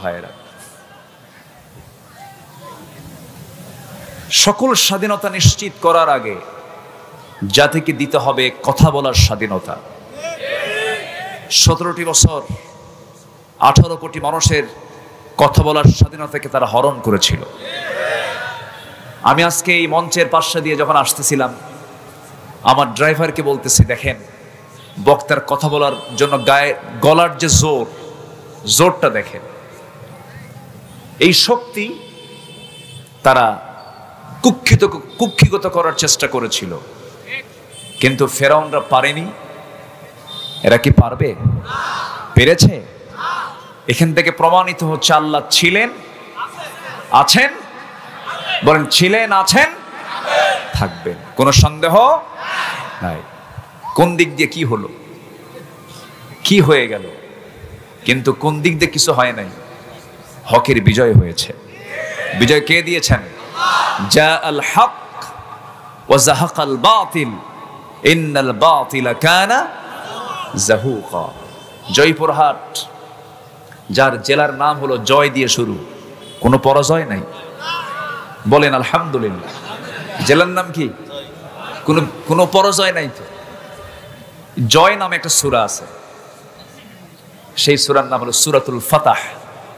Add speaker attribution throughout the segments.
Speaker 1: ভাইয়েরা, সকল স্বাধীনতা নিশ্চিত করার আগে জাতিকে দিতে হবে কথা বলার স্বাধীনতা। 17টি বছর 18 কোটি মানুষের কথা বলার স্বাধীনতাকে তারা হরণ করেছিল। আমি আজকে এই মঞ্চের পাশে দিয়ে যখন আসতেছিলাম, আমার ড্রাইভারকে বলতেছি, দেখেন বক্তার কথা বলার জন্য গায়ে গলার যে জোরটা দেখেন, এই শক্তি তারা কুক্ষিগত করার চেষ্টা করেছিল, কিন্তু ফেরাউনরা পারেনি। এরা কি পারবে? পেরেছে? এখান থেকে প্রমাণিত হচ্ছে আল্লাহ ছিলেন, আছেন, বলেন ছিলেন, আছেন, থাকবেন, কোনো সন্দেহ নাই। কোন দিক দিয়ে কি হলো, কি হয়ে গেল, কিন্তু কোন দিক দিয়ে কিছু হয় নাই, হকের বিজয় হয়েছে। বিজয় কে দিয়েছেন? জা আল হক ওয়া যাহাকাল বাতিল ইন্নাল বাতিলা কানা যাহুকা। জয়পুরহাট, যার জেলার নাম হলো জয় দিয়ে শুরু, কোনো পরাজয় নাই, বলেন আলহামদুলিল্লাহ। জেলার নাম কি? কোনো পরাজয় নাই তো। জয় নামে একটা সূরা আছে, সেই সূরার নাম হলো সূরাতুল ফাতাহ।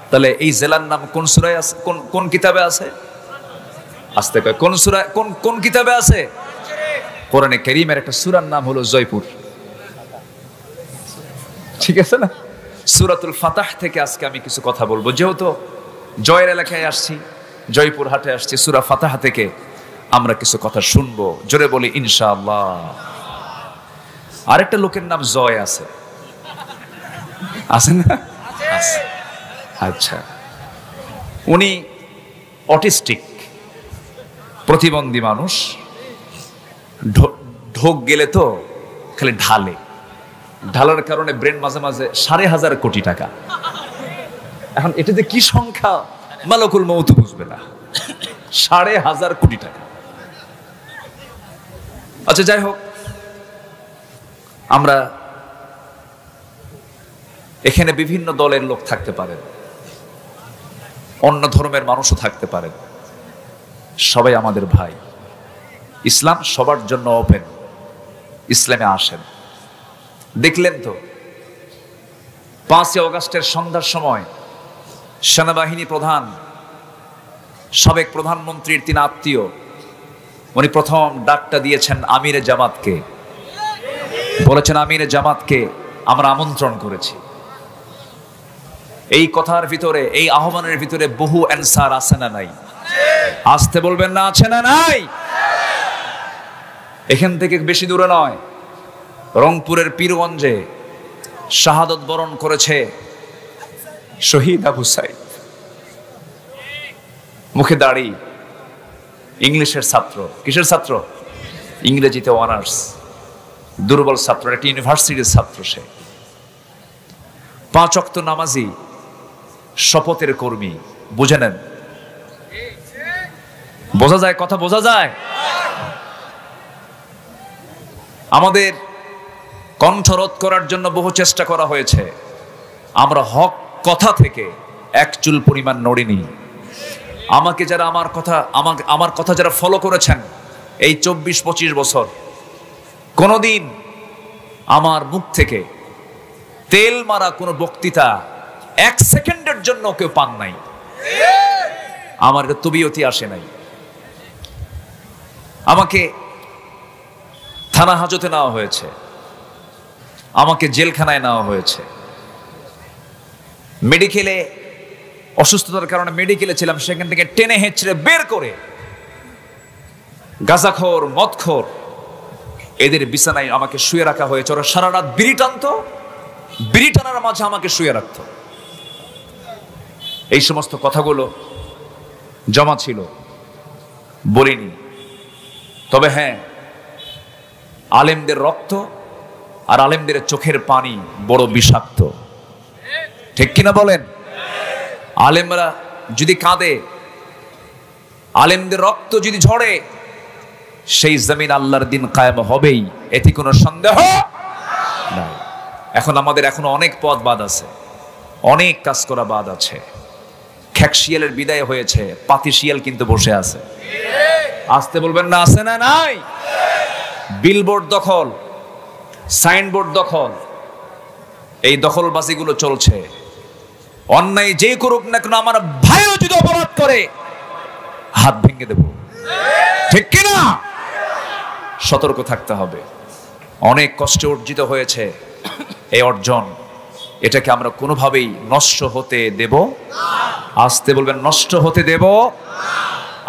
Speaker 1: তাহলে এই জেলার নাম কোন সূরায় আছে, কোন কিতাবে আছে? আস্তে কয়, কোন সূরা, কোন কিতাবে আছে? কোরআনে কারীমের একটা সূরার নাম হলো জয়পুর, ঠিক আছে না? সূরাতুল ফাতাহ থেকে আজকে আমি কিছু কথা বলবো, যেহেতু জয়ের এলাকায় আসছি, জয়পুর হাটে আসছি, সূরা ফাতাহ থেকে আমরা কিছু কথা শুনবো। জোরে বলি ইনশাআল্লাহ। আরেকটা লোকের নাম জয় আছে, আছে না? আচ্ছা, উনি অটিস্টিক, প্রতিবন্ধী মানুষ। ঢোক গেলে তো খালি ঢালার কারণে ব্রেন মাঝে মাঝে 1,500 কোটি টাকা। এখন এটাতে কি সংখ্যা মালাকুল মউত বুঝবে না, 1,500 কোটি টাকা। আচ্ছা যাই হোক, আমরা এখানে বিভিন্ন দলের লোক থাকতে পারেন, অন্য ধর্মের মানুষও থাকতে পারেন, সবাই আমাদের ভাই। ইসলাম সবার জন্য ওপেন, ইসলামে আসেন। দেখলেন তো 5ই অগাস্টের সন্ধ্যার সময় সেনাবাহিনী প্রধান, সাবেক প্রধানমন্ত্রীর 3 আত্মীয়, উনি প্রথম ডাকটা দিয়েছেন আমিরে জামাতকে, বলেছেন আমিরে জামাতকে আমরা আমন্ত্রণ করেছি। এই কথার ভিতরে, এই আহ্বানের ভিতরে বহু অ্যানসার আছে না নাই? আসতে বলবেন না, আছে না নাই? এখান থেকে বেশি দূরে নয়, রংপুরের পীরগঞ্জে শাহাদত বরণ করেছে শহীদ আবু সাইদ। মুখে দাড়ি, ইংলিশের ছাত্র। কিসের ছাত্র? ইংরেজিতে অনার্স, দুর্বল ছাত্র, একটা ইউনিভার্সিটির ছাত্র। সে 5 ওয়াক্ত নামাজি, শপথের কর্মী। বুঝে নেন, বোঝা যায়, কথা বোঝা যায়। আমাদের কণ্ঠরোধ করার জন্য বহু চেষ্টা করা হয়েছে, আমরা হক কথা থেকে এক চুল পরিমাণ নড়িনি। আমাকে যারা আমার কথা যারা ফলো করেছেন এই 24-25 বছর, কোনোদিন আমার মুখ থেকে তেল মারা কোনো বক্তৃতা 1 সেকেন্ডের জন্য কেউ পান নাই। আমার এটা তবিয়তি আসে নাই। আমাকে থানা হাজতে নেওয়া হয়েছে, আমাকে জেলখানায় নেওয়া হয়েছে, মেডিকেলে অসুস্থতার কারণে মেডিকেলে ছিলাম, সেখান থেকে টেনে হেঁচড়ে বের করে গাঁজাখোর, মদখোর এদের বিছানায় আমাকে শুয়ে রাখা হয়েছে। ওরা সারা রাত বিড়ি টানতো, বিড়ি টানার মাঝে আমাকে শুয়ে রাখতো। এই সমস্ত কথাগুলো জমা ছিল, বলিনি। তবে হ্যাঁ, আলেমদের রক্ত আর আলেমদের চোখের পানি বড় বিষাক্ত, ঠিক কিনা বলেন? আলেমরা যদি কাঁদে, আলেমদের রক্ত যদি ঝরে, সেই জমিন আল্লাহর দিন কায়েম হবেই, এতে কোনো সন্দেহ নাই। এখন আমাদের এখনো অনেক পথ বাদ আছে, অনেক কাজ করা বাদ আছে। খ্যাকশিয়ালের বিদায় হয়েছে, পাতিশিয়াল কিন্তু বসে আছে। আসতে বলবেন না, আছে না নাই? বিলবোর্ড দখল, সাইনবোর্ড দখল, এই দখলবাজিগুলো চলছে। অন্যায় যে করুক না কেন, আমার ভাইও যদি অপরাধ করে হাত ভেঙে দেব, ঠিক কিনা? সতর্ক থাকতে হবে। অনেক কষ্টে অর্জিত হয়েছে এই অর্জন, এটাকে আমরা কোনোভাবেই নষ্ট হতে দেব। আসতে বলবেন, নষ্ট হতে দেব।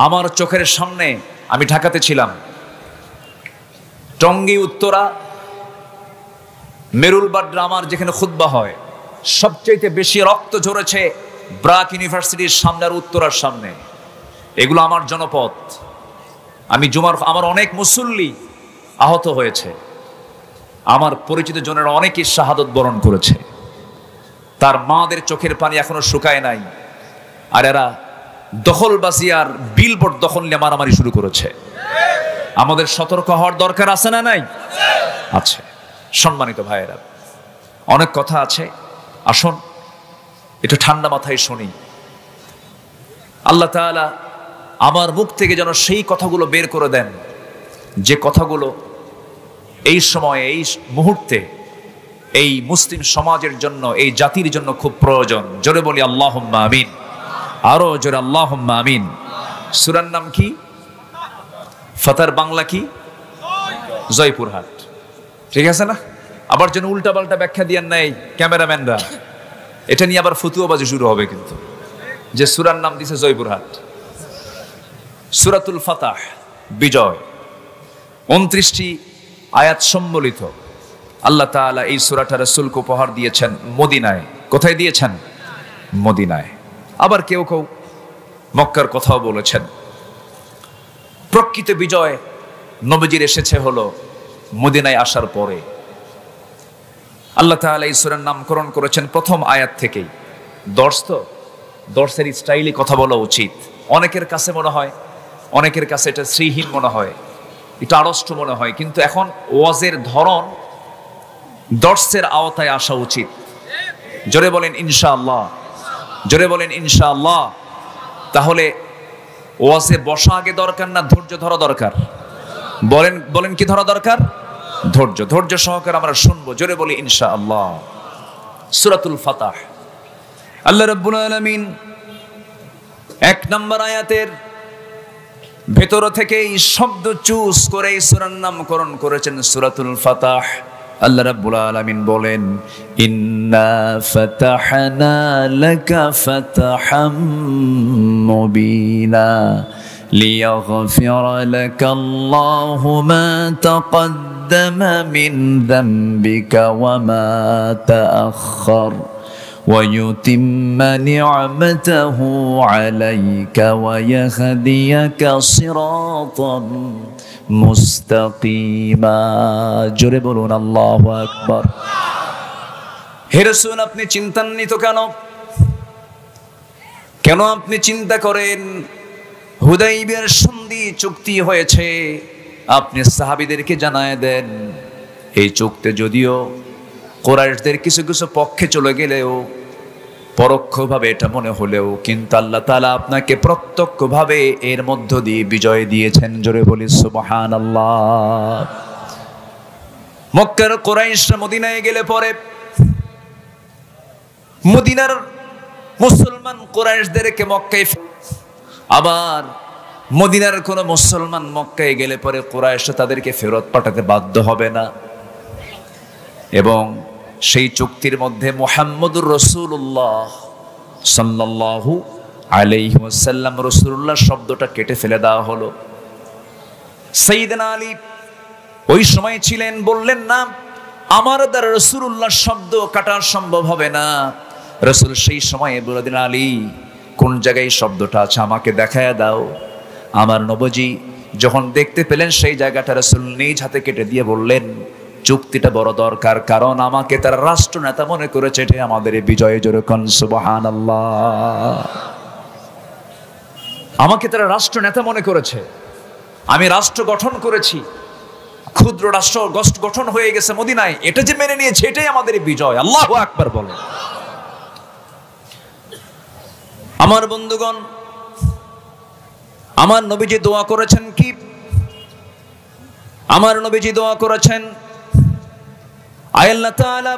Speaker 1: আমার চোখের সামনে, আমি ঢাকাতে ছিলাম, টঙ্গী উত্তরা মেরুলবাড্রা আমার যেখানে খুতবা হয়, সবচেয়ে বেশি রক্ত ঝরেছে ব্রাক ইউনিভার্সিটির সামনে আর উত্তরার সামনে। এগুলো আমার জনপদ। আমি জুমার, আমার অনেক মুসল্লি আহত হয়েছে, আমার পরিচিত জনের অনেকেই শাহাদত বরণ করেছে। তার মাদের চোখের পানি এখনো শুকায় নাই, আর এরা দখলবাজি আর বিলবোর্ড দখল নিয়ে মারামারি শুরু করেছে। আমাদের সতর্ক হওয়ার দরকার আছে না নাই? আছে। সম্মানিত ভাইয়েরা, অনেক কথা আছে, আসুন একটু ঠান্ডা মাথায় শুনি। আল্লাহ তাআলা আমার মুখ থেকে যেন সেই কথাগুলো বের করে দেন, যে কথাগুলো এই সময়ে, এই মুহূর্তে এই মুসলিম সমাজের জন্য, এই জাতির জন্য খুব প্রয়োজন। জোরে বলি আল্লাহুম্মা আমিন। আরো জোরে আল্লাহুম্মা আমিন। সূরার নাম কি? ফাতার বাংলা কি? জয়পুরহাট। ঠিক আছে না? আবার যেন উল্টা পাল্টা ব্যাখ্যা দিয়েন নাই ক্যামেরাম্যানরা, এটা নিয়ে আবার ফতুয়াবাজি শুরু হবে কিন্তু, যে সূরার নাম দিছে জয়পুরহাট। সূরাতুল ফাতাহ, বিজয়, 29টি আয়াত সম্বলিত। আল্লাহ তাআলা এই সূরাটা রাসূলকে উপহার দিয়েছেন মদিনায়। কোথায় দিয়েছেন? মদিনায়। আবার কেউ কেউ মক্কার কথাও বলেছেন। প্রকৃত বিজয় নবীজির এসেছে হলো মদিনায় আসার পরে। আল্লাহ তাআলা এই সূরার নামকরণ করেছেন প্রথম আয়াত থেকেই। দর্শের স্টাইলে কথা বলা উচিত। অনেকের কাছে মনে হয়, অনেকের কাছে এটা শ্রীহীন মনে হয়, এটা আড়ষ্ট মনে হয়, কিন্তু এখন ওয়াজের ধরন দর্শের আওতায় আসা উচিত। জোরে বলেন ইনশাআল্লাহ, জোরে বলেন ইনশাআল্লাহ। তাহলে ওয়াজে বসা আগে দরকার না ধৈর্য ধরা দরকার? বলেন বলেন কি ধরা দরকার? ধৈর্য। ধৈর্য সহকারে আমরা শুনবো। জোরে বলি ইনশাআল্লাহ। সূরাতুল ফাতাহ, আল্লাহ রাব্বুল আলামিন 1 নম্বর আয়াতের ভেতর থেকে এই শব্দ চুজ করে এই সূরার নামকরণ করেছেন সূরাতুল ফাতাহ। আল্লাহ রাব্বুল আলামিন বলেন, ইন্না ফাতাহনা লাকা ফাতহাম মুবিনা লিয়াগফিরা লাকাল্লাহু মা তাকদ্দামা মিন যামবিকা ওয়া মা তাআখার ويتم نعمته عليك ويهديك صراطا মুস্তাকিমা। জোরে বলুন আল্লাহু আকবার। হে রাসূল, আপনি চিন্তান্বিত কেন? কেন আপনি চিন্তা করেন? হুদাইবিয়ার সন্ধি চুক্তি হয়েছে, আপনি সাহাবীদেরকে জানায় দেন। এই চুক্তি যদিও কুরাইশদের কিছু কিছু পক্ষে চলে গেলেও, পরোক্ষভাবে এটা মনে হলেও, কিন্তু আল্লাহ তাআলা আপনাকে প্রত্যক্ষভাবে এর মধ্য দিয়ে বিজয় দিয়েছেন। জোরে বলি সুবহানাল্লাহ। মক্কার কুরাইশরা মদিনায় গেলে পরে মদিনার মুসলমান কুরাইশদেরকে মক্কায়, আবার মদিনার কোন মুসলমান মক্কায় গেলে পরে কুরাইশরা তাদেরকে ফেরত পাঠাতে বাধ্য হবে না। এবং সেই চুক্তির মধ্যে মুহাম্মদুর রাসূলুল্লাহ সাল্লাল্লাহু আলাইহি ওয়াসাল্লাম, রাসূলুল্লাহ শব্দটা কেটে ফেলে দেওয়া হলো। সাইয়েদনা আলী ওই সময় ছিলেন, বললেন না আমার দ্বারা রাসূলুল্লাহ শব্দ কাটা সম্ভব হবে না। রাসূল সেই সময়ে বলে দিলেন, আলী কোন জায়গায় শব্দটা আছে আমাকে দেখায় দাও। আমার নবজি যখন দেখতে পেলেন সেই জায়গাটা, রাসূল নিজ হাতে কেটে দিয়ে বললেন, চুক্তিটা বড় দরকার, কারণ আমাকে তার রাষ্ট্রনেতা মনে করেছে, এটা আমাদের বিজয়ে। জোরে কোন সুবহানাল্লাহ। আমাকে তারা রাষ্ট্রনেতা মনে করেছে, আমি রাষ্ট্র গঠন করেছি, ক্ষুদ্র রাষ্ট্র গঠন হয়ে গেছে মদিনায়, এটা যে মেনে নিয়েছে, এটাই আমাদের বিজয়। আল্লাহু আকবার বলে। আমার বন্ধুগণ, আমার নবীজি দোয়া করেছেন কি? আমার নবীজি দোয়া করেছেন, আয় আল্লাহ তাআলা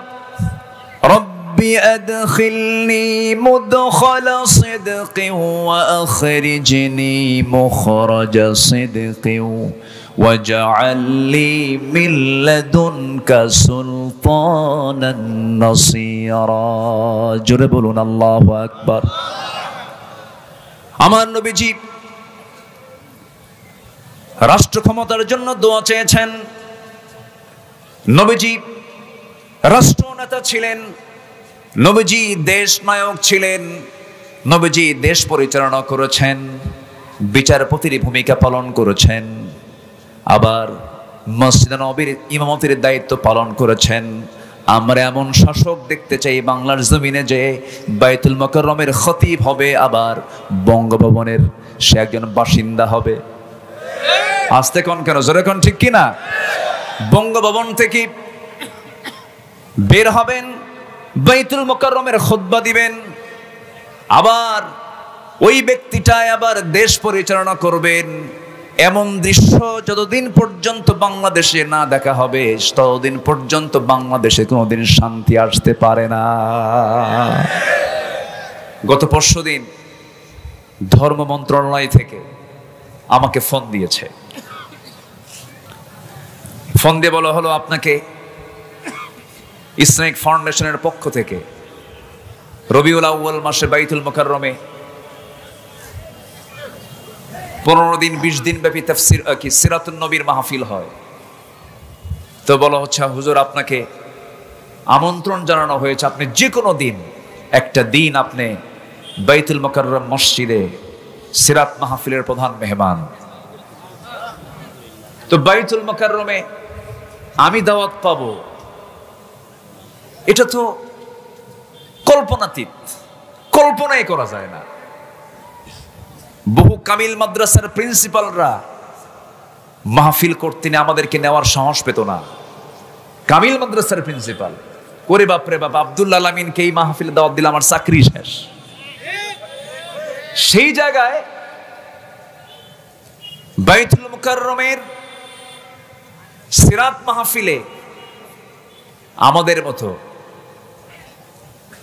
Speaker 1: রব্বি আদখিলনি মুদখালা সিদকিন ওয়া আখরিজনি মুখরাজা সিদকিন ওয়াজআল লি মিন লাদুনকা সুলতানান নাসীরা। জোরে বলুন আল্লাহু আকবার। আমার নবীজি রাষ্ট্র ক্ষমতার জন্য দোয়া চেয়েছেন। নবীজি রাষ্ট্রনেতা ছিলেন, নবীজি দেশ নায়ক ছিলেন, নবীজি দেশ পরিচালনা করেছেন, বিচারপতির ভূমিকা পালন করেছেন, আবার মসজিদে নববীর ইমামতির দায়িত্ব পালন করেছেন। আমরা এমন শাসক দেখতে চাই বাংলার জমিনে যে বাইতুল মুকাররমের খতিব হবে, আবার বঙ্গভবনের সে একজন বাসিন্দা হবে। আস্তে কোন কেন, জোরে কোন, ঠিক কিনা? বঙ্গভবন থেকে বের হবেন, বাইতুল মুকাররমের খুতবা দিবেন, আবার ওই ব্যক্তিটাই আবার দেশ পরিচালনা করবেন। এমন দৃশ্য যতদিন পর্যন্ত বাংলাদেশে না দেখা হবে ততদিন পর্যন্ত বাংলাদেশে কোনোদিন শান্তি আসতে পারে না। গত পরশুদিন ধর্ম মন্ত্রণালয় থেকে আমাকে ফোন দিয়েছে। ফোন দিয়ে বলা হলো, আপনাকে ইসলামিক ফাউন্ডেশনের পক্ষ থেকে রবিউল আউয়াল মাসে বাইতুল মুকাররমে 15 দিন 20 দিন ব্যাপী তাফসীর সিরাতুন নবীর মাহফিল হয়। তো বলা হচ্ছে, হুজুর আপনাকে আমন্ত্রণ জানানো হয়েছে, আপনি যে কোনো দিন একটা দিন আপনি বাইতুল মুকাররম মসজিদে সিরাত মাহফিলের প্রধান মেহমান। তো বাইতুল মুকাররমে আমি দাওয়াত পাবো, এটা তো কল্পনাতীত, কল্পনাই করা যায় না। বহু কামিল মাদ্রাসার প্রিন্সিপালরা মাহফিল করতে আমাদেরকে নেওয়ার সাহস পেত না। কামিল মাদ্রাসার প্রিন্সিপাল করে, বাপরে বাপ, আব্দুল আলামিনকে এই মাহফিলে দাওয়াত দিলে আমার চাকরি শেষ। সেই জায়গায় বাইতুল মুকাররমের সিরাত মাহফিলে আমাদের মতো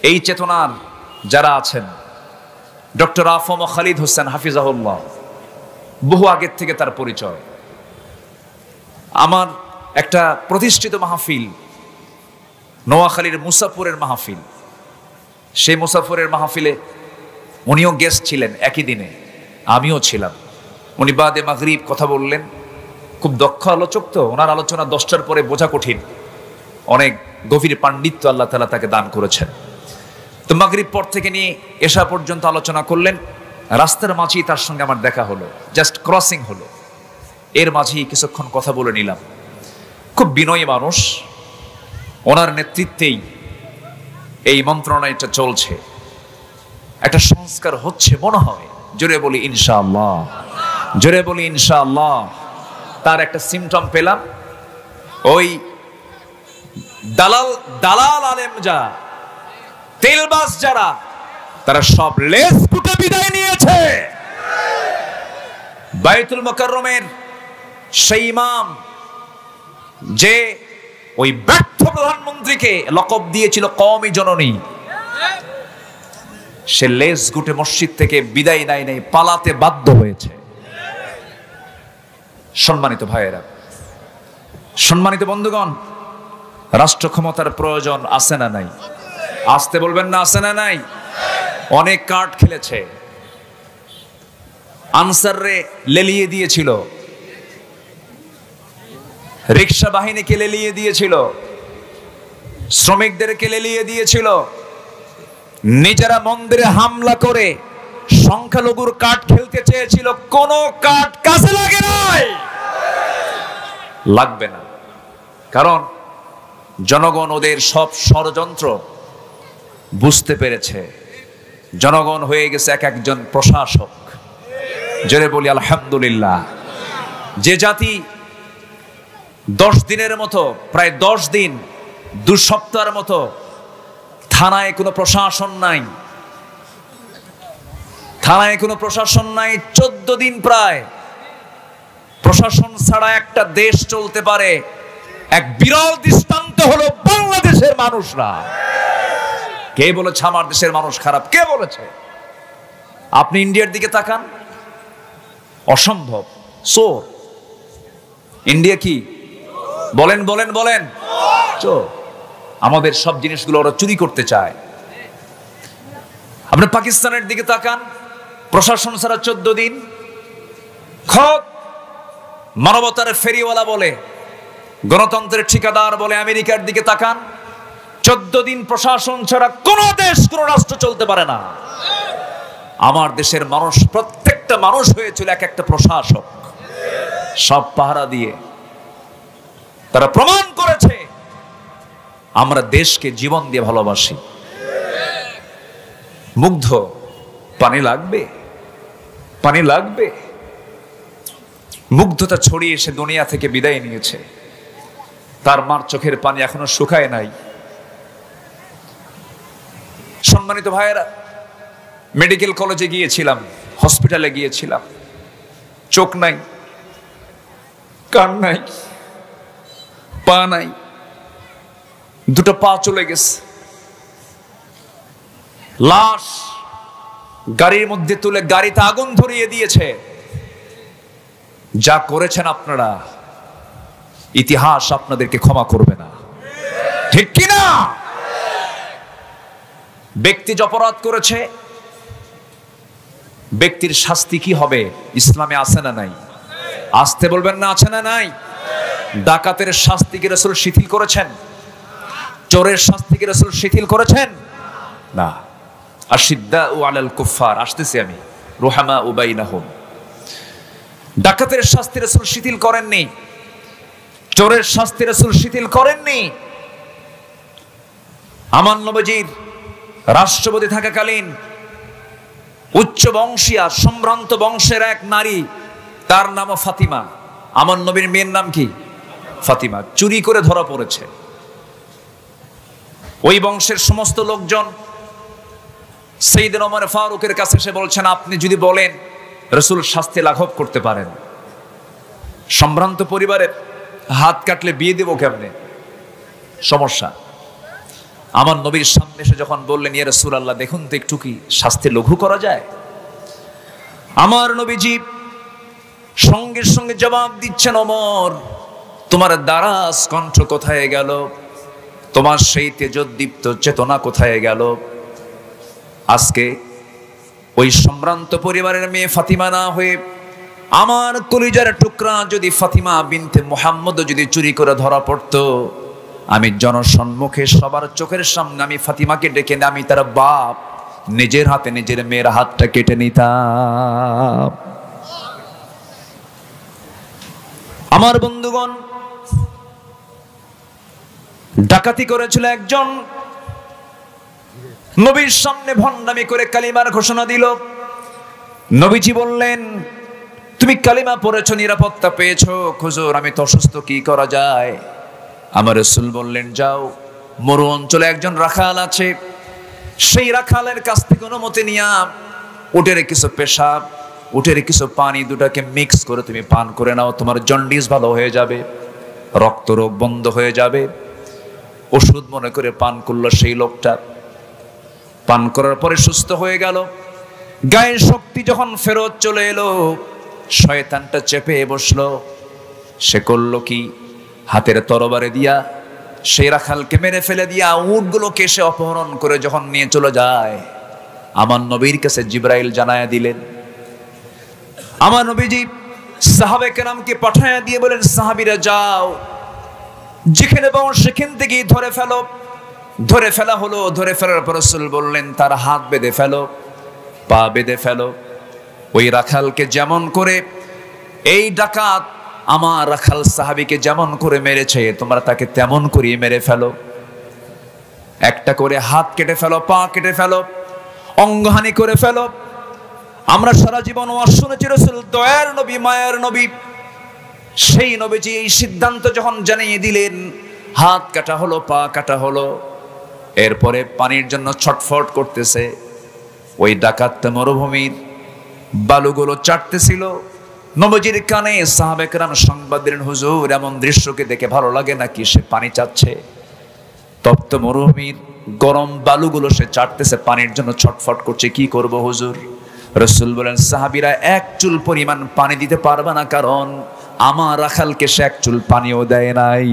Speaker 1: এই চেতনার যারা আছেন, ডক্টর আফম খালিদ হোসেন হাফিজাহুল্লাহ, বহু আগের থেকে তার পরিচয়। আমার একটা প্রতিষ্ঠিত মাহফিল নোয়াখালীর মুসাফুরের মাহফিল, সেই মুসাফুরের মাহফিলে উনিও গেস্ট ছিলেন, একই দিনে আমিও ছিলাম। উনি বাদে মাগরিব কথা বললেন, খুব দক্ষ আলোচক, তো ওনার আলোচনা 10টার পরে বোঝা কঠিন, অনেক গভীর পাণ্ডিত্য আল্লাহ তাআলা তাকে দান করেছেন। তো মাগরিব পর থেকে নিয়ে এশা পর্যন্ত আলোচনা করলেন। রাস্তার মাঝেই তার সঙ্গে আমার দেখা হলো, জাস্ট ক্রসিং হলো, এর মাঝেই কিছুক্ষণ কথা বলে নিলাম। খুব বিনয়ী মানুষ, ওনার নেতৃত্বেই এই মন্ত্রণালয়টা চলছে, একটা সংস্কার হচ্ছে মনে হয়। জোরে বলি ইনশাআল্লাহ, জোরে বলি ইনশাআল্লাহ। তার একটা সিমটম পেলাম, ওই দালাল আলেম যা, তেলবাস যারা, তারা সব লেজ গুটে বিদায় নিয়েছে। বাইতুল মুকাররমের সেই ইমাম যে ওই ব্যর্থ প্রধানমন্ত্রীকে লকব দিয়েছিল কওমি জননী, সে লেজ গুটে মসজিদ থেকে বিদায় নাই, পালাতে বাধ্য হয়েছে। সম্মানিত ভাইয়েরা, সম্মানিত বন্ধুগণ, রাষ্ট্র ক্ষমতার প্রয়োজন আছে না নাই? আসতে বলবেন না, আছে না নাই? অনেক কার্ড খেলেছে, আনসাররে লেলিয়ে দিয়েছিল, রিক্সা বাহিনীকে লেলিয়ে দিয়েছিল, শ্রমিকদেরকে লেলিয়ে দিয়েছিল, নিজেরা মন্দিরে হামলা করে সংখ্যালঘুর কার্ড খেলতে চেয়েছিল, কোন কার্ড কাছে লাগে নাই, লাগবে না। কারণ জনগণ ওদের সব ষড়যন্ত্র বুঝতে পেরেছে। জনগণ হয়ে গেছে এক একজন প্রশাসক। জোরে বলি আলহামদুলিল্লাহ। যে জাতি 10 দিনের মতো, প্রায় 10 দিন 2 সপ্তাহের মতো থানায় কোনো প্রশাসন নাই, থানায় কোনো প্রশাসন নাই, 14 দিন প্রায়। প্রশাসন ছাড়া একটা দেশ চলতে পারে, এক বিরল দৃষ্টান্ত হলো বাংলাদেশের মানুষরা। কে বলেছে আমার দেশের মানুষ খারাপ? কে বলেছে? আপনি ইন্ডিয়ার দিকে তাকান, অসম্ভব চোর। ইন্ডিয়া কি? বলেন বলেন বলেন, চোর। আমাদের সব জিনিসগুলো ওরা চুরি করতে চায়। আপনি পাকিস্তানের দিকে তাকান, প্রশাসন ছাড়া 14 দিন। খোদ মানবতার ফেরিওয়ালা বলে, গণতন্ত্রের ঠিকাদার বলে আমেরিকার দিকে তাকান, 14 দিন প্রশাসন ছাড়া কোন দেশ, কোন রাষ্ট্র চলতে পারে না। আমার দেশের মানুষ, প্রত্যেকটা মানুষ হয়েছিল এক একটা প্রশাসক, সব পাহারা দিয়ে। তারা প্রমাণ করেছে আমরা দেশকে জীবন দিয়ে ভালোবাসি। মুগ্ধ, পানি লাগবে, পানি লাগবে। মুগ্ধতা ছড়িয়ে এসে দুনিয়া থেকে বিদায় নিয়েছে। তার মার চোখের পানি এখনো শুকায় নাই। সম্মানিত ভাইয়েরা, মেডিকেল কলেজে গিয়েছিলাম, হসপিটালে গিয়েছিলাম, চোখ নাই, কান নাই, পা নাই, দুটো পা চলে গেছে। লাশ গাড়ির মধ্যে তুলে গাড়িতে আগুন ধরিয়ে দিয়েছে। যা করেছেন আপনারা, ইতিহাস আপনাদেরকে ক্ষমা করবে না, ঠিক কিনা? ব্যক্তি যে অপরাধ করেছে, ব্যক্তির শাস্তি কি হবে ইসলামে আছে না নাই? আসতে বলবেন না, আছে না নাই? ডাকাতের শাস্তি কি রাসূল শিথিল করেছেন? চোরের শাস্তি কি রাসূল শিথিল করেছেন? না। আশিদ্দাউ আলাল কুফার, আসতেছি আমি, রুহামাউ বাইনাহুম। ডাকাতের শাস্তি রাসূল শিথিল করেননি, চোরের শাস্তি রাসূল শিথিল করেননি। আমার নবীজির রাষ্ট্রপতি থাকাকালীন উচ্চ বংশীয়া সম্ভ্রান্ত বংশের এক নারী, তার নামও ফাতিমা। আমার নবীর মেয়ের নাম কি? ফাতিমা। চুরি করে ধরা পড়েছে। ওই বংশের সমস্ত লোকজন সাইয়েদনা ওমর ফারুকের কাছে এসে বলছেন, আপনি যদি বলেন রাসূল শাস্তি লাঘব করতে পারেন। সম্ভ্রান্ত পরিবারের, হাত কাটলে বিয়ে দেব কেমনে? সমস্যা। আমার নবীর সামনে এসে যখন বললেন, ইয়া রাসূলুল্লাহ, দেখুন তো একটু কি শাস্তি লঘু করা যায়? আমার নবীজি সঙ্গে সঙ্গে জবাব দিচ্ছেন, ওমর, তোমার দারাজ কণ্ঠ কোথায় গেল? তোমার সেই তেজোদ্দীপ্ত চেতনা কোথায় গেল? আজকে ওই সম্ভ্রান্ত পরিবারের মেয়ে ফাতিমা না হয়ে আমার কলিজার টুকরা যদি ফাতিমা বিনতে মুহাম্মদ যদি চুরি করে ধরা পড়তো, আমি জনসম্মুখে সবার চোখের সামনে আমি ফাতিমাকে ডেকে নিয়ে আমি তার বাপ নিজের হাতে নিজের মেয়ের হাতটা কেটে নিতাম। আমার বন্ধুগণ, ডাকাতি করেছিল একজন, নবীর সামনে ভণ্ডামি করে কালিমার ঘোষণা দিল। নবীজি বললেন, তুমি কালিমা পড়েছো, নিরাপত্তা পেয়েছো, হুজুর আমি তো অসুস্থ, কি করা যায়? আমার রাসূল বললেন, যাও, মরু অঞ্চলে একজন রাখাল আছে, সেই রাখালের কাছ থেকে অনুমতি নিয়া উটের কিছু পেশাব, উটের কিছু পানি দুটাকে মিক্স করে তুমি পান করে নাও, তোমার জন্ডিস ভালো হয়ে যাবে, রক্ত রোগ বন্ধ হয়ে যাবে। ওষুধ মনে করে পান করলো সেই লোকটা। পান করার পরে সুস্থ হয়ে গেল। গায়ের শক্তি যখন ফেরত চলে এলো, শয়তানটা চেপে বসলো। সে করলো কি? হাতের তরবারে দিয়া সেই রাখালকে মেরে ফেলে দিয়া উটগুলোকে সে অপহরণ করে যখন নিয়ে চলে যায়, আমার নবীর কাছে জিবরাইল জানায়া দিলেন। আমার নবীজি সাহাবে কেরামকে পাঠায়া দিয়ে বলেন, সাহাবীরা যাও, যেখানে পাও সেখান থেকে ধরে ফেলো। ধরে ফেলা হলো। ধরে ফেলার পর রাসূল বললেন, তার হাত বেঁধে ফেলো, পা বেঁধে ফেলো। ওই রাখালকে যেমন করে এই ডাকাত আমার রাখাল সাহাবীকে যেমন করে মেরেছে, তোমরা তাকে তেমন করিয়ে মেরে ফেলো। একটা করে হাত কেটে ফেলো, পা কেটে ফেলো, অঙ্গহানি করে ফেলো। আমরা সারা জীবন ওয়াজ শুনেছি, রাসূল দয়ার নবী, মায়ার নবী, সেই নবীজি এই সিদ্ধান্ত যখন জানিয়ে দিলেন, হাত কাটা হলো, পা কাটা হলো। এরপরে পানির জন্য ছটফট করতেছে। ওই ডাকাতটা মরুভূমির বালুগুলো চাটতেছিল। নবীজির কানে সাহাবে কেরাম সংবাদ দিলেন, হুজুর এমন দৃশ্যকে দেখে ভালো লাগে নাকি? সে পানি চাচ্ছে, তপ্ত মরুভূমির গরম বালুগুলো সে চাটতেছে, পানির জন্য ছটফট করছে, কি করব হুজুর? রাসূল বলেন, সাহাবীরা এক চুল পরিমাণ পানি দিতে পারবে না, কারণ আমার রাখালকে সে এক চুল পানিও দেয় নাই।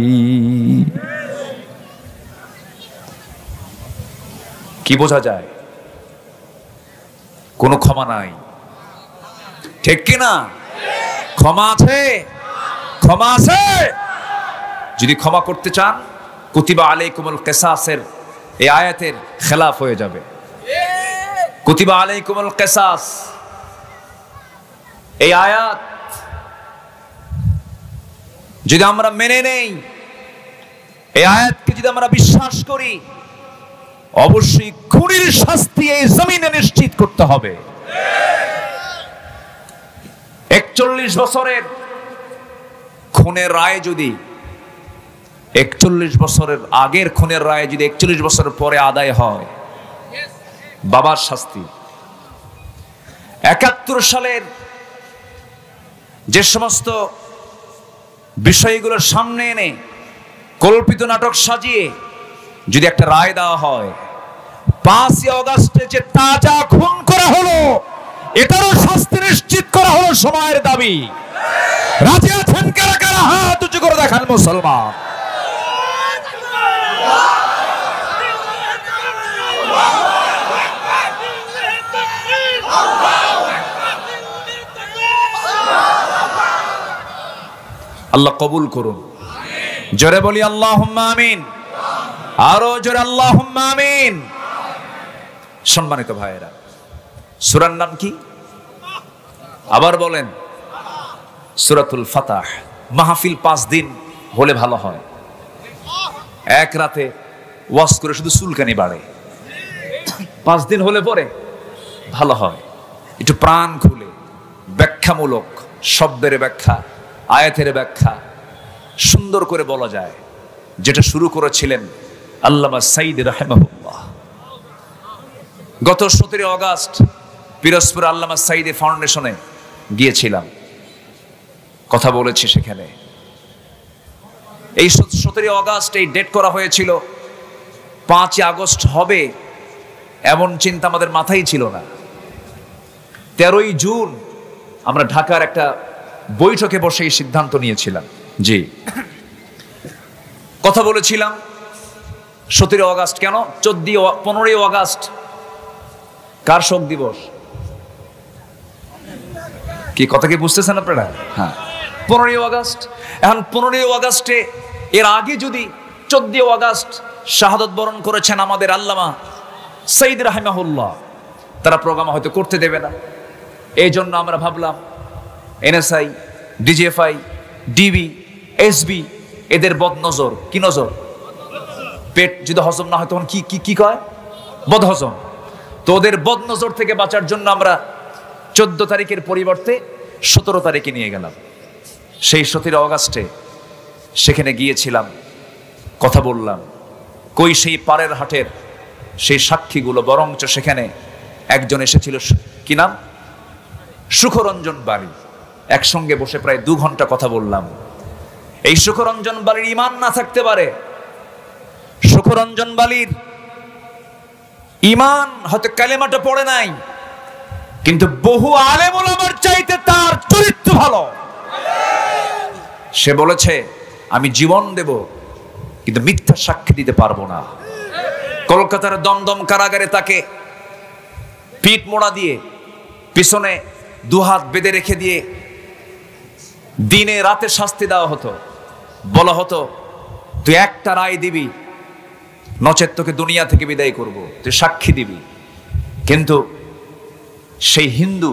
Speaker 1: কি বোঝা যায়? কোনো ক্ষমা নাই, ঠিক কিনা? ক্ষমা আছে, ক্ষমা আছে। যদি ক্ষমা করতে চান, কুতিবা আলাইকুমুল কিসাসের এই আয়াতের খেলাফ হয়ে যাবে। কুতিবা আলাইকুমুল কিসাস এই আয়াত যদি আমরা মেনে নেই, এই আয়াতকে যদি আমরা বিশ্বাস করি, অবশ্যই খুনির শাস্তি এই জমিনে নিশ্চিত করতে হবে। 41 বছরের খুনের রায় যদি 41 বছরের আগের খুনের রায় যদি 41 বছর পরে আদায় হয়, বাবার শাস্তি। 71 সালের যে সমস্ত বিষয়গুলোর সামনে এনে কল্পিত নাটক সাজিয়ে যদি একটা রায় দেওয়া হয়, 5ই আগস্টে যে তাজা খুন করা হলো, এটারও শাস্তি নিশ্চিত করা হলো সময়ের দাবি। রাজি আছেন কারা কারা? হাত উঁচু করে দেখান মুসলমান। আল্লাহ কবুল করুন। জোরে বলি আল্লাহুম্মা আমিন। আরো জোরে আল্লাহুম্মা আমিন। সম্মানিত ভাইয়েরা, সূরার নাম কি? আবার বলেন। সূরাতুল ফাতাহ। মাহফিল 5 দিন হলে ভালো হয়। এক রাতে ওয়াজ করে শুধু চুলকানি বাড়ে। 5 দিন হলে পরে ভালো হয়। একটু প্রাণ খুলে ব্যাখ্যামূলক শব্দের ব্যাখ্যা, আয়াতের ব্যাখ্যা সুন্দর করে বলা যায়, যেটা শুরু করেছিলেন আল্লামা সাঈদী রাহিমাহুল্লাহ। গত 17 আগস্ট পিরোজপুর আল্লামা সাঈদী ফাউন্ডেশনে গিয়েছিলাম, কথা বলেছি সেখানে। এই 17 আগস্ট এই ডেট করা হয়েছিল, 5ই আগস্ট হবে এমন চিন্তা আমাদের মাথায় ছিল না। 13ই জুন আমরা ঢাকার একটা বৈঠকে বসে এই সিদ্ধান্ত নিয়েছিলাম। জি, কথা বলেছিলাম 17 আগস্ট কেন, 15ই আগস্ট কার শোক দিবস? কি কথা কি বুঝতেছেন আপনারা? হ্যাঁ, 15ই আগস্ট। এখন 15ই আগস্টে এর আগে যদি 14 আগস্ট শাহাদত বরণ করেছেন আমাদের আল্লামা সাঈদী রাহিমাহুল্লাহ, তারা প্রোগ্রাম হয়তো করতে দেবে না। এই জন্য আমরা ভাবলাম এনএসআই, ডিজিএফআই, ডিবি, এসবি এদের বদনজর। কি নজর? পেট যদি হজম না হয় তখন কি কি কি কয়? বদহজম। তো ওদের বদনজর থেকে বাঁচার জন্য আমরা 14 তারিখের পরিবর্তে 17 তারিখে নিয়ে গেলাম। সেই 17 আগস্টে সেখানে গিয়েছিলাম, কথা বললাম। কই সেই পারের হাটের সেই সাক্ষীগুলো, বরঞ্চ সেখানে একজন এসেছিল, কি নাম? সুখরঞ্জন বাড়ি। একসঙ্গে বসে প্রায় 2 ঘন্টা কথা বললাম। এই সুখরঞ্জন বাড়ির ঈমান না থাকতে পারে, সুখরঞ্জন বাড়ির ঈমান হয়তো কালেমাটা পড়ে নাই, কিন্তু বহু আলেম ওলামার চাইতে তার চরিত্র ভালো। সে বলেছে আমি জীবন দেব কিন্তু মিথ্যা সাক্ষী দিতে পারবো না। কলকাতার দমদম কারাগারে তাকে পিঠ মোড়া দিয়ে পিছনে 2 হাত বেঁধে রেখে দিয়ে দিনে রাতে শাস্তি দেওয়া হতো। বলা হতো তুই একটা রায় দিবি, নচেত তোকে দুনিয়া থেকে বিদায় করব, তুই সাক্ষী দিবি। কিন্তু সেই হিন্দু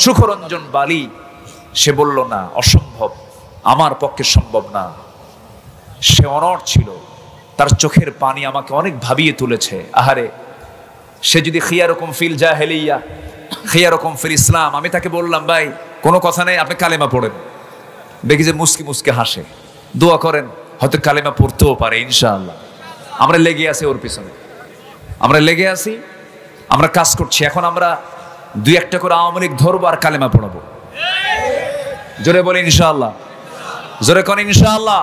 Speaker 1: সুখরঞ্জন বালি সে বলল না, অসম্ভব, আমার পক্ষে সম্ভব না। সে অনড় ছিল, তার চোখের পানি আমাকে অনেক ভাবিয়ে তুলেছে। আহারে, সে যদি খিয়ারকুম ফিল জাহেলিয়া খিয়ারকুম ফিল ইসলাম। আমি তাকে বললাম, ভাই কোনো কথা নেই, আপনি কালেমা পড়েন। দেখি যে মুস্কি মুস্কি হাসে। দোয়া করেন, হয়তো কালেমা পড়তেও পারে ইনশাআল্লাহ। আমরা লেগে আছি ওর পিছনে, আমরা লেগে আছি, আমরা কাজ করছি। এখন আমরা দুই একটা করে আওয়ামী লীগ ধরবো আর কালেমা পড়াবো। জোরে বলি ইনশাআল্লাহ, জোরে কোন ইনশাআল্লাহ।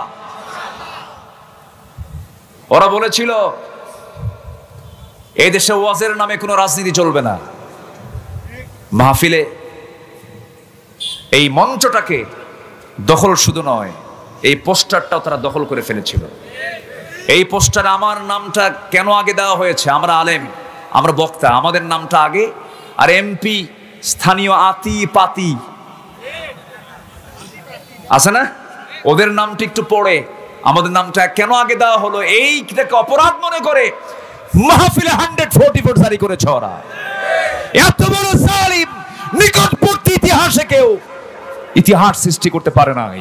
Speaker 1: ওরা বলেছিল এই দেশে ওয়াজের নামে কোনো রাজনীতি চলবে না। মাহফিলে এই মঞ্চটাকে দখল শুধু নয়, এই পোস্টারটাও তারা দখল করে ফেলেছিল। এই পোস্টারে আমার নামটা কেন আগে দেওয়া হয়েছে? আমরা আলেম, আমরা বক্তা, আমাদের নামটা আগে, আর এমপি স্থানীয় আতি পাতি আছে না, ওদের নামটা একটু পড়ে আমাদের নামটা কেন আগে দেওয়া হলো? এইটাকে অপরাধ মনে করে মাহফিলে 144 জারি করেছে ওরা। এত বড় জালিম নিকটবর্তী ইতিহাসে কেউ ইতিহাস সৃষ্টি করতে পারে নাই।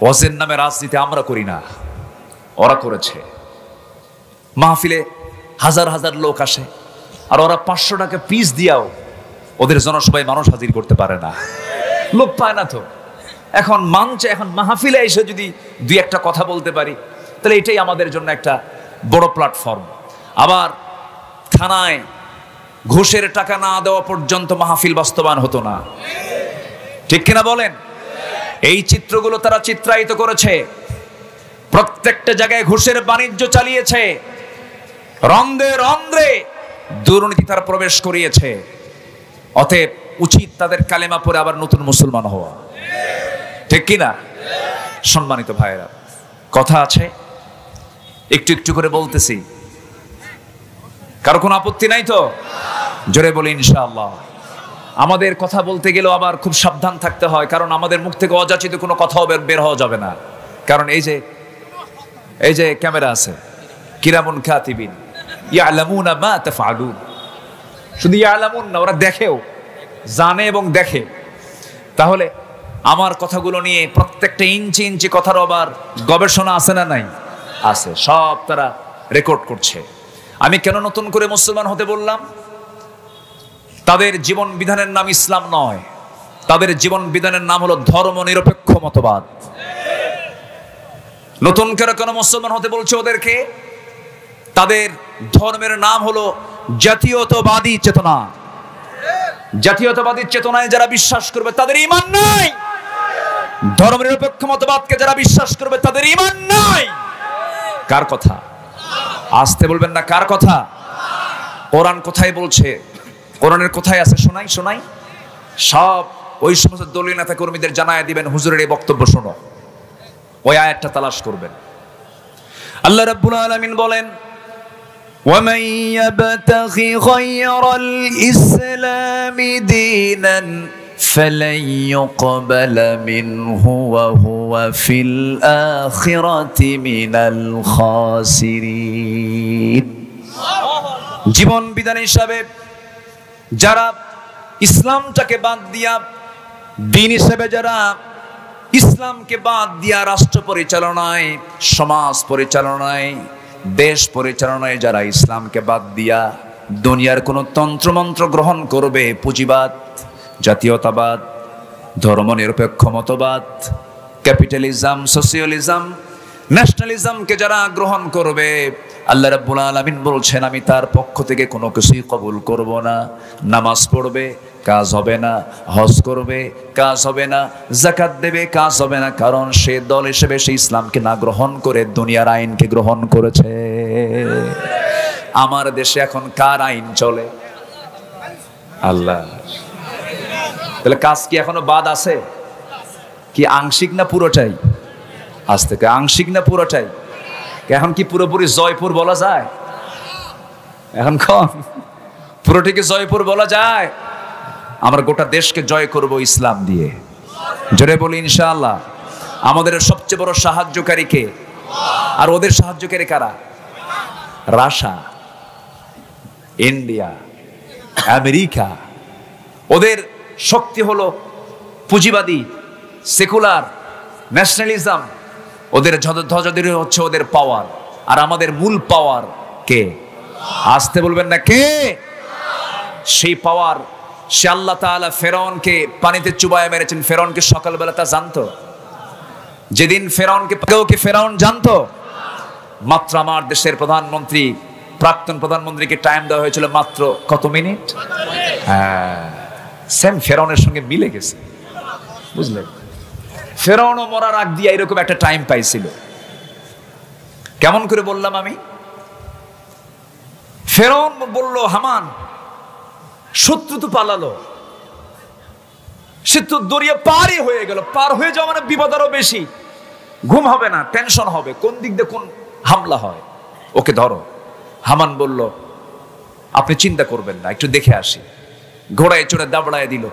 Speaker 1: ওয়াজের নামে রাজনীতি আমরা করি না, ওরা করেছে। মাহফিলে হাজার হাজার লোক আসে, আর ওরা 500 টাকা পিস দিয়াও ওদের জনসভায় মানুষ হাজির করতে পারে না, লোক পায় না। তো এখন মঞ্চে, এখন মাহফিলে এসে যদি দুই একটা কথা বলতে পারি, তাহলে এটাই আমাদের জন্য একটা বড় প্ল্যাটফর্ম। আবার থানায় ঘুষের টাকা না দেওয়া পর্যন্ত মাহফিল বাস্তবায়ন হতো না, ঠিক কিনা বলেন? এই চিত্রগুলো তারা চিত্রায়িত করেছে, প্রত্যেকটা জায়গায় ঘুষের বাণিজ্য চালিয়েছে, রন্ধ্রে রন্ধ্রে দুর্নীতি তারা প্রবেশ করিয়েছে। অতএব উচিত তাদের কালেমা পড়ে আবার নতুন মুসলমান হওয়া, ঠিক কিনা? সম্মানিত ভাইয়েরা, কথা আছে, একটু একটু করে বলতেছি, কারো কোনো আপত্তি নাই তো? জোরে বলি ইনশাআল্লাহ। আমাদের কথা বলতে গেলেও আবার খুব সাবধান থাকতে হয়, কারণ আমাদের মুখ থেকে অযাচিত কোনো কথাও বের হওয়া যাবে না। কারণ এই যে ক্যামেরা আছে, কিরামুন কাতিবিন ইয়ালামুনা মা তাফআলুন। শুধু ইয়ালামুন না, ওরা দেখেও, জানে এবং দেখে। তাহলে আমার কথাগুলো নিয়ে প্রত্যেকটা ইঞ্চি ইঞ্চি কথার আবার গবেষণা আছে না নাই? আছে, সব তারা রেকর্ড করছে। আমি কেন নতুন করে মুসলমান হতে বললাম? তাদের জীবন বিধানের নাম ইসলাম নয়, তাদের জীবন বিধানের নাম হলো ধর্ম নিরপেক্ষ মতবাদ। নতুন করে কেন মুসলমান হতে বলছে ওদেরকে? তাদের ধর্মের নাম হলো জাতীয়তাবাদী চেতনা। জাতীয়তাবাদী চেতনায় যারা বিশ্বাস করবে তাদের ঈমান নাই, ধর্ম নিরপেক্ষ মতবাদকে যারা বিশ্বাস করবে তাদের ঈমান নাই। কার কথা? আসতে বলবেন না, কার কথা? কোরআন কোথায় বলছে? কোরআনের কোথায় আছে? শোনাই সব ওই সমস্ত দলীয় নেতা কর্মীদের জানায় দিবেন, হুজুরের এই বক্তব্য শোনো, ওই আয়াতটা তালাশ করবেন। আল্লাহ রাব্বুল আলামিন বলেন, ومن يبتغي غير الإسلام دينا فلن يقبل منه وهو في الآخرة من الخاسرين। জীবন বিধান হিসাবে যারা ইসলামটাকে বাদ দিয়া, দিন হিসেবে যারা ইসলামকে বাদ দিয়া রাষ্ট্র পরিচালনায়, সমাজ পরিচালনায়, দেশ পরিচালনায় যারা ইসলামকে বাদ দিয়া দুনিয়ার কোন তন্ত্রমন্ত্র গ্রহণ করবে, পুঁজিবাদ, জাতীয়তাবাদ, ধর্ম নিরপেক্ষ মতবাদ, ক্যাপিটালিজম, সোশিয়ালিজম, ন্যাশনালিজমকে যারা গ্রহণ করবে, আল্লাহ রাব্বুল আলামিন বলছেন আমি তার পক্ষ থেকে কোনো কিছুই কবুল করব না। নামাজ পড়বে, কাজ হবে না, হজ করবে, কাজ হবে না, যাকাত দেবে, কাজ হবে না, কারণ সে দল হিসেবে সে ইসলামকে না গ্রহণ করে দুনিয়ার আইনকে গ্রহণ করেছে। আমার দেশে এখন কার আইন চলে? আল্লাহ। তাহলে কাজ কি এখনো বাদ আছে? কি আংশিক না পুরোটাই? আজ থেকে আংশিক না পুরোটাই? এখন কি পুরোপুরি জয়পুর বলা যায়? এখন কম, পুরোটিকে জয়পুর বলা যায়? আমরা গোটা দেশকে জয় করব ইসলাম দিয়ে, জোরে বলি ইনশাআল্লাহ। আমাদের সবচেয়ে বড় সাহায্যকারী কে? আর ওদের সাহায্যকারী কারা? Russia, India, America. ওদের শক্তি হলো পুঁজিবাদী, সেকুলার, ন্যাশনালিজম। ওদের ধ্বজাধারী হচ্ছে ওদের পাওয়ার। আর আমাদের মূল পাওয়ার কে? আসতে বলবেন না, কে? সেই পাওয়ার, সে আল্লাহ তাআলা ফেরাউনকে পানিতে চুবায় মেরেছেন। ফেরাউনকে সকালবেলা তা জানতো? যেদিন ফেরাউনকে ফেরাউন জানতো? মাত্র আমার দেশের প্রধানমন্ত্রী প্রাক্তন প্রধানমন্ত্রীকে টাইম দেওয়া হয়েছিল মাত্র কত মিনিট? হ্যাঁ, সেম ফেরাউনের সঙ্গে মিলে গেছে, বুঝলেন? ফেরাউনও মরার আগ দিয়ে এরকম একটা টাইম পাইছিল। কেমন করে বললাম আমি? ফেরাউন বলল, হামান শত্রু তো পালালো, সে তো দরিয়া পারই হয়ে গেল, পার হয়ে যাওয়া মানে বিপদ আরো বেশি, ঘুম হবে না, টেনশন হবে, কোন দিক দিয়ে কোন হামলা হয়, ওকে ধরো। হামান বলল, আপনি চিন্তা করবেন না, একটু দেখে আসি। ঘোড়ায় চড়ে দাবড়ায় দিল।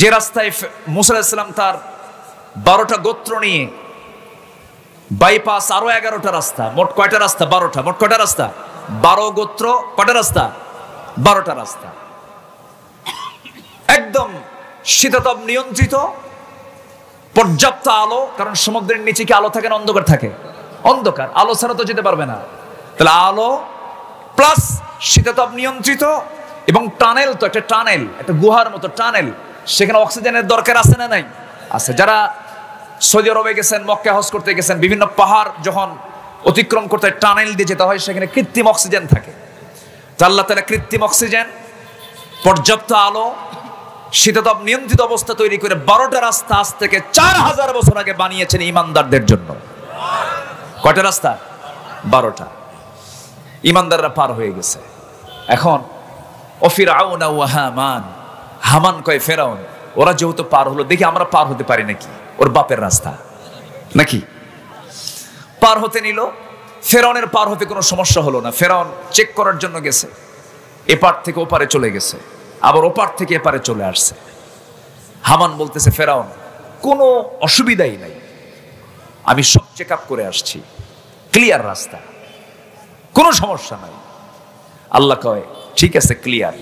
Speaker 1: যে রাস্তায় মুসা আলাইহিস সালাম তার 12টা গোত্র নিয়ে বাইপাস, আরো 11টা রাস্তা, মোট কয়টা রাস্তা? 12টা। মোট কয়টা রাস্তা? 12 গোত্র, কয়টা রাস্তা? 12টা রাস্তা। একদম শীতাতপ নিয়ন্ত্রিত, পর্যাপ্ত আলো, কারণ সমুদ্রের নিচে কি আলো থাকে না অন্ধকার থাকে? অন্ধকার, আলো ছাড়া তো যেতে পারবে না। তাহলে আলো প্লাস শীতাতপ নিয়ন্ত্রিত, এবং টানেল, তো একটা টানেল, একটা গুহার মতো টানেল, সেখানে অক্সিজেনের দরকার আছে না নাই? আছে। যারা সৌদি আরবে গেছেন, মক্কা হজ করতে গেছেন, বিভিন্ন পাহাড় যখন অতিক্রম করতে টানেল দিয়ে যেতে হয়, সেখানে কৃত্রিম অক্সিজেন থাকে। তো আল্লাহ তাআলা কৃত্রিম অক্সিজেন, পর্যাপ্ত আলো, শীতাতপ নিয়ন্ত্রিত অবস্থা তৈরি করে 12টা রাস্তা আজ থেকে 4000 বছর আগে বানিয়েছেন ইমানদারদের জন্য। কয়টা রাস্তা? 12টা। ইমানদাররা পার হয়ে গেছে। এখন ফিরআউন ওয়া হামান, হামান কয় ফেরাউন, ওরা যেহেতু পার হলো, দেখি আমরা পার হতে পারি নাকি, ওর বাপের রাস্তা নাকি। পার হতে নিল। ফেরাউনের পার হতে কোনো সমস্যা হলো না। ফেরাউন চেক করার জন্য গেছে, এপার থেকে ওপারে চলে গেছে, আবার ওপার থেকে এপারে চলে আসছে। হামান বলতেছে, ফেরাউন কোনো অসুবিধাই নাই, আমি সব চেক আপ করে আসছি, ক্লিয়ার রাস্তা, কোনো সমস্যা নাই। আল্লাহ কয়, ঠিক আছে, ক্লিয়ার,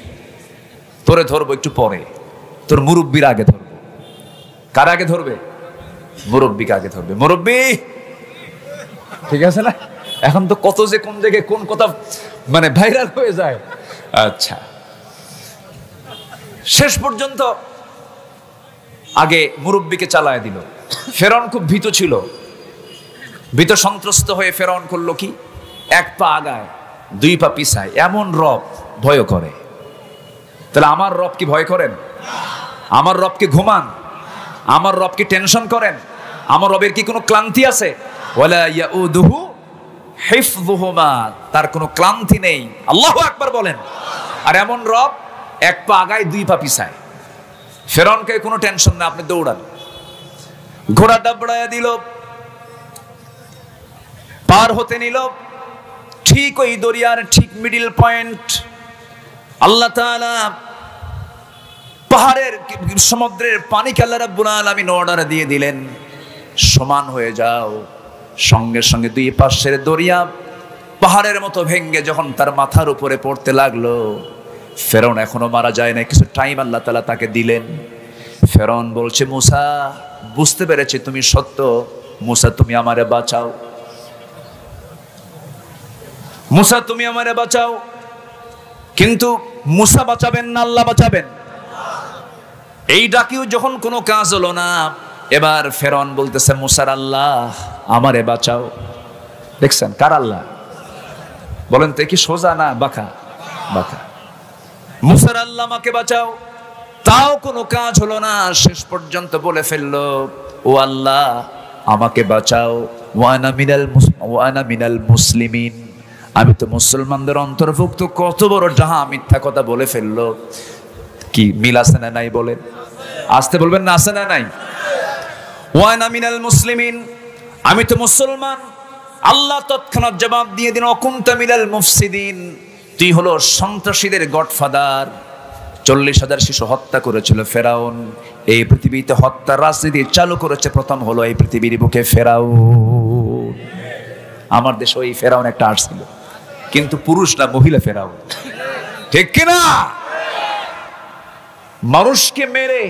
Speaker 1: তোরে ধরবো একটু পরে, তোর মুরব্বীর আগে ধরবো। কার আগে ধরবে? মুরব্বীকে আগে ধরবে। মুরব্বী, ঠিক আছে না? এখন তো কত যে কোন জায়গায় কোন কথা মানে ভাইরাল হয়ে যায়। আচ্ছা, শেষ পর্যন্ত আগে মুরব্বীকে চালায় দিল। ফেরাউন খুব ভীত ছিল। ভীত সন্ত্রস্ত হয়ে ফেরাউন করলো কি, 1 পা আগায় 2 পা পিছায়। এমন রব ভয় করে। তাহলে আমার রব কি ভয় করেন? আমার রবকে ঘুমান? আমার রবকে টেনশন করেন? আমার রবের কি কোনো ক্লান্তি আছে? ওয়ালা ইয়াউদুহু হিফযুহুমা, তার কোনো ক্লান্তি নেই। আল্লাহু আকবার বলেন। আর এমন রব 1 পা আগায় 2 পা পিছায়। ফেরাউনকে কোনো টেনশন না, আপনি দৌড়ান। ঘোড়া দাবড়ায় দিল, পার হতে নিল। ঠিক ওই দরিয়ার ঠিক মিডিল পয়েন্ট আল্লাহ তাআলা পাহাড়ের, সমুদ্রের পানিকে আল্লাহ রাব্বুল আলামিন অর্ডার দিয়ে দিলেন, সমান হয়ে যাও। সঙ্গে সঙ্গে 2 পাশের দরিয়া পাহাড়ের মতো ভেঙ্গে যখন তার মাথার উপরে পড়তে লাগলো, ফেরাউন এখনো মারা যায় না, কিছু টাইম আল্লাহ তাআলা তাকে দিলেন। ফেরাউন বলছে, মুসা, বুঝতে পেরেছি তুমি সত্য, মুসা তুমি আমারে বাঁচাও, মুসা তুমি আমারে বাঁচাও। কিন্তু মুসা বাঁচাবেন না, আল্লাহ বাঁচাবেন। এই ডাকিও যখন কোনো কাজ হলো না, এবার ফেরাউন বলতেছে, মুসার আল্লাহ আমারে বাঁচাও। দেখছেন কার আল্লাহ? বলেন তো, কি সোজা না বাঁকা? বাঁকা। মুসার আল্লাহ আমাকে বাঁচাও, তাও কোনো কাজ হলো না। শেষ পর্যন্ত বলে ফেললো, ও আল্লাহ আমাকে বাঁচাও, ওয়ানা মিনাল মুসলিমিন, আমি তো মুসলমানদের অন্তর্ভুক্ত। কত বড় ডাহা মিথ্যা কথা বলে ফেললো। কি মিল আছে না নাই বলেন? আসতে বলবেন না, আছে না নাই? ওয়ানা মিনাল মুসলিমিন, আমি তো মুসলমান। আল্লাহ তৎক্ষণাৎ জবাব দিয়ে দিন, অকুনতা মিনাল মুফসিদিন, তুই হলো সন্ত্রাসীদের গডফাদার। 40,000 শিশু হত্যা করেছিল ফেরাউন। এই পৃথিবীতে হত্যার রাজনীতি চালু করেছে প্রথম হলো এই পৃথিবীর বুকে ফেরাউন। আমার দেশে ওই ফেরাউন একটা আসছিল, কিন্তু পুরুষ না, মহিলা ফেরাউন। ঠিক কিনা? মানুষকে মেরে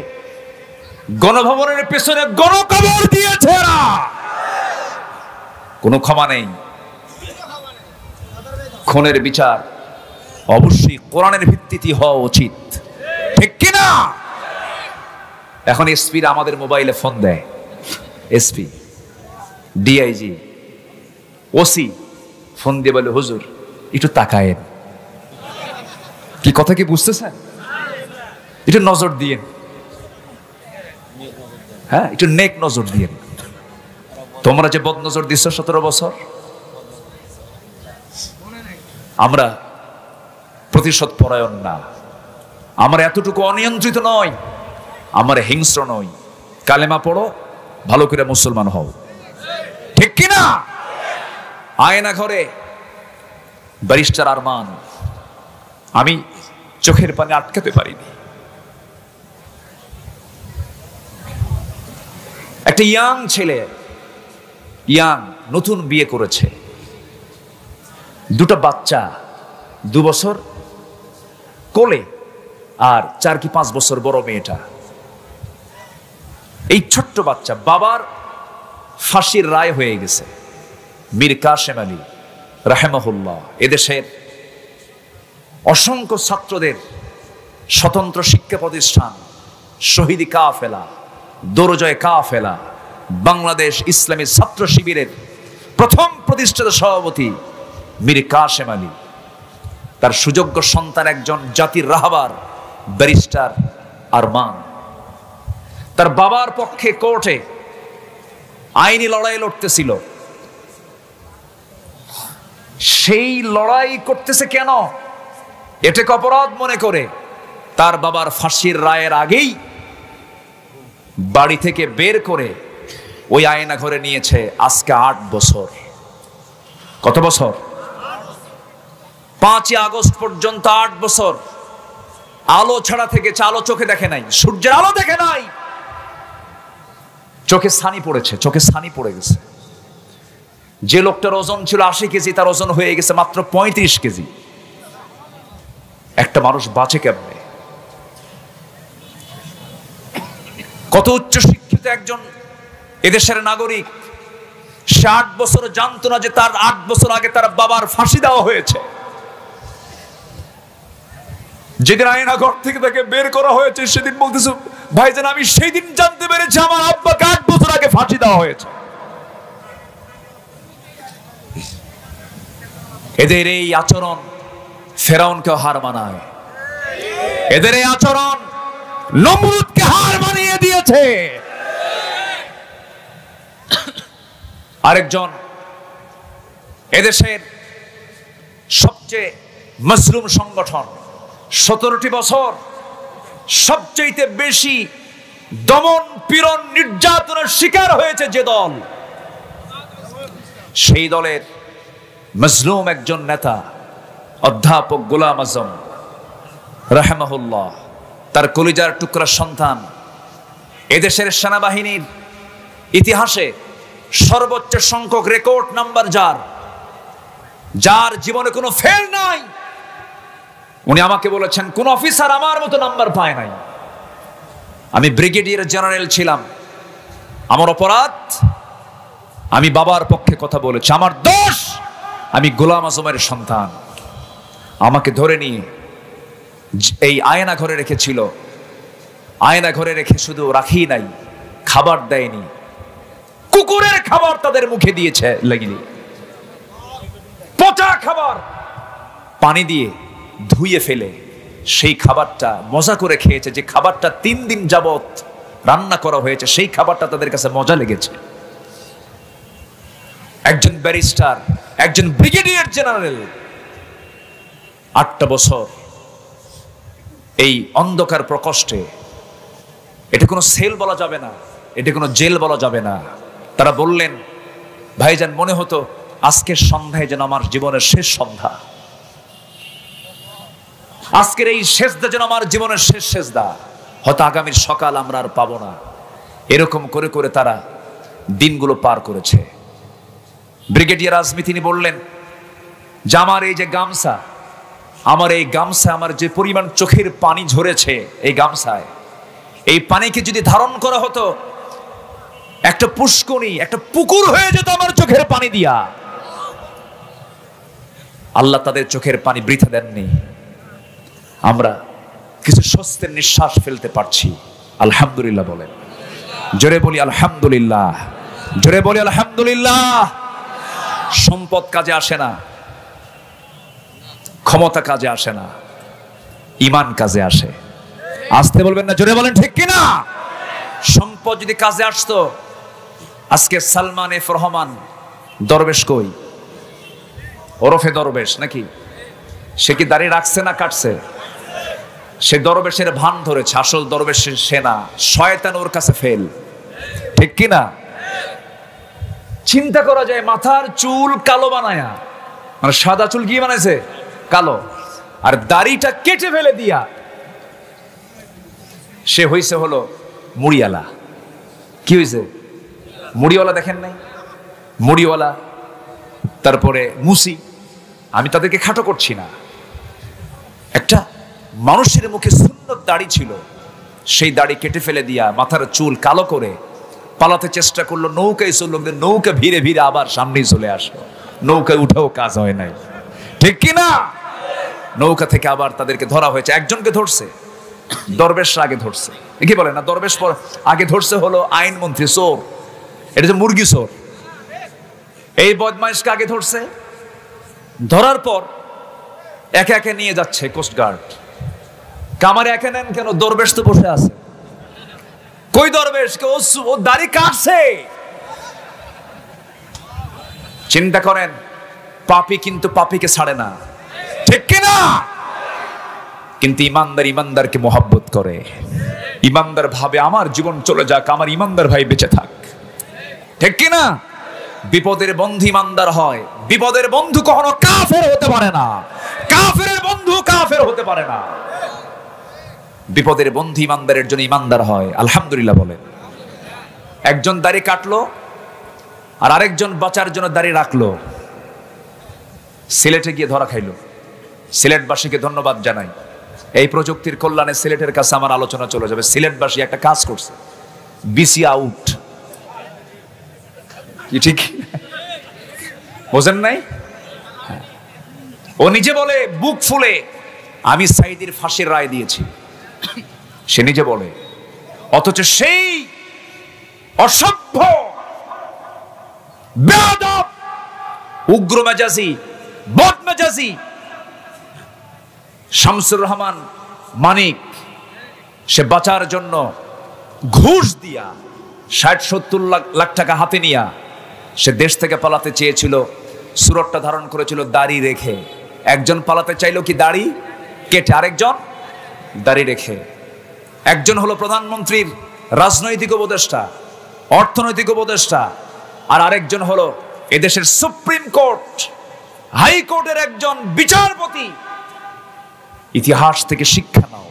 Speaker 1: গণভবনের পেছনে গণকবর দিয়েছে এরা। কোনো ক্ষমা নেই। খুনের বিচার অবশ্যই কোরআনের ভিত্তিতে হওয়া উচিত। ঠিক কিনা? এখন এসপি আমাদের মোবাইলে ফোন দেয়, এসপি, ডিআইজি, ওসি ফোন দিয়ে বলে, হুজুর একটু তাকায়েন। কি কথা কি বুঝতেছেন? একটু নজর দিয়েন, হ্যাঁ একটু নেক নজর দিয়েন। তোমরা যে বদ নজর দিচ্ছ 17 বছর, আমরা প্রতিশোধ পরায়ণ না, আমরা এতটুকু অনিয়ন্ত্রিত নয়, আমরা হিংস্র নই। কালেমা পড়ো, ভালো করে মুসলমান হও, ঠিক কিনা? আয়না ঘরে ব্যারিস্টার আরমান, আমি চোখের পানি আটকাতে পারিনি। একটা ইয়াং ছেলে, নতুন বিয়ে করেছে, দুটো বাচ্চা, 2 বছর কোলে আর 4 কি 5 বছর বড় মেয়েটা। এই ছোট্ট বাচ্চা, বাবার ফাঁসির রায় হয়ে গেছে। মীর কাসেম আলী রাহেমাহুল্লাহ এদেশের অসংখ্য ছাত্রদের স্বতন্ত্র শিক্ষা প্রতিষ্ঠান শহীদ কাফেলা, দরজয় কাফেলা, বাংলাদেশ ইসলামী ছাত্র শিবিরের প্রথম প্রতিষ্ঠাতা সভাপতি মীর কাসেম আলী, তার সুযোগ্য সন্তান একজন জাতির রাহবার ব্যারিস্টার আরমান, তার বাবার পক্ষে কোর্টে আইনি লড়াই লড়তেছিল। সেই লড়াই করতেছে কেন? এটাকে অপরাধ মনে করে তার বাবার ফাঁসির রায়ের আগেই বাড়ি থেকে বের করে ওই আয়না ঘরে নিয়েছে। আজকে 8 বছর। কত বছর? 5ই আগস্ট পর্যন্ত 8 বছর আলো ছাড়া থেকেছে। আলো চোখে দেখে নাই, সূর্যের আলো দেখে নাই, চোখে ছানি পড়েছে, চোখে ছানি পড়ে গেছে। যে লোকটার ওজন ছিল 80 কেজি, তার ওজন হয়ে গেছে মাত্র 35 কেজি। একটা মানুষ বাঁচে কেমনে? কত উচ্চ শিক্ষিত একজন এদেশের নাগরিক, সে 8 বছর জানতো না যে তার 8 বছর আগে তার বাবার ফাঁসি দেওয়া হয়েছে। যেদিন আয়না ঘর থেকে তাকে বের করা হয়েছে, সেদিন বলতেছে, ভাইজান আমি সেই দিন জানতে পেরেছি আমার আব্বাকে 8 বছর আগে ফাঁসি দেওয়া হয়েছে। এদের এই আচরণ ফেরাউনকে হার মানায়, এদের এই আচরণ নমরুদকে হার মানিয়ে দিয়েছে। আরেকজন এদেশের সবচেয়ে মজলুম সংগঠন, 17টি বছর সবচেয়ে বেশি দমন পীড়ন নির্যাতনের শিকার হয়েছে যে দল, সেই দলের মজলুম একজন নেতা অধ্যাপক গোলাম আজম রাহেমাহুল্লাহ, তার কলিজার টুকরা সন্তান, এদেশের সেনাবাহিনীর ইতিহাসে সর্বোচ্চ সংখ্যক রেকর্ড নাম্বার যার জীবনে কোনো ফেল নাই। উনি আমাকে বলেছেন, কোন অফিসার আমার মতো নাম্বার পায় নাই। আমি ব্রিগেডিয়ার জেনারেল ছিলাম, আমার অপরাধ আমি বাবার পক্ষে কথা বলেছি, আমার দোষ আমি গোলাম আজমের সন্তান। আমাকে ধরে নিয়ে এই আয়না ঘরে রেখেছিল। আয়না ঘরে রেখে শুধু রাখি নাই, খাবার দেয়নি, কুকুরের খাবার তাদের মুখে দিয়েছে, লাগিয়ে পচা খাবার পানি দিয়ে ধুয়ে ফেলে সেই খাবারটা মজা করে খেয়েছে। যে খাবারটা 3 দিন যাবত রান্না করা হয়েছে, সেই খাবারটা তাদের কাছে মজা লেগেছে। একজন ব্যারিস্টার, একজন ব্রিগেডিয়ার জেনারেল 8টা বছর এই অন্ধকার প্রকোষ্ঠে, এটা কোনো সেল বলা যাবে না, এটা কোনো জেল বলা যাবে না। তারা বললেন, ভাইজান মনে হতো আজকের সন্ধ্যায় যেন আমার জীবনের শেষ সন্ধ্যা, আজকের এই সেজদা যেন আমার জীবনের শেষ সেজদা, হয়তো আগামীর সকাল আমরা আর পাবো না। এরকম করে করে তারা দিনগুলো পার করেছে। ব্রিগেডিয়ার আজমি তিনি বললেন যে আমার এই যে গামছা, আমার এই গামছা, আমার যে পরিমাণ চোখের পানি ঝরেছে এই গামছায়, এই পানিকে যদি ধারণ করা হতো একটা পুষ্করণী, একটা পুকুর হয়ে যেত আমার চোখের পানি দিয়া। আল্লাহ তাদের চোখের পানি বৃথা দেননি। আমরা কিছু স্বস্তির নিঃশ্বাস ফেলতে পারছি, আলহামদুলিল্লাহ বলেন। জোরে বলি আলহামদুলিল্লাহ, জোরে বলি আলহামদুলিল্লাহ। সম্পদ কাজে আসে না, ক্ষমতা কাজে আসে না, ঈমান কাজে আসে। আসতে বলবেন না, জোরে বলেন ঠিক কিনা? সম্পদ যদি কাজে আসতো, আজকে সালমান এফ রহমান দরবেশ কই? ওরফে দরবেশ নাকি? সে কি দাড়ি রাখছে না কাটছে? সে দরবেশের ভান ধরেছে, আসল দরবেশের সেনা শয়তান ওর কাছে ফেল, ঠিক কিনা? চিন্তা করা যায়, মাথার চুল কালো বানায়া, মানে সাদা চুল কি বানাইছে? কালো। আর দাড়িটা কেটে ফেলে দিয়া সে হইছে হলো মুড়িওয়ালা। কি হইছে? মুড়িওয়ালা। দেখেন নাই মুড়িওয়ালা, তারপরে মুসি। আমি তাদেরকে খাটো করছি না। একটা মানুষের মুখে সুন্নত দাড়ি ছিল, সেই দাড়ি কেটে ফেলে দিয়া মাথার চুল কালো করে পালাতে চেষ্টা করলো, নৌকায় চললো, নৌকা ভিড়ে ভিড়ে আবার সামনেই চলে আসলো। নৌকায় উঠেও কাজ হয় নাই, ঠিক কিনা? নৌকা থেকে আবার তাদেরকে ধরা হয়েছে। একজনকে ধরছে দরবেশরা আগে ধরছে, কি বলে না, দরবেশ আগে ধরছে হলো আইনমন্ত্রী চোর, এটা যে মুরগি চোর। এই বদমাইশকে আগে ধরছে, ধরার পর একে একে নিয়ে যাচ্ছে কোস্টগার্ড। কামারে একে নেন কেন? দরবেশ তো বসে আছে। কই দরবেশ? ও দাড়ি কাটছে। চিন্তা করেন, পাপী কিন্তু পাপীকে ছাড়ে না, ঠিক কিনা? কিন্তু ইমানদার ইমানদারকে মোহাব্বত করে। ইমানদার ভাবে আমার জীবন চলে যাক, আমার ইমানদার ভাই বেঁচে থাক, ঠিক কিনা? বিপদের বন্ধু ইমানদার হয়। বিপদের বন্ধু কখনো কাফের হতে পারে না। কাফেরের বন্ধু কাফের হতে পারে না। বিপদের বন্ধু ইমানদারের জন্য ইমানদার হয়। আলহামদুলিল্লাহ বলে। একজন দাড়ি কাটলো আর আরেকজন বাঁচার জন্য দাড়ি রাখলো। সিলেটে গিয়ে ধরা খাইলো। সিলেটবাসীকে ধন্যবাদ জানাই। এই প্রযুক্তির কল্যাণে সিলেটের কাছে আমার আলোচনা চলে যাবে। সিলেটবাসী একটা কাজ করছে, বিসি আউট। কি ঠিক বোঝেন নাই? ও নিজে বলে বুক ফুলে, আমি সাইদির ফাঁসির রায় দিয়েছি। সে নিজে বলে, অথচ সেই অসভ্য বেয়াদব উগ্র মেজাজি বদ মেজাজি শামসুর রহমান মানিক, সে বাঁচার জন্য ঘুষ দিয়া ৬০-৭০ লাখ টাকা হাতে নিয়া সে দেশ থেকে পালাতে চেয়েছিল। সুরতটা ধারণ করেছিল দাড়ি রেখে। একজন পালাতে চাইলো কি দাড়ি কেটে, আরেকজন দাড়ি রেখে। একজন হলো প্রধানমন্ত্রীর রাজনৈতিক উপদেষ্টা, অর্থনৈতিক উপদেষ্টা, আর আরেকজন হলো এদেশের সুপ্রিম কোর্ট, হাইকোর্টের একজন বিচারপতি। ইতিহাস থেকে শিক্ষা নাও,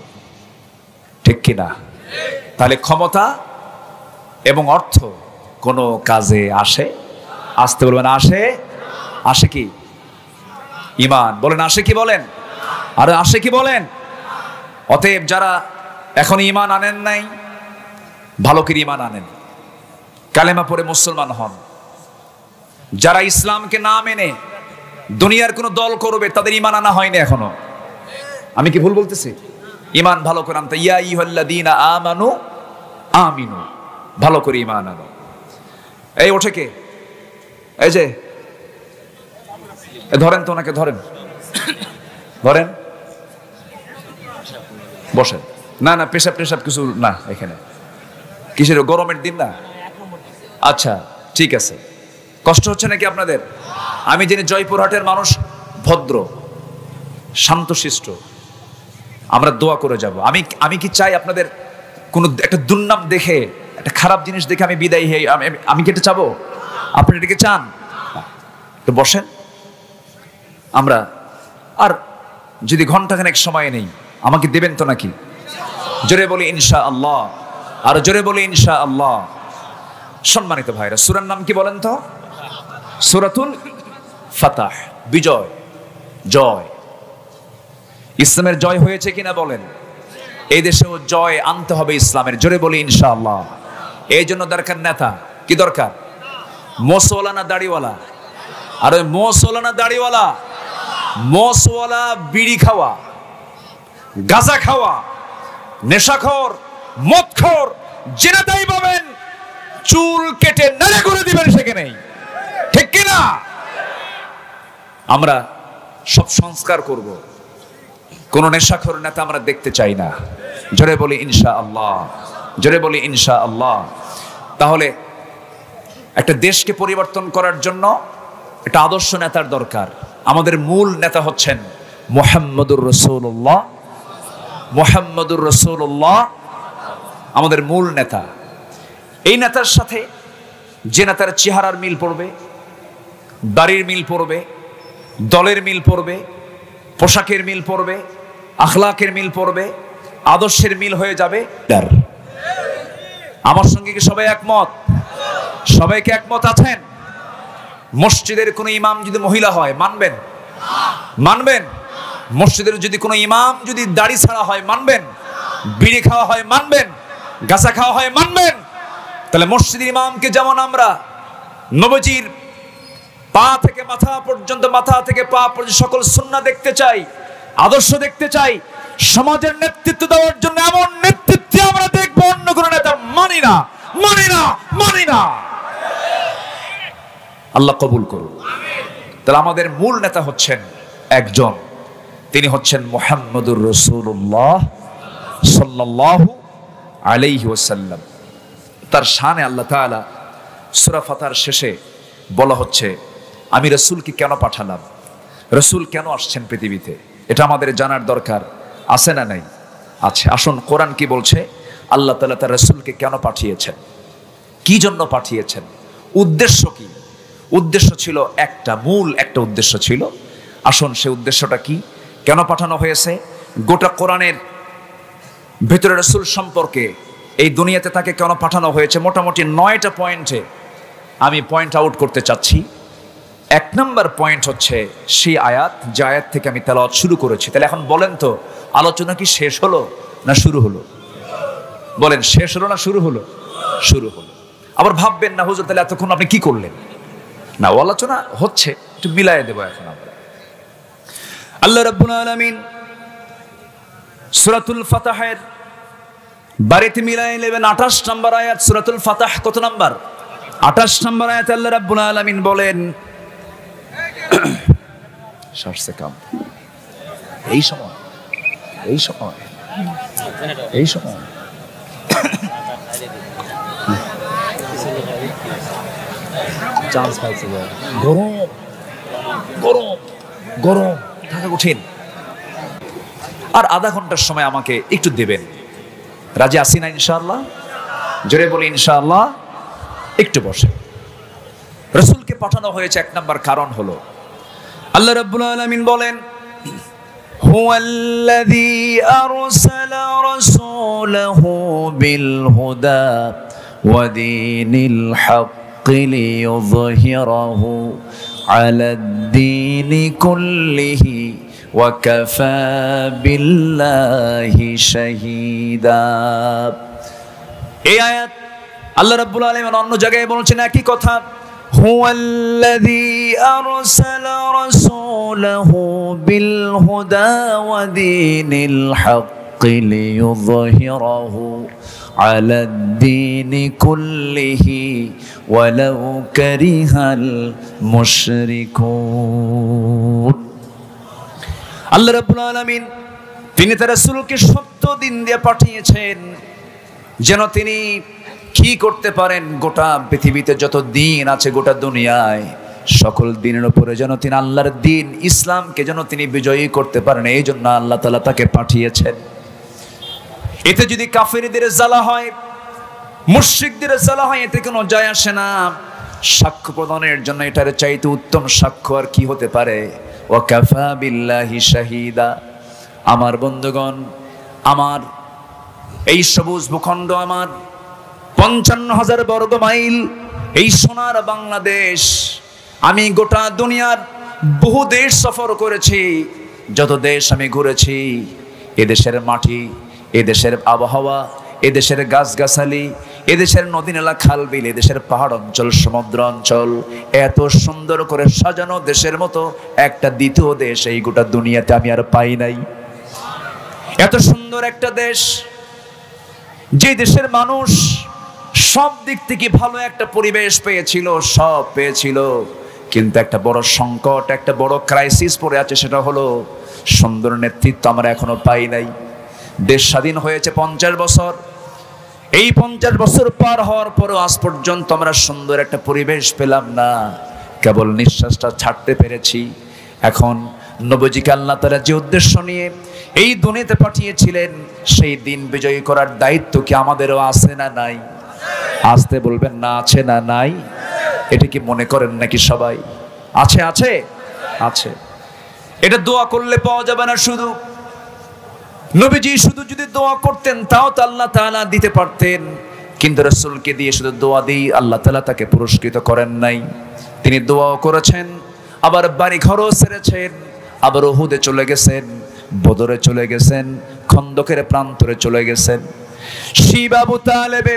Speaker 1: ঠিক কিনা? তাহলে ক্ষমতা এবং অর্থ কোনো কাজে আসে? আসতে বলবেন আসে? আসে কি? ঈমান বলেন আসে কি? বলেন আর আসে কি? বলেন। অতএব যারা এখন ঈমান আনেন নাই, ভালো করে ঈমান আনেন, কালেমা পড়ে মুসলমান হন। যারা ইসলামকে না মেনে দুনিয়ার কোনো দল করবে, তাদের ঈমান আনা হয়নি এখনো। আমি কি ভুল বলতেছি? ঈমান ভালো করে আনতে, ইয়া আইয়ুহাল্লাযীনা আমানু আমিনু, ভালো করে ঈমান আনো। এই ওঠে কে? এই যে ধরেন তো ওনাকে, ধরেন ধরেন, বসেন। না না, পেশাব টেশাব কিছু না এখানে। কিসের গরমের দিন না? আচ্ছা ঠিক আছে। কষ্ট হচ্ছে নাকি আপনাদের? আমি জানি জয়পুরহাটের মানুষ ভদ্র শান্তশিষ্ট, আমরা দোয়া করে যাব। আমি কি চাই আপনাদের কোন একটা দুর্নাম দেখে, একটা খারাপ জিনিস দেখে আমি বিদায় হই? আমি কি এটা চাবো? আপনি এটাকে চান? তো বসেন। আমরা আর যদি ঘন্টাখানেক সময় নেই, আমাকে দেবেন তো নাকি? জোরে বলি ইনশাআল্লাহ, আর জোরে বলি ইনশাআল্লাহ। সম্মানিত ভাইরা, সূরার নাম কি বলেন তো? সূরাতুল ফাতাহ, বিজয়, জয়। ইসলামের জয় হয়েছে কিনা বলেন? এই দেশেও জয় আনতে হবে ইসলামের। জোরে বলি ইনশাআল্লাহ। এই জন্য দরকার নেতা। কি দরকার? মোসওয়ালা না দাড়িওয়ালা? আর ওই মোসওয়ালা না দাড়িওয়ালা? মোসওয়ালা বিড়ি খাওয়া, গাঁজা খাওয়া, নেশাখোর, মদখোর, জেনাদাই পাবেন, চুল কেটে নাড়া করে দিবেন সেখানেই, ঠিক কিনা? আমরা সব সংস্কার করব, কোন নেশাখোর নেতা আমরা দেখতে চাই না। জোরে বলি ইনশাআল্লাহ, জোরে বলি ইনশাআল্লাহ। তাহলে একটা দেশকে পরিবর্তন করার জন্য একটা আদর্শ নেতার দরকার। আমাদের মূল নেতা হচ্ছেন মুহাম্মদুর রাসূলুল্লাহ। মুহাম্মদুর রাসূলুল্লাহ আমাদের মূল নেতা। এই নেতার সাথে যে নেতার চেহারার মিল পড়বে, দাড়ির মিল পড়বে, দলের মিল পড়বে, পোশাকের মিল পড়বে, আখলাকের মিল পড়বে, আদর্শের মিল হয়ে যাবে। আমার সঙ্গে কি সবাই একমত? সবাইকে একমত আছেন? মসজিদের কোনো ইমাম যদি মহিলা হয় মানবেন? মানবেন? মসজিদের যদি কোনো ইমাম যদি দাড়ি ছাড়া হয় মানবেন? বিড়ি খাওয়া হয় মানবেন? গাঁজা খাওয়া হয় মানবেন? তাহলে মসজিদের ইমামকে যেমন আমরা নবীজির পা থেকে মাথা পর্যন্ত, মাথা থেকে পা পর্যন্ত সকল সুন্নাহ দেখতে চাই, আদর্শ দেখতে চাই, সমাজের নেতৃত্ব দেওয়ার জন্য এমন নেতৃত্ব আমরা দেখবো অন্য কোনো নেতা মানি না, মানি না, মানি না। আল্লাহ কবুল করুন। তাহলে আমাদের মূল নেতা হচ্ছেন একজন, তিনি হচ্ছেন মুহাম্মদুর রাসূলুল্লাহ সাল্লাল্লাহু আলাইহি ওয়াসাল্লাম। তার শানে আল্লাহ তাআলা সূরা ফাতহার শেষে বলা হচ্ছে আমি রাসূলকে কেন পাঠালাম, রাসূল কেন আসছেন পৃথিবীতে, এটা আমাদের জানার দরকার আছে না নাই? আছে। আসুন কোরআন কি বলছে, আল্লাহ তাআলা তার রাসূলকে কেন পাঠিয়েছেন, কি জন্য পাঠিয়েছেন, উদ্দেশ্য কি? উদ্দেশ্য ছিল একটা, মূল একটা উদ্দেশ্য ছিল। আসুন সে উদ্দেশ্যটা কি, কেন পাঠানো হয়েছে? গোটা কোরআনের ভেতরে রাসূল সম্পর্কে, এই দুনিয়াতে তাকে কেন পাঠানো হয়েছে, মোটামুটি 9টা পয়েন্টে আমি পয়েন্ট আউট করতে চাচ্ছি। 1 নম্বর পয়েন্ট হচ্ছে সেই আয়াত, যে আয়াত থেকে আমি তেলাওয়াত শুরু করেছি। তাহলে এখন বলেন তো, আলোচনা কি শেষ হলো না শুরু হলো? বলেন, শেষ হলো না শুরু হলো? শুরু হলো। আবার ভাববেন না হুজুর তাহলে এতক্ষণ আপনি কি করলেন? না, আলোচনা হচ্ছে, একটু মিলায়ে দেব এখন আমরা। আল্লাহ রাব্বুল আলামিন সূরাতুল ফাতহের বাড়িতে মিলায়ে নেবেন 28 নম্বর আয়াত। সূরাতুল ফাতহ কত নম্বর? 28 নম্বর আয়াতে আল্লাহ রাব্বুল আলামিন বলেন, শার্টসে কাম, এই সময়, এই সময়, এই সময় চান্স পাইছে, গরম গরম গরম থাকা কঠিন। আর আধা ঘন্টার সময় আমাকে একটু দেবেন, রাজি আছি না ইনশাআল্লাহ? জোরে বলি ইনশাআল্লাহ। একটু বসে। রাসূলকে পাঠানো হয়েছে 1 নম্বর কারণ হলো, আল্লাহ রাব্বুল আলামিন বলেন, হুয়াল্লাযী আরসালা রাসূলাহু বিল হুদা ওয়া দীনিল হাক্কি লিইয়ুযহিরাহু আলাদ-দীনি কুল্লিহি ওয়া কাফা বিল্লাহি শাহীদা। এই আয়াত আল্লাহ রাব্বুল আলামিন অন্য জায়গায় বলছেন একই কথা, হুয়াল্লাযী আরসালা রাসূলাহু বিল হুদা ওয়া দীনিল হাক্কি লিইয়ুযহিরাহু আলাদ-দীনি কুল্লিহি ওয়ালাউ কারিহাল মুশরিকুন। আল্লাহ রাব্বুল আলামিন তিনি তার রাসূলকে সত্য দিন দিয়ে পাঠিয়েছেন, যেন তিনি কি করতে পারেন, গোটা পৃথিবীতে যত দিন আছে, গোটা দুনিয়ায় সকল দিনের উপরে যেন তিনি আল্লাহর দিন ইসলামকে যেন তিনি বিজয়ী করতে পারেন। এই জন্য আল্লাহ তাআলা তাকে পাঠিয়েছেন। এতে যদি কাফেরদের জ্বালা হয়, মুশরিকদের জ্বালা হয়, এতে কোনো যায় আসে না। সাক্ষ্য প্রদানের জন্য এটার চাইতে উত্তম সাক্ষ্য আর কি হতে পারে? ওয়া কাফা বিল্লাহি শাহীদা। আমার বন্ধুগণ, আমার এই সবুজ ভূখণ্ড, আমার 55,000 বর্গ মাইল এই সোনার বাংলাদেশ, আমি গোটা দুনিয়ার বহু দেশ সফর করেছি, যত দেশ আমি ঘুরেছি, এদেশের মাটি, এদেশের আবহাওয়া, এদেশের গাছগাছালি, এদেশের নদী নালা খাল বিল, এদেশের পাহাড় অঞ্চল, সমুদ্র অঞ্চল, এত সুন্দর করে সাজানো দেশের মতো একটা দ্বিতীয় দেশ এই গোটা দুনিয়াতে আমি আর পাই নাই। এত সুন্দর একটা দেশ, যে দেশের মানুষ সব দিক থেকে ভালো একটা পরিবেশ পেয়েছিল, সব পেয়েছিল, কিন্তু একটা বড় সংকট, একটা বড় ক্রাইসিস পড়ে আছে, সেটা হলো সুন্দর নেতৃত্ব আমরা এখনো পাই নাই। দেশ স্বাধীন হয়েছে 50 বছর, এই 50 বছর পার হওয়ার পরও আজ পর্যন্ত আমরা সুন্দর একটা পরিবেশ পেলাম না, কেবল নিঃশ্বাসটা ছাড়তে পেরেছি। এখন নবীজিকে আল্লাহ তাআলা যে উদ্দেশ্য নিয়ে এই দুনিয়াতে পাঠিয়েছিলেন, সেই দিন বিজয়ী করার দায়িত্ব কি আমাদেরও আছে না নাই? আসতে বলবেন না, আছে না নাই? এটা কি মনে করেন নাকি সবাই? আছে, আছে, আছে। এটা দোয়া করলে পাওয়া যাবে না। শুধু নবীজি শুধু যদি দোয়া করতেন তাও তো আল্লাহ তাআলা দিতে পারতেন, কিন্তু রাসূলকে দিয়ে শুধু দোয়া দিয়ে আল্লাহ তাআলা তাকে পুরস্কৃত করেন নাই। তিনি দোয়াও করেছেন, আবার বাড়ি ঘরও ছেড়েছেন, আবার উহুদে চলে গেছেন, বদরে চলে গেছেন, খন্দকের প্রান্তরে চলে গেছেন। শিব আবু তালেবে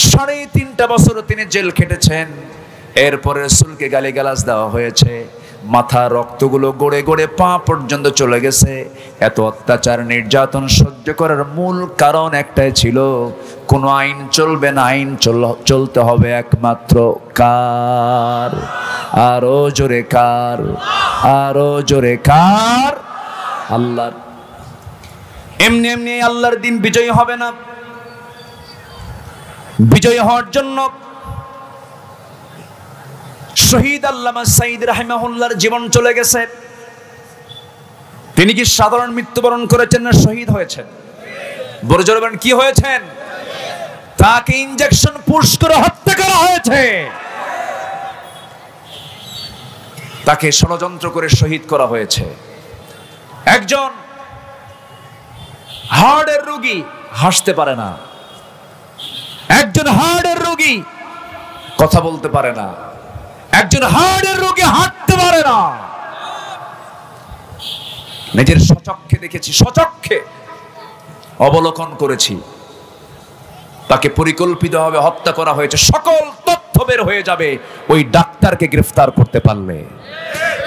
Speaker 1: 3.5 বছর তিনি জেল খেটেছেন। এরপরে রাসূলকে গালিগালাজ দেওয়া হয়েছে, মাথা রক্তগুলো গড়ে গড়ে পা পর্যন্ত চলে গেছে। এত অত্যাচার নির্যাতন সহ্য করার মূল কারণ একটাই ছিল, কোনো আইন চলবে না, আইন চলতে হবে একমাত্র কার? আরো জোরে কার? আরো জোরে কার? আল্লাহর। এমনি এমনি আল্লাহর দিন বিজয়ী হবে না। বিজয়ী হওয়ার জন্য শহীদ আল্লামা সাঈদ রাহিমাহুল্লাহর জীবন চলে গেছে। তিনি কি সাধারণ মৃত্যুবরণ করেছেন না শহীদ হয়েছেন? বড় জোরে বলেন, কি হয়েছেন? তাকে ইনজেকশন পুশ করে হত্যা করা হয়েছে, তাকে ষড়যন্ত্র করে শহীদ করা হয়েছে। একজন হার্টের রোগী হাসতে পারে না, একজন হার্টের রোগী কথা বলতে পারে না, একজন হার্টের রোগী হাঁটতে পারে না। নিজের স্বচক্ষে দেখেছি, স্বচক্ষে অবলোকন করেছি। তাকে পরিকল্পিতভাবে হত্যা করা হয়েছে। সকল তথ্য বের হয়ে যাবে ওই ডাক্তারকে গ্রেফতার করতে পারলে,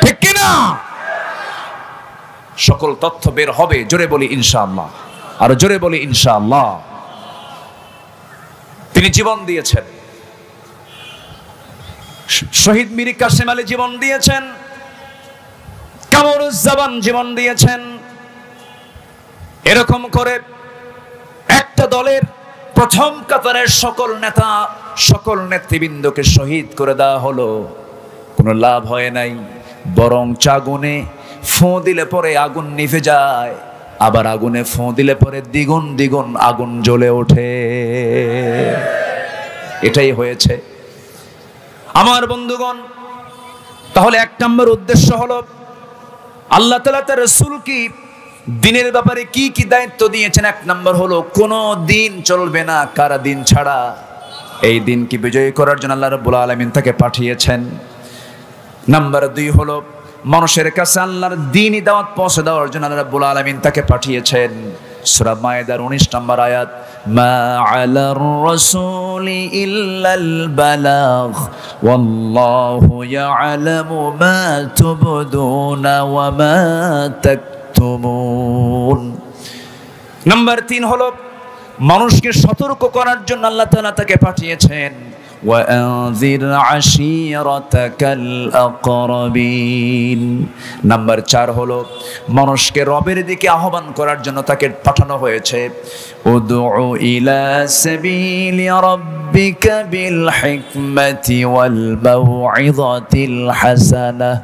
Speaker 1: ঠিক কিনা? সকল তথ্য বের হবে। জোরে বলি ইনশাআল্লাহ, আর জোরে বলি ইনশাআল্লাহ। তিনি জীবন দিয়েছেন। শহীদ মীর কাসেম আলী জীবন দিয়েছেন, কামরুজ্জামান জীবন দিয়েছেন। এরকম করে একটা দলের প্রথম কাতারের সকল নেতা, সকল নেতৃবৃন্দকে শহীদ করে দেওয়া হলো। কোনো লাভ হয় নাই, বরং আগুনে ফোঁ দিলে পরে আগুন নিভে যায়, আবার আগুনে ফোঁ দিলে পরে দ্বিগুণ দ্বিগুণ আগুন জ্বলে ওঠে। এটাই হয়েছে আমার বন্ধুগণ। তাহলে 1 নম্বর উদ্দেশ্য হলো, আল্লাহ তাআলা তার রাসূলকে দিনের ব্যাপারে কি কি দায়িত্ব দিয়েছেন। 1 নম্বর হলো, কোনো দিন চলবে না কারা দিন ছাড়া। এই দিনকে বিজয়ী করার জন্য আল্লাহ রাব্বুল আলামিন তাকে পাঠিয়েছেন। নাম্বার 2 হলো, মানুষের কাছে আল্লাহর দ্বীনি দাওয়াত পৌঁছে দেওয়ার জন্য আল্লাহ রাব্বুল আলামিন তাকে পাঠিয়েছেন। সূরা মায়েদার 19 নম্বর আয়াত, মা আলার রাসূলি ইল্লাল বালাগ ওয়াল্লাহু ইয়ালামু মা তুবদুনা ওয়া মা তাকতুমুন। নাম্বার 3 হলো, মানুষকে সতর্ক করার জন্য আল্লাহ তাআলা তাকে পাঠিয়েছেন। وأنذر عشيرتك الأقربين। নাম্বার 4 হলো, মানুষকে রবের দিকে আহ্বান করার জন্য তাকে পাঠানো হয়েছে। উদউ ইলা সাবিলি রাব্বিকা বিল হিকমাতি ওয়াল মাউইযাতিল হাসানাহ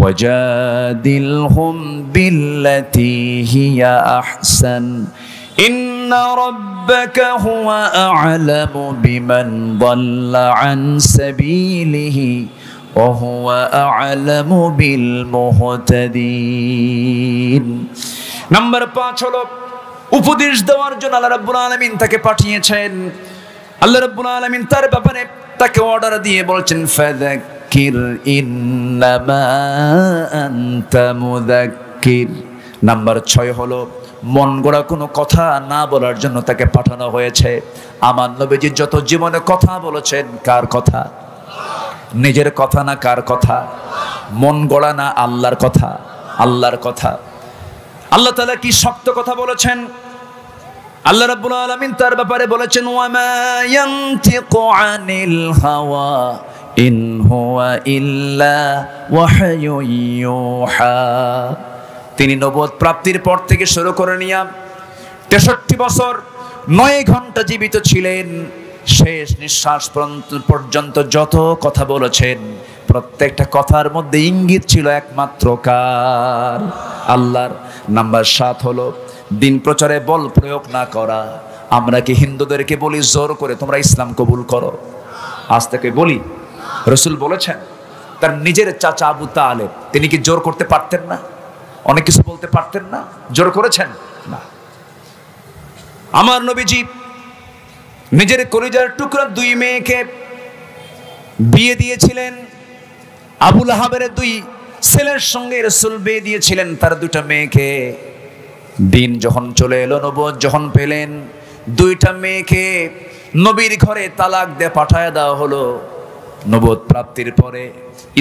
Speaker 1: ওয়াজাদিলহুম বিল্লাতী হিয়া আহসান ইন্না রাব্বাকা হুয়া আ'লামু বিমান দাল্লা আন সাবিলিহি ওয়া হুয়া আ'লামু বিল মুহতাদিন। নাম্বার 5 হলো, উপদেশ দেওয়ার জন্য আল্লাহ রাব্বুল আলামিন তাকে পাঠিয়েছেন। আল্লাহ রাব্বুল আলামিন তার ব্যাপারে তাকে অর্ডার দিয়ে বলছেন, ফাযাক্কির ইন্নামা আনতা মুযাক্কির। নাম্বার 6 হলো, মন গড়া কোনো কথা না বলার জন্য তাকে পাঠানো হয়েছে। আমার নবীজি যত জীবনে কথা বলেছেন, কার কথা? নিজের কথা না কার কথা? মন গড়া না আল্লাহর কথা? আল্লাহর কথা। আল্লাহ তাআলা কি শক্ত কথা বলেছেন। আল্লাহ রাব্বুল আলামিন তার ব্যাপারে বলেছেন, ওয়া মা ইয়ানতিকু আনিল হাওয়া ইন হুয়া ইল্লা ওয়াহয়ুন ইউহা। তিনি নবুয়ত প্রাপ্তির পর থেকে শুরু করে নিয়ে 63 বছর 9 ঘন্টা জীবিত ছিলেন। শেষ নিঃশ্বাস পর্যন্ত যত কথা বলেছেন, প্রত্যেকটা কথার মধ্যে ইঙ্গিত ছিল একমাত্র কার? আল্লাহর। নাম্বার 7 হলো দিন প্রচারে বল প্রয়োগ না করা। আমরা কি হিন্দুদেরকে বলি জোর করে তোমরা ইসলাম কবুল করো? আজ থেকে বলি? রাসূল বলেছেন তার নিজের চাচা আবু তালেব, তিনি কি জোর করতে পারতেন না? অনেক কিছু বলতে পারতেন না? জোর করেছেন না। আমার নবীজি নিজের কলিজার টুকরা 2 মেয়েকে বিয়ে দিয়েছিলেন। আবু লাহাবের 2 ছেলের সঙ্গে রাসূল বিয়ে দিয়েছিলেন তার 2টা মেয়েকে। দিন যখন চলে এলো, নবুয়ত যখন পেলেন, 2টা মেয়েকে নবীর ঘরে তালাক দিয়ে পাঠায় দেওয়া হলো। নবুয়ত প্রাপ্তির পরে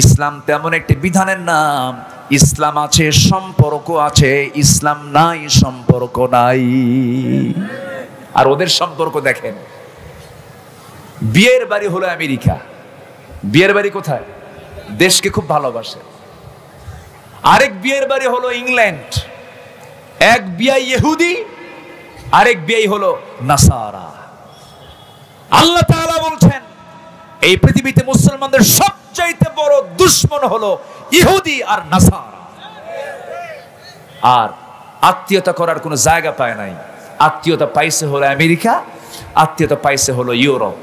Speaker 1: ইসলাম তেমন একটি বিধানের নাম, ইসলাম আছে সম্পর্ক আছে, ইসলাম নাই সম্পর্ক নাই। আর ওদের সম্পর্ক দেখেন, বিয়ের বাড়ি হলো আমেরিকা, বিয়ের বাড়ি কোথায়? দেশকে খুব ভালোবাসে। আরেক বিয়ের বাড়ি হলো ইংল্যান্ড, এক বিয়ে ইহুদি, আরেক বিয়ে হলো নাসারা। আল্লাহ তাআলা বলছেন এই পৃথিবীতে মুসলমানদের সবচাইতে বড় দুশমন হলো ইহুদি আর নাসারা। আর আত্মীয়তা করার কোনো জায়গা পায় নাই। আত্মীয়তা পাইছে হলো আমেরিকা, আত্মীয়তা পাইছে হলো ইউরোপ।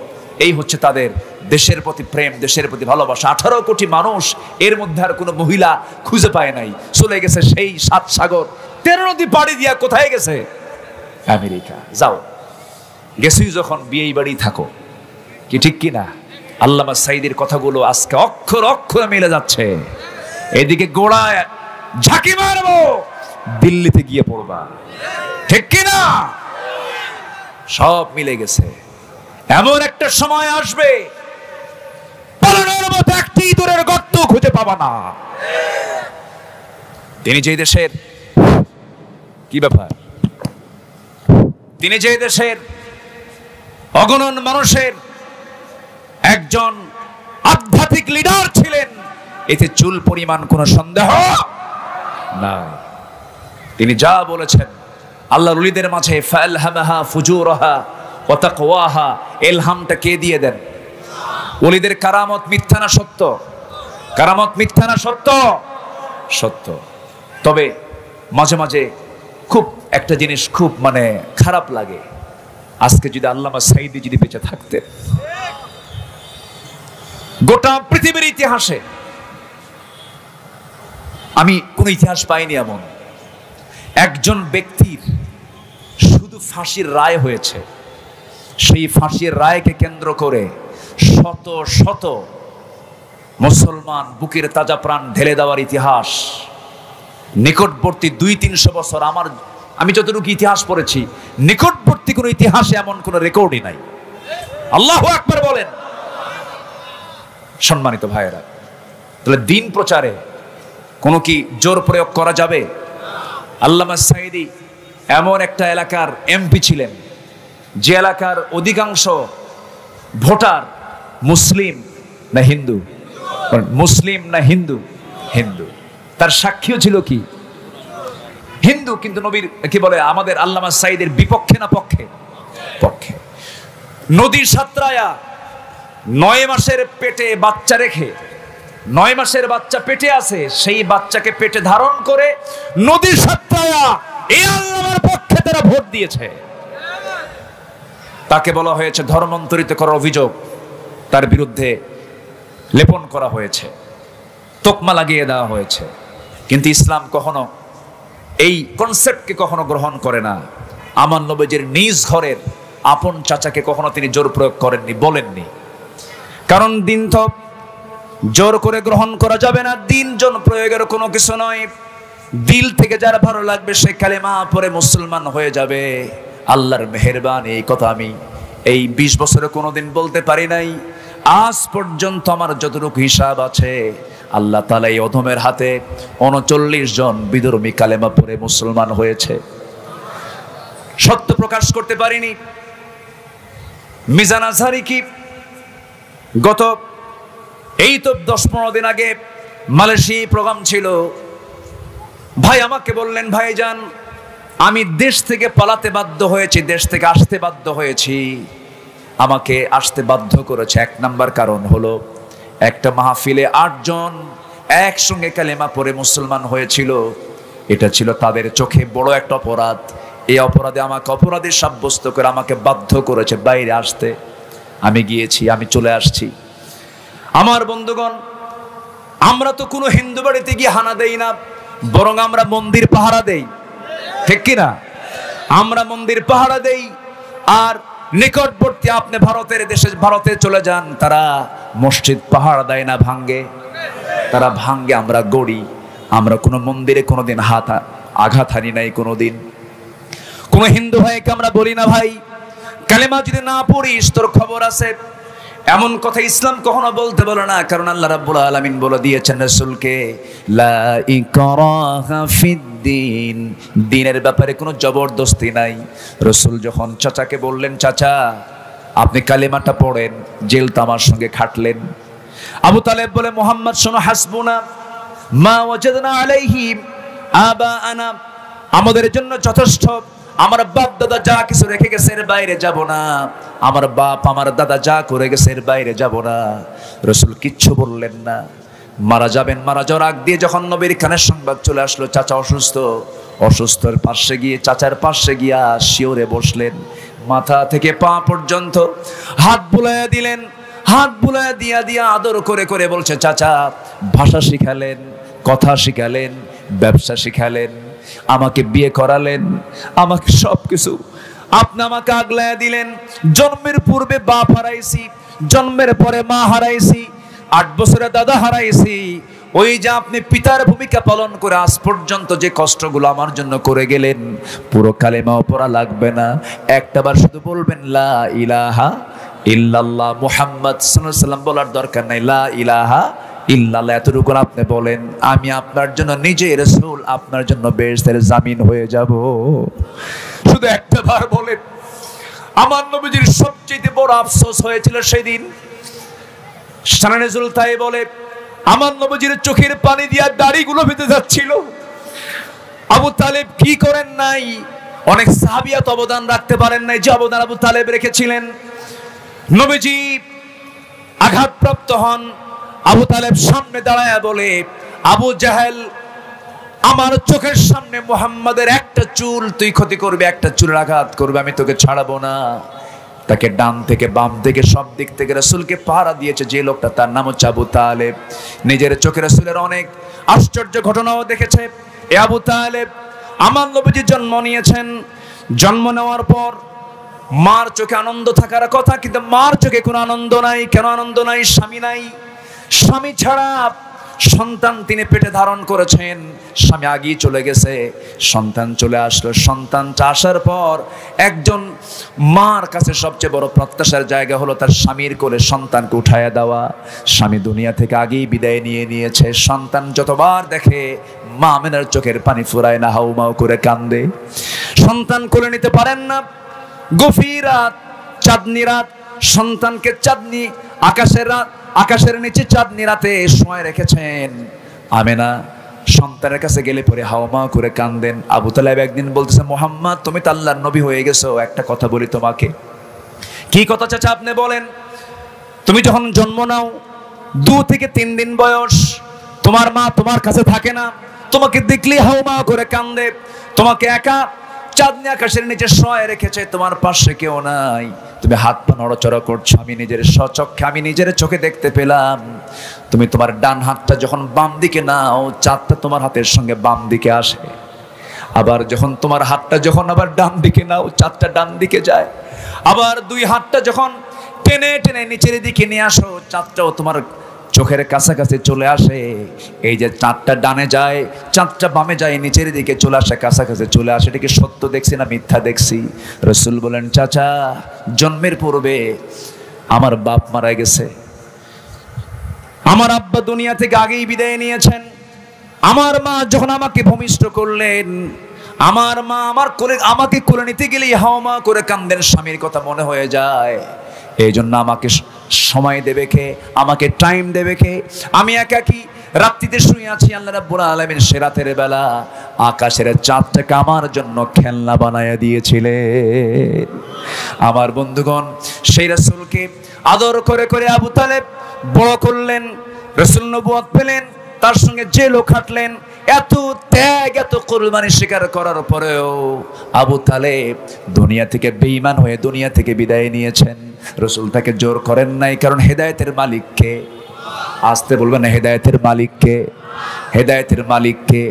Speaker 1: এই হচ্ছে তাদের দেশের প্রতি প্রেম, দেশের প্রতি ভালোবাসা। 18 কোটি মানুষ, এর মধ্যে আর কোনো মহিলা খুঁজে পায় নাই। চলে গেছে সেই 7 সাগর 13 নদী পাড়ি দিয়া কোথায় গেছে? আমেরিকা। যাও, গেছি যখন বিয়েই বাড়ি থাকো, কি ঠিক কি না? আল্লামা সাঈদীর কথাগুলো আজকে অক্ষর অক্ষরে মিলে যাচ্ছে। এদিকে গোড়ায় ঝাঁকি মারবো, দিল্লিতে গিয়ে পড়বা, ঠিক কি না? সব মিলে গেছে। এমন একটা সময় আসবে পালানোর মতো একটি দূরের গর্ত খুঁজে পাবা না। তিনি যে দেশের, কি ব্যাপার, তিনি যে দেশের অগণন মানুষের একজন আধ্যাত্মিক লিডার ছিলেন, এতে চুল পরিমাণ কোনো সন্দেহ নাই। তিনি যা বলেছেন, আল্লাহর ওলিদের মাঝে ফালহামাহা ফুজুরাহা ওয়া তাকওয়াহা, ইলহামটা কে দিয়ে দেন? ওলিদের কারামত মিথ্যা না সত্য? কারামত মিথ্যা না সত্য? সত্য। তবে মাঝে মাঝে খুব একটা জিনিস খুব খারাপ লাগে, আজকে যদি আল্লামা সাঈদী যদি বেঁচে থাকতেন, গোটা পৃথিবীর ইতিহাসে আমি কোন ইতিহাস পাইনি এমন একজন ব্যক্তির শুধু ফাঁসির রায় হয়েছে, সেই ফাঁসির রায়কে কেন্দ্র করে শত শত মুসলমান বুকের তাজা প্রাণ ঢেলে দেওয়ার ইতিহাস নিকটবর্তী 200-300 বছর, আমি যতটুকু ইতিহাস পড়েছি, নিকটবর্তী কোনো ইতিহাসে এমন কোনো রেকর্ডই নাই। আল্লাহু আকবার বলেন। সম্মানিত ভাইয়েরা, তাহলে দিন প্রচারে কোনো কি জোর প্রয়োগ করা যাবে? আল্লামা সাঈদী এমন একটা এলাকার এমপি ছিলেন, যে এলাকার অধিকাংশ ভোটার মুসলিম না হিন্দু? মুসলিম না হিন্দু? হিন্দু। তার সাক্ষীও ছিল কি? হিন্দু। কিন্তু নবীর কি বলে, আমাদের আল্লামা সাঈদীর বিপক্ষে না পক্ষে? পক্ষে। নদী সাঁতরায়া 9 মাসের পেটে বাচ্চা রেখে, 9 মাসের বাচ্চা পেটে আছে, সেই বাচ্চাকে পেটে ধারণ করে নদী সাঁতরায়া এই আল্লাহর পক্ষে তারা ভোট দিয়েছে। তাকে বলা হয়েছে ধর্মান্তরিত করার অভিযোগ তার বিরুদ্ধে লেপন করা হয়েছে, তোকমা লাগিয়ে দেওয়া হয়েছে। কিন্তু ইসলাম কখনো এই কনসেপ্টকে কখনো গ্রহণ করে না। আমার নবীজির নিজ ঘরের আপন চাচাকে কখনো তিনি জোর প্রয়োগ করেননি, বলেননি। কারণ দিন তো জোর করে গ্রহণ করা যাবে না, দিন জন প্রয়োগের কোনো কিছু নয়। দিল থেকে যার ভালো লাগবে সে কালেমা পড়ে মুসলমান হয়ে যাবে। আল্লাহর মেহেরবানি, এই কথা আমি এই 20 বছরে কোনোদিন বলতে পারি নাই। আজ পর্যন্ত আমার যতটুকু হিসাব আছে, আল্লাহ তাআলা এই অধমের হাতে 39 জন বিধর্মী কালেমা পড়ে মুসলমান হয়েছে। সত্য প্রকাশ করতে পারিনি। মিজান আজহারি কি গত এই তো 10-15 দিন আগে মালয়েশিয়া প্রোগ্রাম ছিল। ভাই আমাকে বললেন, ভাইজান আমি দেশ থেকে পালাতে বাধ্য হয়েছি, দেশ থেকে আসতে বাধ্য হয়েছি। আমাকে আসতে বাধ্য করেছে 1 নাম্বার কারণ হলো, একটা মাহফিলে 8 জন একসঙ্গে কালেমা পড়ে মুসলমান হয়েছিল। এটা ছিল তাদের চোখে বড় একটা অপরাধ। এই অপরাধে আমাকে অপরাধী সাব্যস্ত করে আমাকে বাধ্য করেছে বাইরে আসতে। আমি গিয়েছি, আমি চলে আসছি। আমার বন্ধুগণ, আমরা তো কোনো হিন্দু বাড়িতে গিয়ে হানা দেই না, বরং আমরা মন্দির পাহারা দেই, ঠিক কিনা? আমরা মন্দির পাহারা দেই। আর নিকটবর্তী আপনি ভারতের দেশে, ভারতে চলে যান, তারা মসজিদ পাহারা দেয় না, ভাঙ্গে, তারা ভাঙ্গে, আমরা গড়ি। আমরা কোনো মন্দিরে কোনোদিন আঘাত হানি নাই কোনোদিন। কোন হিন্দু ভাইকে আমরা বলি না, ভাই কালেমা যদি না পড়িস তোর খবর আছে, এমন কথা ইসলাম কখনো বলতে বলে না। কারণ আল্লাহ রাব্বুল আলামিন বলে দিয়েছেন রাসূলকে, লা ইকরাহা ফিদ্দিন, দ্বীনের ব্যাপারে কোনো জবরদস্তি নাই। রাসূল যখন চাচাকে বললেন, চাচা আপনি কালেমাটা পড়েন, জেল তামার সঙ্গে খাটলেন। আবু তালেব বলে, মুহাম্মদ শোনো, হাসবুনা মা ওয়াজাদনা আলাইহি আবাআনা, আমাদের জন্য যথেষ্ট। আমার বাপ দাদা যা কিছু রেখে গেছে এর বাইরে যাব না। আমার বাপ আমার দাদা যা করে গেছে এর বাইরে যাব না। রাসূল কিচ্ছু বললেন না। মারা যাবেন, মারা যাওয়ার আগ দিয়ে যখন নবীর কানের সংবাদ চলে আসলো চাচা অসুস্থ, অসুস্থর পাশে গিয়ে, চাচার পাশে গিয়া শিওরে বসলেন। মাথা থেকে পা পর্যন্ত হাত বুলাইয়া দিলেন। হাত বুলাইয়া দিয়া দিয়া আদর করে করে বলছে, চাচা ভাষা শিখালেন, কথা শিখালেন, ব্যবসা শিখালেন, আমাকে বিয়ে করালেন, আমাকে সবকিছু আপনি আমাকে আগলাইয়া দিলেন। জন্মের পূর্বে বাপ হারাইছি, জন্মের পরে মা হারাইছি, 8 বছরে দাদা হারাইছি। ওই যে আপনি পিতার ভূমিকা পালন করে আজ পর্যন্ত যে কষ্টগুলো আমার জন্য করে গেলেন, পুরো কালেমাও পড়া লাগবে না, একটাবার শুধু বলবেন লা ইলাহা ইল্লাল্লাহ মুহাম্মদ সাল্লাল্লাহু আলাইহি ওয়াসাল্লাম বলার দরকার নাই। লা ইলাহা ইল্লাল্লাহ এতটুকু আপনি বলেন, আমি আপনার জন্য নিজে রাসূল আপনার জন্য বেহেশতের জামিন হয়ে যাব। শুধু একটাবার বলেন। আমার নবীজির সবচেয়ে বড় আফসোস হয়েছিল সেদিন। শানে নজরুল তাই বলে, আমার নবীজির চোখের পানি দিয়া দাড়িগুলো ভিজে যাচ্ছিল। আবু তালেব কি করেন নাই? অনেক সাহাবিয়াত অবদান রাখতে পারেন নাই যে অবদান আবু তালেব রেখেছিলেন। নবীজি আঘাতপ্রাপ্ত হন। আবু তালেব সামনে দাঁড়ায় বলে, আবু জাহেল আমার চোখের সামনে মুহাম্মাদের একটা চুল তুই ক্ষতি করবে, একটা চুলের আঘাত করবে, আমি তোকে ছাড়াবো না। তাকে ডান থেকে বাম থেকে সব দিক থেকে রাসূলকে পাহারা দিয়েছে যে লোকটা, তার নাম হচ্ছে আবু তালেব। নিজের চোখে রাসূলের অনেক আশ্চর্য ঘটনাও দেখেছে। এ আবু তালেব আমার নবীজি জন্ম নিয়েছেন। জন্ম নেওয়ার পর মার চোখে আনন্দ থাকার কথা, কিন্তু মার চোখে কোনো আনন্দ নাই। কেন আনন্দ নাই? স্বামী নাই। স্বামী ছাড়া সন্তান তিনি পেটে ধারণ করেছেন, স্বামী আগেই চলে গেছে, সন্তান চলে আসলো। সন্তানটা আসার পর একজন মার কাছে সবচেয়ে বড় প্রত্যাশার জায়গা হলো তার স্বামীর কোলে সন্তানকে উঠায়া দেওয়া। স্বামী দুনিয়া থেকে আগেই বিদায় নিয়ে নিয়েছে। সন্তান যতবার দেখে মা আমেনার চোখের পানি ফুরায় না, হাউমাউ করে কান্দে। সন্তান কোলে নিতে পারেন না। গভীর রাত, চাঁদনি রাত, সন্তানকে চাঁদনি আকাশের নিচে চাঁদনি রাতে শোয়ায় রেখেছেন। আমেনা সন্তানের কাছে গেলে পরে হাওমা করে কান্দেন। আবু তালেব একদিন বলতেছে, মুহাম্মদ তুমি তো আল্লাহর নবী হয়ে গেছো, একটা কথা বলি তোমাকে। কি কথা চাচা আপনি বলেন? তুমি যখন জন্ম নাও 2 থেকে 3 দিন বয়স, তোমার মা তোমার কাছে থাকে না, তোমাকে দেখলেই হাওমা করে কান্দে। তোমাকে একা চাঁদনি আকাশের নিচে শোয়ায় রেখেছে, তোমার পাশে কেউ নাই, তুমি হাত পা নড়াচড়া করছো। আমি নিজের স্বচক্ষে, আমি নিজের চোখে দেখতে পেলাম তুমি তোমার ডান হাতটা যখন বাম দিকে নাও, চাঁদটা তোমার হাতের সঙ্গে বাম দিকে আসে। আবার যখন তোমার হাতটা যখন আবার ডান দিকে নাও, চাঁদটা ডান দিকে যায়। আবার 2 হাতটা যখন টেনে টেনে নিচের দিকে নিয়ে আসো, চাঁদটাও তোমার চোখের কাছাকাছি চলে আসে। এই যে চাঁদটা ডানে যায়, চাঁদটা বামে যায়, নিচের দিকে চলে আসে, কাছাকাছি চলে আসে। এটা কি সত্য দেখছি না মিথ্যা দেখছি? রাসূল বলেন, চাচা জন্মের পূর্বে আমার বাপ মারা গেছে, আমার আব্বা দুনিয়া থেকে আগেই বিদায় নিয়েছেন। আমার মা যখন আমাকে ভূমিষ্ঠ করলেন, আমার মা আমাকে কোলে নিতে গেলেই হাওমা করে কান্দেন, স্বামীর কথা মনে হয়ে যায়। এই জন্য আমাকে সময় দেবে কে? আমাকে টাইম দেবে কে? আমি একাকী রাত্রিতে শুয়ে আছি, আল্লাহ রাব্বুল আলামিন সে রাতের বেলা আকাশের চাঁদটাকে আমার জন্য খেলনা বানায়া দিয়েছিলেন। আমার বন্ধুগণ, সেই রাসূলকে আদর করে করে আবু তালেব বড় করলেন, রাসূল নবুয়ত পেলেন, তার সঙ্গে জেলও খাটলেন। এত ত্যাগ, এত কুরবানি স্বীকার করার পরেও আবু তালেব দুনিয়া থেকে বেঈমান হয়ে দুনিয়া থেকে বিদায় নিয়েছেন। রাসূল তাকে জোর করেন নাই, কারণ হেদায়েতের মালিক কে? আসতে বলবেন, হেদায়েতের মালিক কে? হেদায়েতের মালিক কে?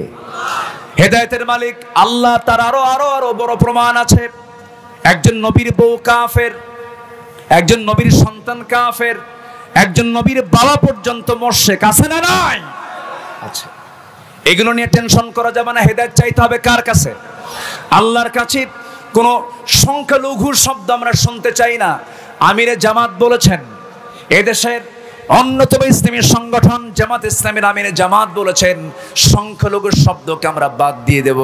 Speaker 1: হেদায়েতের মালিক আল্লাহ। তার আরো আরো আরো বড় প্রমাণ আছে। একজন নবীর বউ কাফের, একজন নবীর সন্তান কাফের, একজন নবীর বাবা পর্যন্ত মুশরিক, আছে না নাই? আচ্ছা, এগুলো নিয়ে টেনশন করা যাবে না। হেদায়েত চাইতে হবে কার কাছে? আল্লাহর কাছে। কোন সংখ্যালঘু শব্দ আমরা শুনতে চাই না। আমিরে জামাত বলেছেন, এদেশের অন্যতম ইসলামী সংগঠন জামাত ইসলামের আমিরে জামাত বলেছেন, সংখ্যালঘু শব্দকে আমরা বাদ দিয়ে দেব।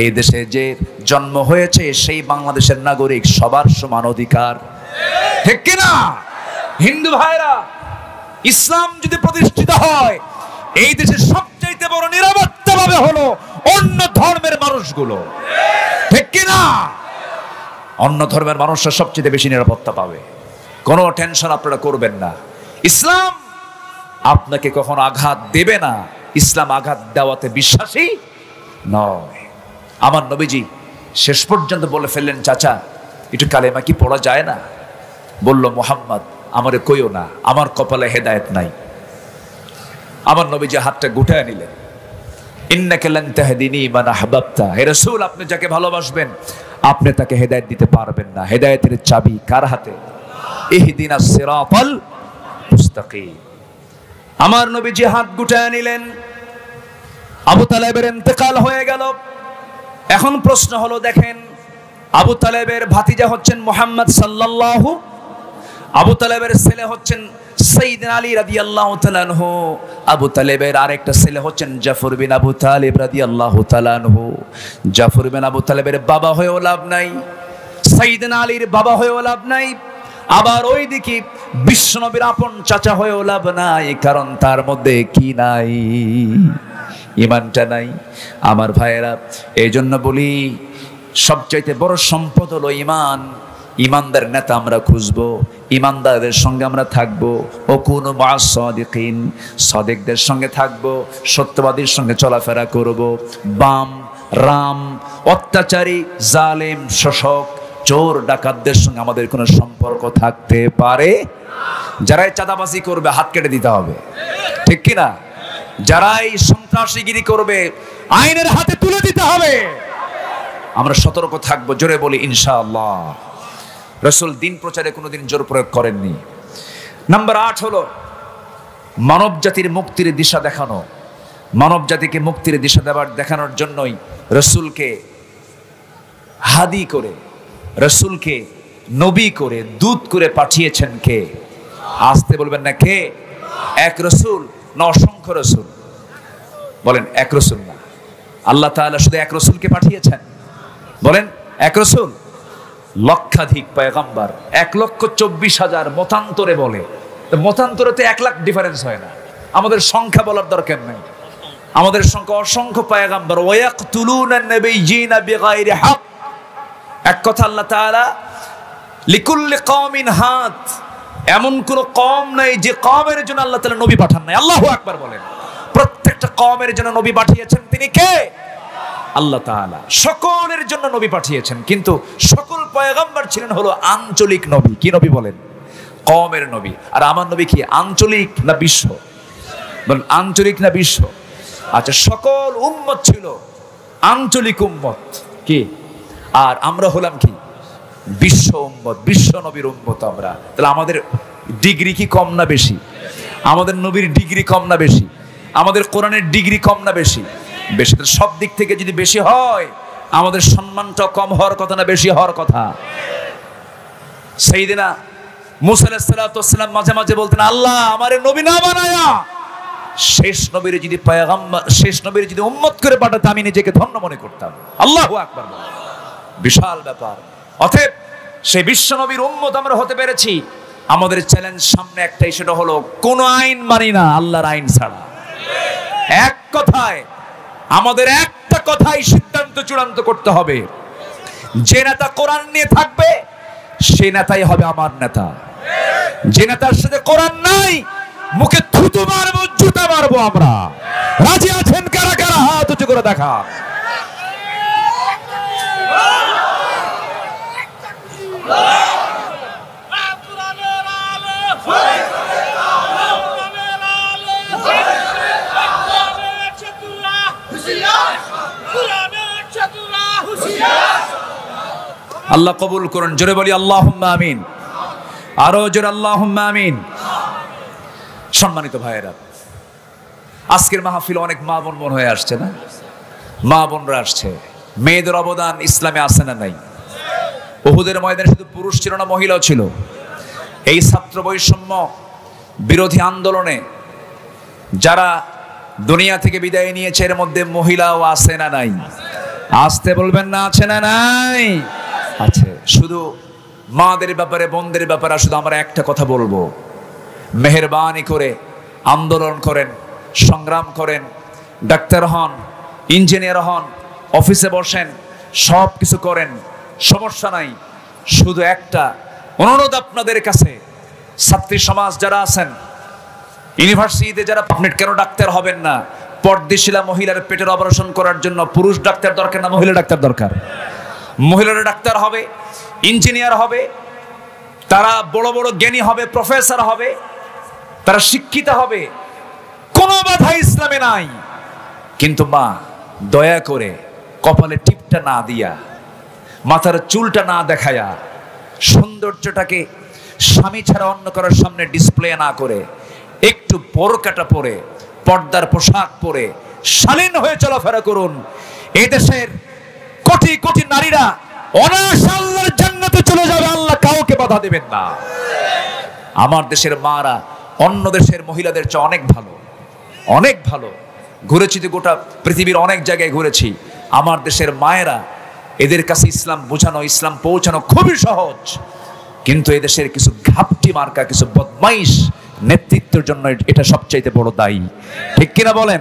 Speaker 1: এই দেশে যে জন্ম হয়েছে সেই বাংলাদেশের নাগরিক, সবার সমান অধিকার, ঠিক কিনা? হিন্দু ভাইরা, ইসলাম যদি প্রতিষ্ঠিত হয়, এই দেশের সবচাইতে বড় নিরাপত্তা পাবে হলো অন্য ধর্মের মানুষগুলো, ঠিক কিনা? অন্য ধর্মের মানুষরা সবচেয়ে বেশি নিরাপত্তা পাবে। কোনো টেনশন আপনারা করবেন না। ইসলাম আপনাকে কখনো আঘাত দেবে না। ইসলাম আঘাত দেওয়াতে বিশ্বাসী নয়। আমার নবীজি শেষ পর্যন্ত বলে ফেললেন, চাচা একটু কালেমা কি পড়া যায় না? বলল, মুহাম্মদ আমারে কইও না, আমার কপালে হেদায়েত নাই। আমার নবীজি হাতটা গুটায় নিলেন, ইন্নাকা লান তাহদিনি মান আহবাবতা, হে রাসূল আপনি যাকে ভালোবাসবেন আপনি তাকে হেদায়েত দিতে পারবেন না। হেদায়েতের চাবি কার হাতে? ইহদিনাস সিরাতাল মুস্তাকিম। আমার নবীজি হাত গুটায় নিলেন। আবু তালেবের ইন্তেকাল হয়ে গেল। এখন প্রশ্ন হলো, দেখেন আবু তালেবের ভাতিজা হচ্ছেন মুহাম্মদ সাল্লাল্লাহু, আবু তালেবের ছেলে হচ্ছেন সাইয়েদনা আলী রাদিয়াল্লাহু তাআলা আনহু, আবু তালেবের আরেকটা ছেলে হচ্ছেন জাফর বিন আবু তালিব রাদিয়াল্লাহু তাআলা আনহু। জাফর বিন আবু তালেবের বাবা হয়েও লাভ নাই, সাইয়েদনা আলীর বাবা হয়েও লাভ নাই, আবার ওইদিকে বিশ্বনবীর আপন চাচা হয়েও লাভ নাই, কারণ তার মধ্যে কি নাই? ঈমানটা নাই। আমার ভাইয়েরা, এই জন্য বলি সবচাইতে বড় সম্পদ হলো ঈমান। ঈমানদার নেতা আমরা খুঁজবো, ঈমানদারদের সঙ্গে আমরা থাকবো। ও কুনু মা'আস সাদিকিন, সাদিকদের সঙ্গে থাকবো, সত্যবাদীর সঙ্গে চলাফেরা করব। বাম রাম, অত্যাচারী, জালেম, শোষক, চোর, ডাকাতদের সঙ্গে আমাদের কোনো সম্পর্ক থাকতে পারে? যারাই চাঁদাবাজি করবে হাত কেটে দিতে হবে, ঠিক কিনা? যারাই সন্ত্রাসীগিরি করবে আইনের হাতে তুলে দিতে হবে। আমরা সতর্ক থাকবো। জোরে বলি ইনশাআল্লাহ। রাসূল দিন প্রচারে কোনোদিন জোর প্রয়োগ করেননি। নাম্বার 8 হলো মানব জাতির মুক্তির দিশা দেখানো। মানব জাতিকে মুক্তির দিশা দেখানোর জন্যই রাসূলকে হাদি করে, রাসূলকে নবী করে, দূত করে পাঠিয়েছেন কে? আসতে বলবেন না কে? এক রাসূল না অসংখ্য রাসূল? বলেন এক রাসূল না, আল্লাহ তাআলা শুধু এক রাসূলকে পাঠিয়েছেন। বলেন এক রাসূল, লক্ষাধিক পয়গম্বর, 1,24,000 মতান্তরে বলে। তো মতান্তরে তো 1 লাখ ডিফারেন্স হয় না। আমাদের সংখ্যা বলার দরকার নেই, আমাদের সংখ্যা অসংখ্য পয়গম্বর। ওয়ায়াকতুলুনা নাবিয়্যিনা বিগাইরি হক। এক কথা আল্লাহ তাআলা লিকুল্লি কওমিন হাদ, এমন কোন কওম নাই যে কওমের জন্য আল্লাহ তাআলা নবী পাঠান নাই। আল্লাহু আকবার বলেন। প্রত্যেকটা কওমের জন্য নবী পাঠিয়েছেন। তিনি কে? আল্লাহ তাআলা সকলের জন্য নবী পাঠিয়েছেন। কিন্তু সকল পয়গম্বর ছিলেন হলো আঞ্চলিক নবী। কি নবী বলেন? কওমের নবী। আর আমার নবী কি আঞ্চলিক না বিশ্ব? বলেন আঞ্চলিক না বিশ্ব? আচ্ছা, সকল উম্মত ছিল আঞ্চলিক উম্মত কি, আর আমরা হলাম কি বিশ্ব উম্মত, বিশ্ব নবীর উম্মত আমরা। তাহলে আমাদের ডিগ্রি কি কম না বেশি? আমাদের নবীর ডিগ্রি কম না বেশি? আমাদের কোরআনের ডিগ্রি কম না বেশি? বেশি। সব দিক থেকে যদি বেশি হয়, আমাদের সম্মানটা কম হওয়ার কথা না বেশি হওয়ার কথা? সাইয়েদনা মুসা আলাইহিস সালাতু ওয়াস সালাম মাঝে মাঝে বলতেন, আল্লাহ আমারে নবী না বানায়া শেষ নবীর যদি পয়গম্বর, শেষ নবীর যদি উম্মত করে পাঠাতে আমি নিজেকে ধন্য মনে করতাম। আল্লাহু আকবার। বিশাল ব্যাপার। অতএব সেই বিশ্ব নবীর উম্মত আমরা হতে পেরেছি। আমাদের চ্যালেঞ্জ সামনে একটাই, সেটা হলো কোন আইন মানি না আল্লাহর আইন ছাড়া। এক কথায় আমাদের একটা কথাই সিদ্ধান্ত চূড়ান্ত করতে হবে, যে নেতা কোরআন নিয়ে থাকবে সে নেতাই হবে আমার নেতা। যে নেতার সাথে কোরআন নাই মুখে থুতু মারবো, জুতা মারবো আমরা। রাজি আছেন কারা কারা? হাত উঁচু করে দেখা। আল্লাহ কবুল করুন। জোরে বলি আল্লাহুম্মা আমিন। আরো জোরে আল্লাহুম্মা আমিন। সম্মানিত ভাইয়েরা, আজকের মাহফিল অনেক মা বোন মন হয়ে আসছে না? মা বোনরা আসছে। মেয়েদের অবদান ইসলামে আছে না নাই? উহুদের ময়দানে শুধু পুরুষ ছিল না, মহিলাও ছিল। এই ছাত্র বৈষম্য বিরোধী আন্দোলনে যারা দুনিয়া থেকে বিদায় নিয়েছে এর মধ্যে মহিলাও আছে না নাই? আসতে বলবেন না, আছে না নাই? আছে। শুধু মাদের ব্যাপারে, বোনদের ব্যাপারে শুধু আমরা একটা কথা বলবো, মেহেরবানি করে আন্দোলন করেন, সংগ্রাম করেন, ডাক্তার হন, ইঞ্জিনিয়ার হন, অফিসে বসেন, সব কিছু করেন, সমস্যা নাই। শুধু একটা অনুরোধ আপনাদের কাছে, ছাত্রী সমাজ যারা আছেন, ইউনিভার্সিটিতে যারা, আপনি কেন ডাক্তার হবেন না? পর্দাশীলা মহিলার পেটের অপারেশন করার জন্য পুরুষ ডাক্তার দরকার না মহিলা ডাক্তার দরকার? মহিলারা ডাক্তার হবে, ইঞ্জিনিয়ার হবে, তারা বড় বড় জ্ঞানী হবে, প্রফেসর হবে, তারা শিক্ষিত হবে, কোনো বাধা ইসলামে নাই। কিন্তু মা, দয়া করে কপালে টিপটা না দিয়া, মাথার চুলটা না দেখায়া, সৌন্দর্যটাকে স্বামী ছাড়া অন্য কারোর সামনে ডিসপ্লে না করে, একটু বোরকাটা পরে, পর্দার পোশাক পরে শালীন হয়ে চলাফেরা করুন। এই দেশের কোটি কোটি নারীরা অনায়াসে আল্লাহর জান্নাতে চলে যাবে, আল্লাহ কাউকে বাধা দেবেন না। আমার দেশের মারা অন্য দেশের মহিলাদের চেয়ে অনেক ভালো, অনেক ভালো। ঘুরেছি তো, গোটা পৃথিবীর অনেক জায়গায় ঘুরেছি। আমার দেশের মায়েরা, এদের কাছে ইসলাম বোঝানো, ইসলাম পৌঁছানো খুবই সহজ। কিন্তু এদেশের কিছু ঘাপটি মার্কা, কিছু বদমাইশ নেতৃত্বের জন্য এটা সবচাইতে বড় দায়ী। ঠিক কিনা বলেন?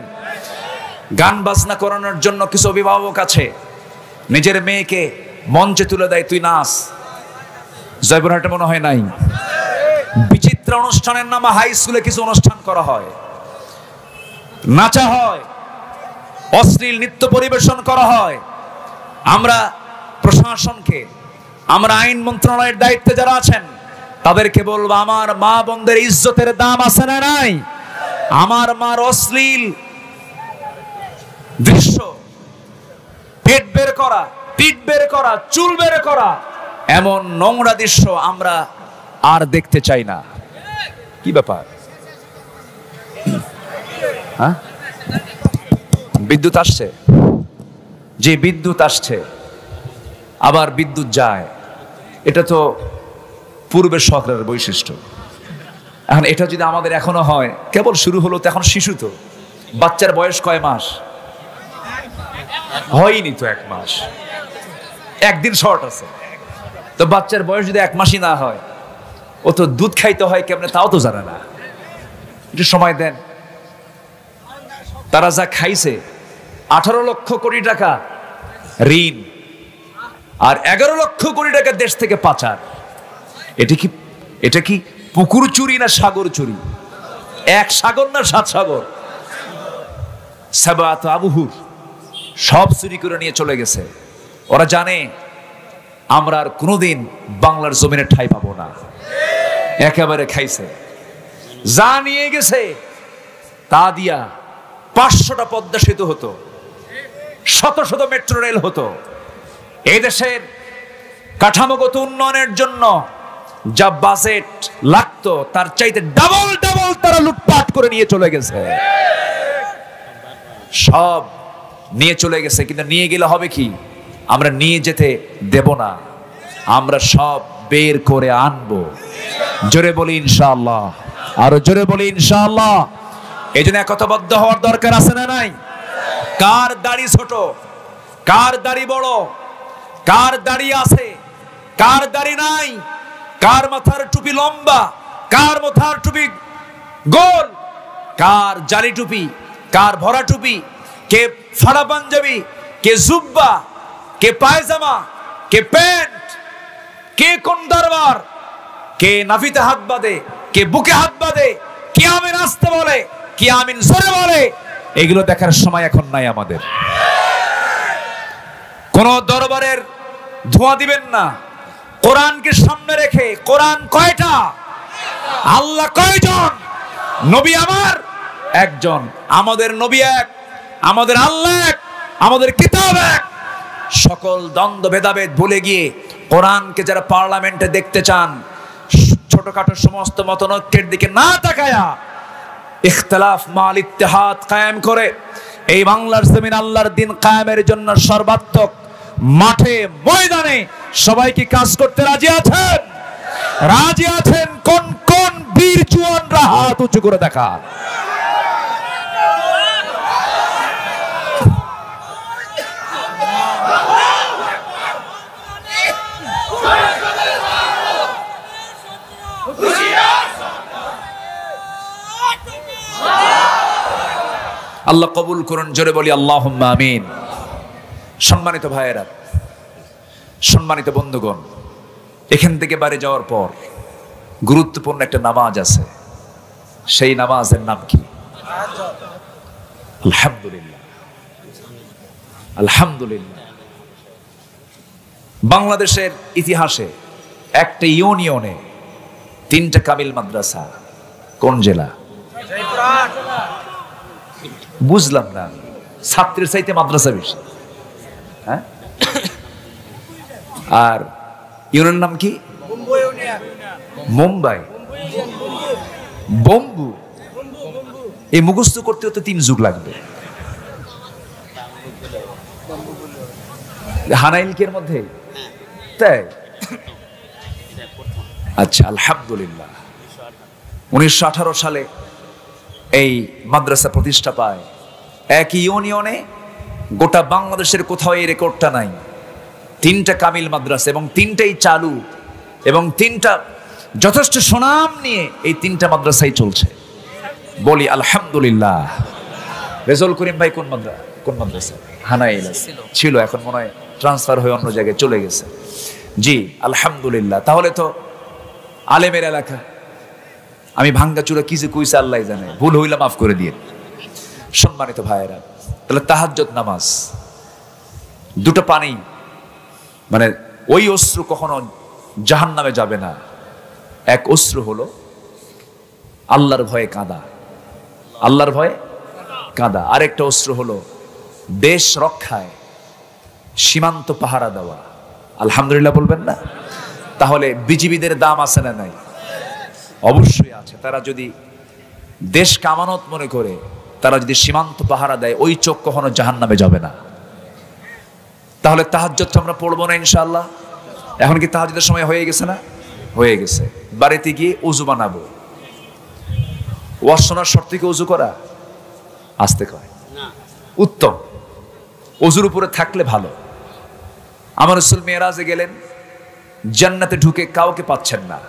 Speaker 1: গান বাজনা করানোর জন্য কিছু অভিভাবক আছে, নিজের মেয়েকে মঞ্চে তুলে দেয়, তুই নাচ। জয়পুরহাটে মনে হয় নাই? বিচিত্র অনুষ্ঠানের নামে হাই স্কুলে কিছু অনুষ্ঠান করা হয়, নাচা হয়, অশ্লীল নৃত্য পরিবেশন করা হয়। আমরা প্রশাসনকে, আমরা আইন মন্ত্রণালয়ের দায়িত্বে যারা আছেন তাদেরকে বলবো, আমার মা বোনদের ইজ্জতের দাম আছে না নাই? আমার মার অশ্লীল দৃশ্য, পেট বের করা, পিঠ বের করা, চুল বের করা, এমন নোংরা দৃশ্য আমরা আর দেখতে চাই না। কি ব্যাপার? হ্যাঁ, বিদ্যুৎ আসছে? যে বিদ্যুৎ আসছে আবার বিদ্যুৎ যায়, এটা তো পূর্বের সরকারের বৈশিষ্ট্য। এখন এটা যদি আমাদের এখনো হয়, কেবল শুরু হলো তো, এখন শিশু তো, বাচ্চার বয়স কয় মাস? হয়নি তো 1 মাস, একদিন শর্ট আছে। তো বাচ্চার বয়স যদি 1 মাসই না হয়, ও তো দুধ খাইতে হয় কেমনে তাও তো জানে না। একটু সময় দেন। তারা যা খাইছে, 18 লক্ষ কোটি টাকা ঋণ আর 11 লক্ষ কোটি টাকা দেশ থেকে পাচার। এটা কি পুকুর চুরি না সাগর চুরি? 1 সাগর না 7 সাগর? সাবাত আবুহুর সব চুরি করে নিয়ে চলে গেছে। ওরা জানে আমরা আর কোনোদিন বাংলার জমিনে ঠাঁই পাবো না। একেবারে খাইছে। যা নিয়ে গেছে তা দিয়া 500টা পদ্মা সেতু হতো, শত শত মেট্রো রেল হতো। এই দেশের কাঠামোগত উন্নয়নের জন্য যা বাজেট লাগতো তার চাইতে ডাবল ডাবল তারা লুটপাট করে নিয়ে চলে গেছে। সব নিয়ে চলে গেছে, কিন্তু নিয়ে গেলে হবে কি? আমরা নিয়ে যেতে দেব না, আমরা সব বের করে আনবো। জোরে বলি ইনশাআল্লাহ, আরো জোরে বলি ইনশাআল্লাহ। এই জন্য একতাবদ্ধ হওয়ার দরকার আছে না নাই? কার দাড়ি ছোট, কার দাড়ি বড়, কার দাড়ি আছে, কার দাড়ি নাই, কার মাথার টুপি লম্বা, কার মাথার টুপি গোল, কার জালি টুপি, কার ভরা টুপি, কে ফাড়া পাঞ্জাবি, কে জুব্বা, কে পায়জামা, কে প্যান্ট, কে কোন দরবার, কে নাভিতে হাত বাঁধে, কে বুকে হাত বাঁধে, কে আমিন আসতে বলে, কে আমিন জোরে বলে, এগুলো দেখার সময় এখন নাই আমাদের। কোন দরবারের ধোঁয়া দিবেন না, কোরআনকে সামনে রেখে। কোরআন কয়টা? আল্লাহ কয়জন? নবী আমার একজন। আমাদের নবী এক, আমাদের আল্লাহ এক, আমাদের কিতাব এক। সকল দ্বন্দ্ব ভেদাভেদ ভুলে গিয়ে কোরআনকে যারা পার্লামেন্টে দেখতে চান, ছোটখাটো সমস্ত মতনৈক্যের দিকে না তাকায়া ইখতিলাফ মাল ইত্তেহাদ কায়েম করে এই বাংলার জমিন আল্লাহর দিন কায়েমের জন্য সর্বাত্মক মাঠে ময়দানে সবাই কি কাজ করতে রাজি আছেন? রাজি আছেন? কোন কোন বীর জওয়ানরা হাত উঁচু করে দেখা। আল্লাহ কবুল করুন, জোরে বলি আল্লাহুম্মা আমিন। সম্মানিত ভাইয়েরা, সম্মানিত বন্ধুগণ, এখান থেকে বাড়ি যাওয়ার পর গুরুত্বপূর্ণ একটা নামাজ আছে। সেই নামাজের নাম কি? আলহামদুলিল্লাহ। আলহামদুলিল্লাহ। বাংলাদেশের ইতিহাসে একটা ইউনিয়নে 3টা কামিল মাদ্রাসা। কোন জেলা? বুঝলাম না, ছাত্রের চাইতে মাদ্রাসা বেশি। হ্যাঁ, আর ইউনিয়নের নাম কি? মুম্বাই। বম্বু। এই মুখস্থ করতে হতে 3 যুগ লাগবে। হানাইলকের মধ্যে তাই? আচ্ছা, আলহামদুলিল্লাহ। 1918 সালে এই মাদ্রাসা প্রতিষ্ঠা পায়। এক ইউনিয়নে, গোটা বাংলাদেশের কোথাও এই রেকর্ডটা নাই। 3টা কামিল মাদ্রাসা এবং 3টাই চালু এবং 3টা যথেষ্ট সুনাম নিয়ে এই 3টা মাদ্রাসাই চলছে। বলি আলহামদুলিল্লাহ। রেজাউল করিম ভাই কোন মাদ্রাসা? হানাইল ছিল, এখন মনে হয় ট্রান্সফার হয়ে অন্য জায়গায় চলে গেছে। জি আলহামদুলিল্লাহ। তাহলে তো আলেমের এলাকা। আমি ভাঙ্গাচুরা কি যে কইছে আল্লাহ জানে, ভুল হইলা মাফ করে দিয়ে। সম্মানিত ভাইয়েরা, তাহলে তাহাজ্জুদ নামাজ, 2টা পানি, মানে ওই অশ্রু কখনো জাহান্নামে যাবে না। এক অশ্রু হলো আল্লাহর ভয়ে কাঁদা, আল্লাহর ভয়ে কাঁদা। আরেকটা অশ্রু হলো দেশ রক্ষায় সীমান্ত পাহারা দেওয়া। আলহামদুলিল্লাহ বলবেন না? তাহলে বিজিবিদের দাম আছে না নাই? অবশ্যই আছে। তারা যদি দেশকে আমানত মনে করে, তারা যদি সীমান্ত পাহারা দেয়, ওই চোখ কখনো জাহান্নামে যাবে না। তাহলে তাহাজ্জুদ আমরা পড়বো না ইনশাআল্লাহ? এখন কি তাহাজ্জুদের সময় হয়ে গেছে না? হয়ে গেছে। বাড়িতে গিয়ে উজু বানাবো। ওয়াজ শোনার শর্ত কি উজু করা? আসতে কয় উত্তম। ওযুর উপরে থাকলে ভালো। আমার রাসূল মেরাজে গেলেন, জান্নাতে ঢুকে কাউকে পাচ্ছেন না।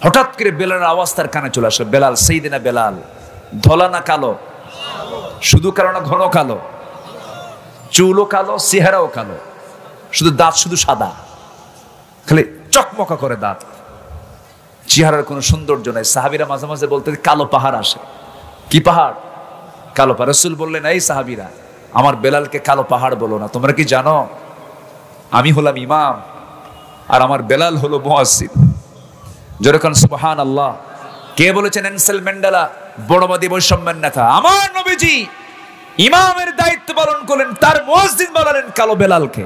Speaker 1: হঠাৎ করে বেলালের আওয়াজ তার কানে চলে আসলো। বেলাল, সাইয়েদনা বেলাল। ধলা না কালো? শুধু কালো না ঘন কালো? চুলও কালো, চেহারাও কালো, শুধু দাঁত শুধু সাদা, খালি চকমকা করে দাঁত, চেহারার কোনো সৌন্দর্য নাই। সাহাবীরা মাঝে মাঝে বলতে কালো পাহাড় আসে। কি পাহাড়? কালো পাহাড়। রাসূল বললেন, এই সাহাবীরা, আমার বেলালকে কালো পাহাড় বলো না। তোমরা কি জানো আমি হলাম ইমাম আর আমার বেলাল হলো মুয়াজ্জিন? যেরকম সুবহানাল্লাহ। কে বলেছেন? নেলসন ম্যান্ডেলা, বড়বাদী বৈষম্যের নেতা। আমার নবীজি ইমামের দায়িত্ব পালন করলেন, তার মুয়াজ্জিন বানালেন কালো বেলালকে।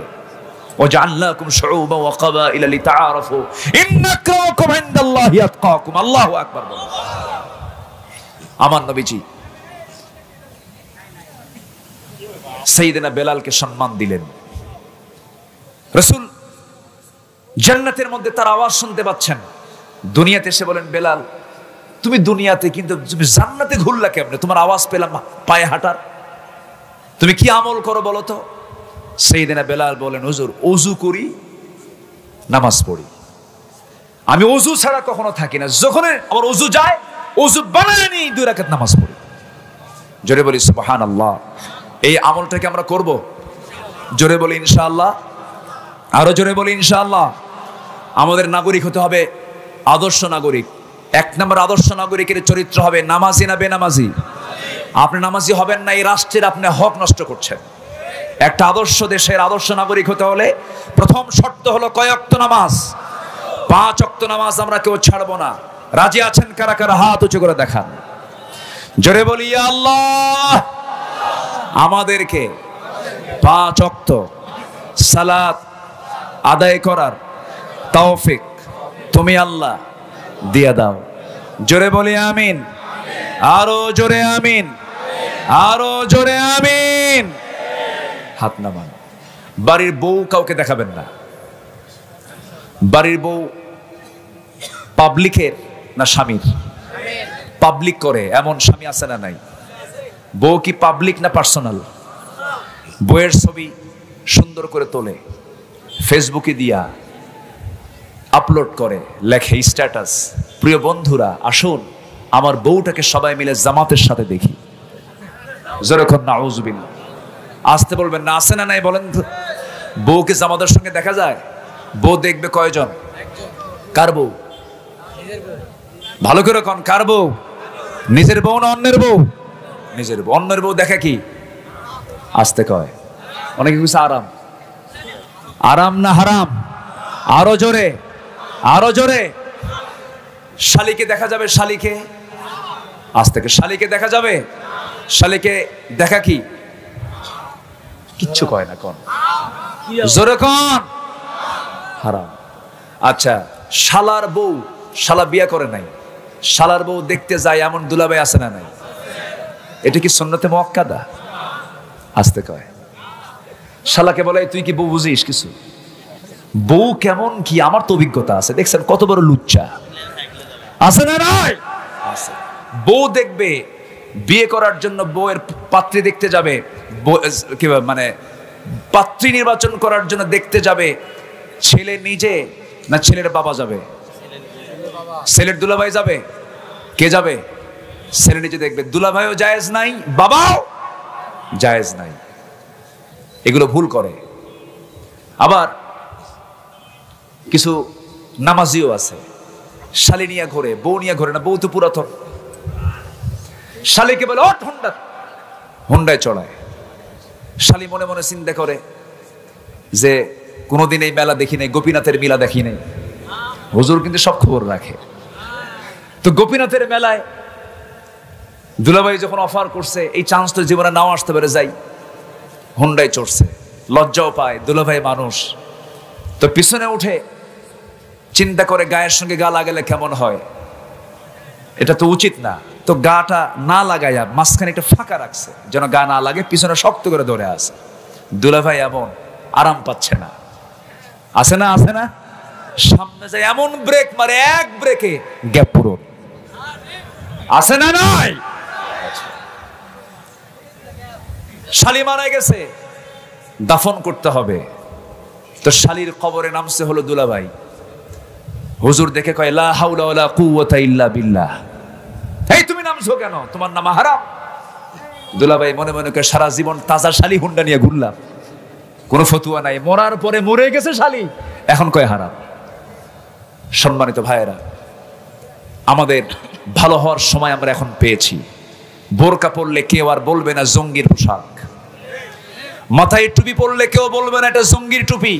Speaker 1: ওয়াজআলনাকুম শুউবা ওয়া ক্বাবাইলা লিতাআরাফু ইন্না আক্রামাকুম ইনদাল্লাহি আতকাকুম। আল্লাহু আকবার। আমার নবীজি সাইয়েদনা বেলালকে সম্মান দিলেন। রাসূল জান্নাতের মধ্যে তার আওয়াজ শুনতে পাচ্ছেন। দুনিয়াতে এসে বলেন, বেলাল তুমি দুনিয়াতে, কিন্তু তুমি জান্নাতে ঘুরলা কেমনে? তোমার আওয়াজ পেলাম পায়ে হাঁটার। তুমি কি আমল করো বলো তো? সাইয়েদনা বেলাল বলেন, হুজুর ওযু করি, নামাজ পড়ি। আমি ওযু ছাড়া কখনো থাকি না, যখন আমার ওযু যায় ওযু বানায় নি 2 রাকাত নামাজ পড়ি। জোরে বলি সুবহানাল্লাহ। এই আমলটাকে আমরা করব, জোরে বলি ইনশাআল্লাহ, আরো জোরে বলি ইনশাআল্লাহ। আমাদের নাগরিক হতে হবে আদর্শ নাগরিক। 1 নম্বর আদর্শ নাগরিকের চরিত্র হবে নামাজি না বেনামাজি। আপনি নামাজি হবেন না, এই রাষ্ট্রের আপনি হক নষ্ট করছেন। একটা আদর্শ দেশের আদর্শ নাগরিক হতে হলে প্রথম শর্ত হলো কয় ওয়াক্ত নামাজ? 5 ওয়াক্ত নামাজ আমরা কেউ ছাড়বো না। রাজি আছেন কারা কারা? হাত উঁচু করে দেখান। জোরে বলি ইয়া আল্লাহ। আমাদেরকে 5 ওয়াক্ত সালাত আদায় করার তৌফিক তুমি আল্লাহ দিয়ে দাও। জোরে বলি আমিন, আরো জোরে আমিন, আরো জোরে আমিন। হাত নামান। বাড়ির বউ কাউকে দেখাবেন না। বাড়ির বউ পাবলিকের না স্বামীর? পাবলিক করে এমন স্বামী আছে না নাই? বউ কি পাবলিক না পার্সোনাল? বউয়ের ছবি সুন্দর করে তোলে, ফেসবুকে দিয়া আপলোড করে, লেখে স্ট্যাটাস, প্রিয় বন্ধুরা আসুন আমার বউটাকে সবাই মিলে জামাতের সাথে দেখি। যেরকম নাউজুবিল্লাহ। আসতে বলবেন না, আছে না নাই বলেন? বউকে জামাতের সঙ্গে দেখা যায়? বউ দেখবে কয়জন? কার বউ? ভালো করে কোন, কার বউ? নিজের বউ না অন্যের বউ? নিজের বউ। অন্যের বউ দেখা কি? আসতে কয়। অনেকে কিছু আরাম। আরাম না হারাম? আরো জোরে, আরো জোরে। শালিকে দেখা যাবে, শালিকে আজ থেকে শালিকে দেখা যাবে। শালিকে দেখা কি? কিচ্ছু কয় না, কোন জোরে কোন? হারাম। আচ্ছা, শালার বউ, শালা বিয়া করে নাই, শালার বউ দেখতে যায় এমন দুলাভাই আছে না নাই? এটা কি সুন্নতে মুআক্কাদা? আসতে কয়। শালাকে বলে তুই কি বউ বুঝিস কিছু? বউ কেমন কি আমার তো অভিজ্ঞতা আছে। দেখছেন কত বড় লুচ্চা আছে না নাই? আছে। বউ দেখবে, বিয়ে করার জন্য বউয়ের পাত্রী দেখতে যাবে, মানে পাত্রী নির্বাচন করার জন্য দেখতে যাবে। ছেলে নিজে না ছেলের বাবা যাবে? ছেলের দুলাভাই যাবে। কে যাবে? ছেলে নিজে দেখবে। দুলাভাইও জায়েজ নাই, বাবাও জায়েজ নাই। এগুলো ভুল করে। আবার কিছু নামাজিও আছে, শালি নিয়ে ঘোরে, বউ নিয়ে ঘোরে না। বউ তো পুরাতন। শালিকে বলে ও হুন্ডা, হুন্ডায় চড়ায়। শালি মনে মনে চিন্তা করে যে কোনোদিন এই মেলা দেখি নাই, গোপীনাথের মেলা দেখি নাই। হুজুর কিন্তু সব খবর রাখে। তো গোপীনাথের মেলায় দুলাভাই যখন অফার করছে, এই চান্স তো জীবনে নাও আসতে পারে, যাই। হুন্ডায় চড়ছে, লজ্জাও পায়, দুলাভাই মানুষ। তো পিছনে উঠে চিন্তা করে গায়ের সঙ্গে গা লাগালে কেমন হয়, এটা তো উচিত না। তো গাটা না লাগাইয়া মাঝখানে একটা ফাঁকা রাখছে যেন গা না লাগে, পিছনে শক্ত করে ধরে আছে। দুলাভাই এমন আরাম পাচ্ছে না, আছে না? আছে না? সামনে যায় এমন ব্রেক মারে, এক ব্রেকে গ্যাপ পুরো। আছে না নাই? শালি মারা গেছে, দাফন করতে হবে। তো শালির কবরে নামছে হলো দুলাভাই। হুজুর দেখে কয় লা হাওলা ওয়ালা কুওয়াতা ইল্লা বিল্লাহ। এই তুমি নামছো কেন? তোমার নাম হারাম। দুলাভাই মনে মনে করে সারা জীবন তাজা শালি হুন্ডা নিয়ে ঘুরলাম, কোনো ফতুয়া নাই। মরার পরে মরে গেছে শালি, এখন কয় হারাম। সম্মানিত ভাইয়েরা, আমাদের ভালো হওয়ার সময় আমরা এখন পেয়েছি। বোরকা পরলে কেউ আর বলবে না জঙ্গির পোশাক, মাথায় টুপি পরলে কেউ বলবে না এটা জঙ্গির টুপি,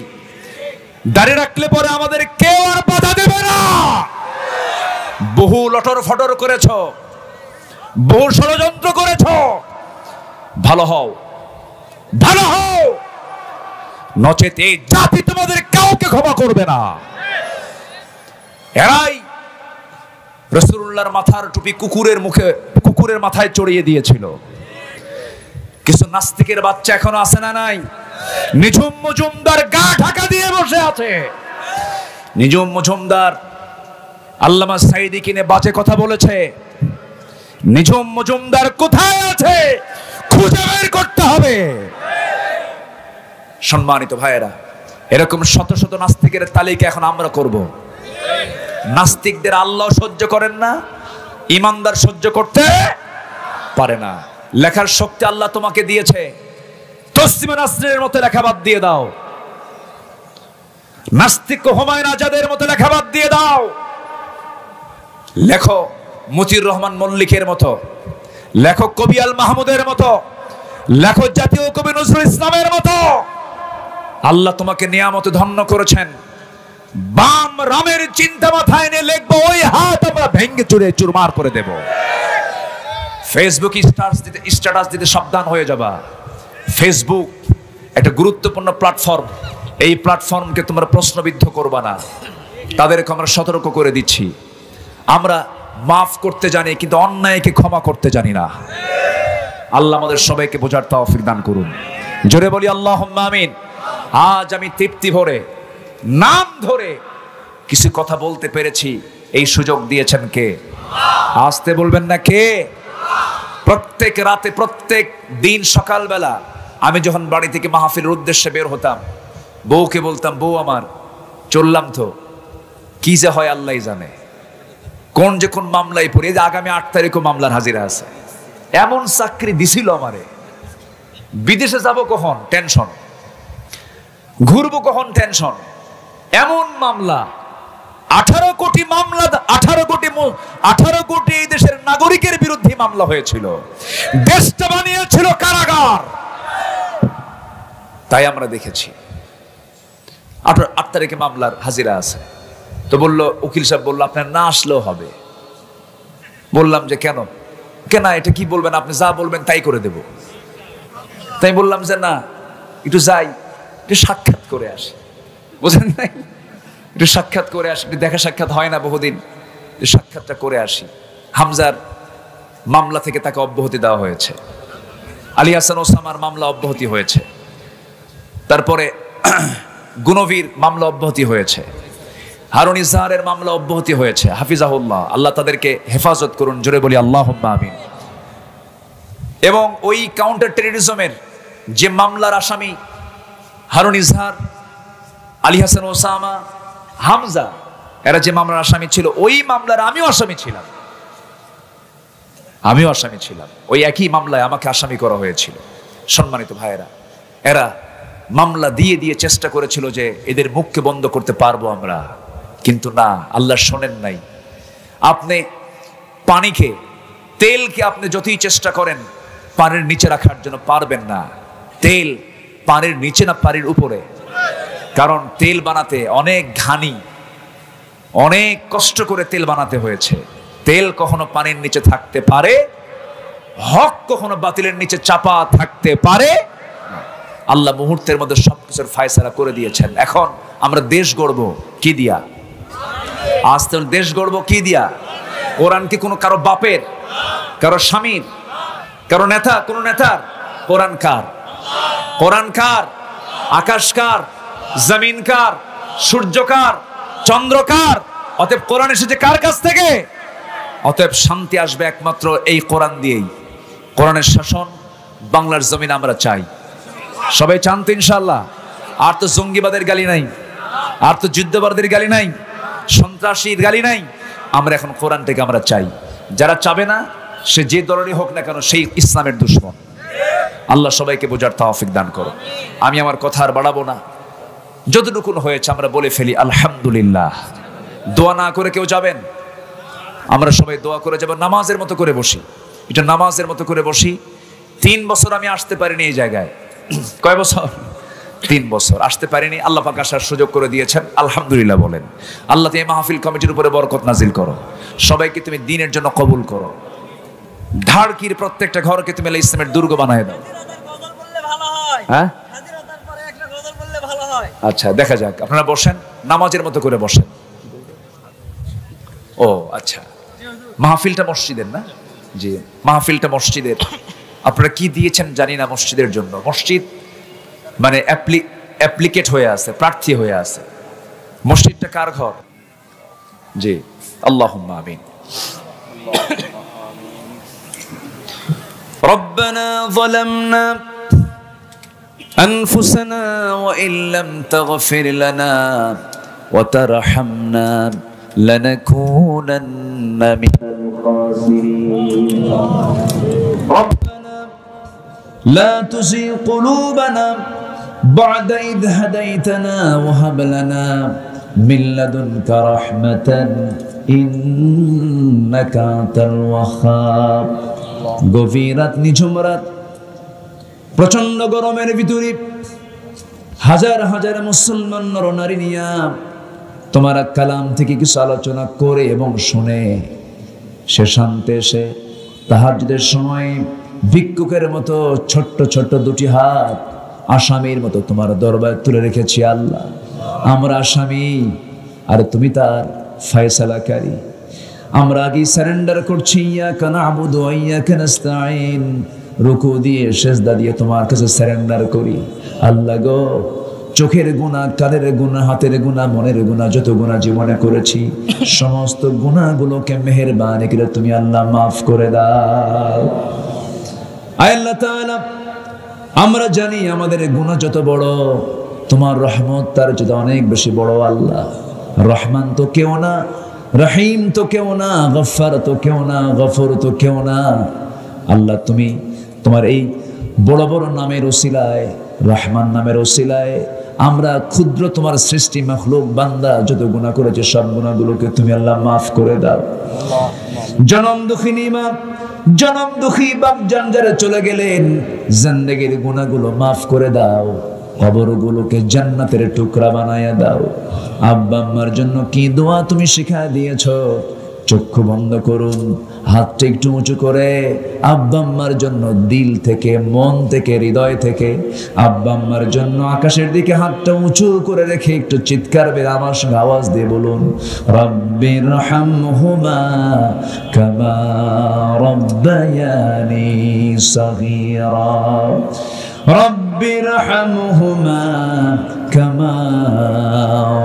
Speaker 1: দাড়ি রাখলে পরে আমাদের কেউ আর বাধা দেবে না। বহু লটর ফটর করেছ, বহু ষড়যন্ত্র করেছ। ভালো হও, ভালো হও, নচেত এই জাতি তোমাদের কাউকে ক্ষমা করবে না। এরাই রাসূলুল্লাহর মাথার টুপি কুকুরের মাথায় চড়িয়ে দিয়েছিল। কিছু নাস্তিকের বাচ্চা এখনো আছে না নাই? নিঝুম মজুমদার গা ঢাকা দিয়ে বসে আছে। নিঝুম মজুমদার আল্লামা সাঈদী কিনে বাজে কথা বলেছে। নিঝুম মজুমদার কোথায় আছে খুঁজে বের করতে হবে। সম্মানিত ভাইয়েরা, এরকম শত শত নাস্তিকের তালিকা এখন আমরা করব। নাস্তিকদের আল্লাহ সহ্য করেন না, ইমানদার সহ্য করতে পারে না। লেখার শক্তি আল্লাহ তোমাকে দিয়েছে, তসলিমা নাসরিনের মতো লেখা বাদ দিয়ে দাও, নাস্তিক হুমায়ুন আজাদের মতো লেখা বাদ দিয়ে দাও। লেখো মতিউর রহমান মল্লিকের মতো, লেখো কবি আল মাহমুদের মতো, লেখো জাতীয় কবি নজরুল ইসলামের মতো। আল্লাহ তোমাকে নিয়ামতে ধন্য করেছেন। বাম রামের চিন্তা মাথায় নিয়ে লিখবো, ওই হাত আমরা ভেঙে চুরে চুরমার করে দেব। ফেসবুক স্ট্যাটাস দিতে সাবধান হয়ে যাবা। ফেসবুক একটা গুরুত্বপূর্ণ প্ল্যাটফর্ম, এই প্ল্যাটফর্মকে তোমরা প্রশ্নবিদ্ধ করবা না, তাদেরকে আমরা সতর্ক করে দিচ্ছি। আমরা মাফ করতে জানি কিন্তু অন্যায়কে ক্ষমা করতে জানি না। আল্লাহ আমাদের সবাইকে বোঝার তৌফিক দান করুন। জোরে বলি আল্লাহুম্মা আমিন। আজ আমি তৃপ্তি ভরে নাম ধরে কিছু কথা বলতে পেরেছি, এই সুযোগ দিয়েছেন কে? আসতে বলবেন না কে? প্রত্যেক রাতে, প্রত্যেক দিন সকালবেলা আমি যখন বাড়ি থেকে মাহফিলের উদ্দেশ্যে বের হতাম, বউকে বলতাম, বউ আমার চললাম তো, কি যে হয় আল্লাহই জানে, কোন যে কোন মামলায় পড়ে, যে আগামী 8 তারিখও মামলার হাজিরা আছে। এমন চাকরি দিছিল আমারে, বিদেশে যাব কখন টেনশন, ঘুরবো কখন টেনশন, এমন মামলা 18 কোটি মামলা, 18 কোটি এই দেশের নাগরিকের বিরুদ্ধে মামলা হয়েছিল। দেশটা বানিয়েছিল কারাগার। তাই আমরা দেখেছি 8 তারিখে মামলার হাজিরা আছে। তো বললো, উকিল সাহেব বললো আপনার না আসলেও হবে। বললাম যে কেন? এটা কি বলবেন, আপনি যা বলবেন তাই করে দেব। তাই বললাম যে না, একটু যাই, একটু সাক্ষাৎ করে আসি। বুঝলেন নাই? একটু সাক্ষাৎ করে আসি, একটু দেখা সাক্ষাৎ হয় না বহুদিন, সাক্ষাৎটা করে আসি। হামজার মামলা থেকে তাকে অব্যাহতি দেওয়া হয়েছে, আলী হাসান ওসামার মামলা অব্যাহতি হয়েছে, তারপরে গুনবীর মামলা অব্যাহতি হয়েছে, হারুন ইজহারের মামলা অব্যাহতি হয়েছে। হাফিজাহুল্লাহ, আল্লাহ তাদেরকে হেফাজত করুন। জোরে বলি আল্লাহুম্মা আমিন। এবং ওই কাউন্টার টেররিজমের যে মামলার আসামি হারুন ইজহার, আলী হাসান ওসামা, হামজা, এরা যে মামলার আসামি ছিল, ওই মামলার আমিও আসামি ছিলাম। ওই একই মামলায় আমাকে আসামি করা হয়েছিল। সম্মানিত ভাইয়েরা, এরা মামলা দিয়ে দিয়ে চেষ্টা করেছিল যে এদের মুখকে বন্ধ করতে পারবো আমরা, কিন্তু না, আল্লাহ শোনেন নাই। আপনি পানিকে, তেলকে আপনি যতই চেষ্টা করেন পানির নিচে রাখার জন্য পারবেন না। তেল পানির নিচে না পানির উপরে, কারণ তেল বানাতে অনেক ঘানি, অনেক কষ্ট করে তেল বানাতে হয়েছে। তেল কখনো পানির নিচে থাকতে পারে, হক কখনো বাতিলের নিচে চাপা থাকতে পারে। আল্লাহ মুহূর্তের মধ্যে সবকিছুর ফায়সালা করে দিয়েছেন। এখন আমরা দেশ গড়ব কি দিয়া? আজ দেশ গড়ব কি দিয়া? কোরআন কি কোনো কারো বাপের, কারো স্বামীর, কারো নেতা, কোন নেতার? কোরআন কার? কোরআন কার? আকাশ কার? জমিন কার? সূর্য কার? চন্দ্র কার? অতএব কোরআন এসেছে কার কাছ থেকে? অতএব শান্তি আসবে একমাত্র এই কোরআন দিয়েই। কোরআনের শাসন বাংলার জমিন আমরা চাই। সবাই চান তো ইনশাআল্লাহ? আর তো জঙ্গিবাদের গালি নাই, আর তো যুদ্ধবাদের গালি নাই, সন্ত্রাসীর গালি নাই। আমরা এখন কোরআনটাকে আমরা চাই। যারা চাবে না, সে যে দলেরই হোক না কেন, সেই ইসলামের দুশমন। আল্লাহ সবাইকে বোঝার তৌফিক দান করো। আমি আমার কথা আর বাড়াবো না, যতটুকুন হয়েছে আমরা বলে ফেলি আলহামদুলিল্লাহ। দোয়া না করে কেউ যাবেন? আমরা সবাই দোয়া করে যাব। নামাজের মতো করে বসি, এটা নামাজের মতো করে বসি। 3 বছর আমি আসতে পারিনি এই জায়গায়। কয় বছর? 3 বছর আসতে পারিনি। আল্লাহ পাক আসার সুযোগ করে দিয়েছেন, আলহামদুলিল্লাহ বলেন। আল্লাহ তুমি মাহফিল কমিটির উপরে বরকত নাজিল করো, সবাইকে তুমি দ্বীনের জন্য কবুল করো। ঢাড়কির প্রত্যেকটা ঘরকে তুমি ইসলামের দুর্গ বানায় দাও। হ্যাঁ, আচ্ছা, দেখা যাক। আপনারা বসেন, নামাজের মতো করে বসেন। ও আচ্ছা, মাহফিলটা মসজিদের না? জি, মাহফিলটা মসজিদের। আপনারা কি দিয়েছেন জানি না মসজিদের জন্য। মসজিদ মানে অ্যাপ্লিকেট হয়ে আছে, প্রার্থী হয়ে আছে। মসজিদটা কার ঘর? জি, আল্লাহুম্মা আমিন। ربنا ظلمنا أنفسنا وإن لم تغفر لنا وترحمنا لنكونن من الخاسرين ربنا لا تزغ قلوبنا بعد إذ هديتنا وهب لنا من لدنك رحمة إنك أنت الوهاب গভীর রাত, নিঝুম রাত, প্রচন্ড গরমের ভিতরে হাজার হাজার মুসলমান নরনারী নিয়া তোমার কালাম থেকে কিছু আলোচনা করে এবং শুনে সে শান্তে এসে তাহাজ্জুদের সময় ভিক্ষুকের মতো ছোট্ট ছোট্ট দুটি হাত আসামির মতো তোমার দরবারে তুলে রেখেছি। আল্লাহ, আমরা আসামি আর তুমি তার ফয়সালাকারী। আমরা আগে সারেন্ডার করছি, ইয়াকা না'বুদু ওয়া ইয়াকা নাস্তাঈন, রুকু দিয়ে সিজদা দিয়ে তোমার কাছে সারেন্ডার করি। আল্লাহ গো, চোখের গুনাহ, কানের গুনাহ, হাতের গুনাহ, মনের গুনাহ, যত গুনাহ জীবনে করেছি সমস্ত গুনাহগুলোকে মেহেরবানি করে তুমি আল্লাহ মাফ করে দাও। আল্লাহ তাআলা, আমরা জানি আমাদের গুনাহ যত বড়, তোমার রহমত তার চেয়ে অনেক বেশি বড়। আল্লাহ, রহমান তো কেউ না, রহিম তো কেউ না, গফফার তো কেউ না, গফুর তো কেউ না। আল্লাহ, তুমি তোমার এই বড় বড় নামের ওসিলায়, রহমান নামের ওসিলায় আমরা ক্ষুদ্র তোমার সৃষ্টি মাখলুক বান্দা যত গুনাহ করেছে সব গুনাহগুলোকে তুমি আল্লাহ মাফ করে দাও। জনম দুঃখিনী মা, জনম দুঃখী বাপ জান যারা চলে গেলেন, জিন্দেগির গুনাহগুলো মাফ করে দাও, কবরগুলোকে জান্নাতের টুকরা বানায়া দাও। আব্বা আম্মার জন্য কি দোয়া তুমি শিখায় দিয়েছো, চক্ষু বন্ধ করুন, হাতটা একটু উঁচু করে আব্বা আম্মার জন্য দিল থেকে, মন থেকে, হৃদয় থেকে আব্বা আম্মার জন্য আকাশের দিকে হাতটা উঁচু করে রেখে একটু চিৎকার বের আমার সঙ্গে আওয়াজ দিয়ে বলুন, রব্বিরহামহুমা কামা রব্বায়ানি সগীরা, রব্বিরহামহুমা কামা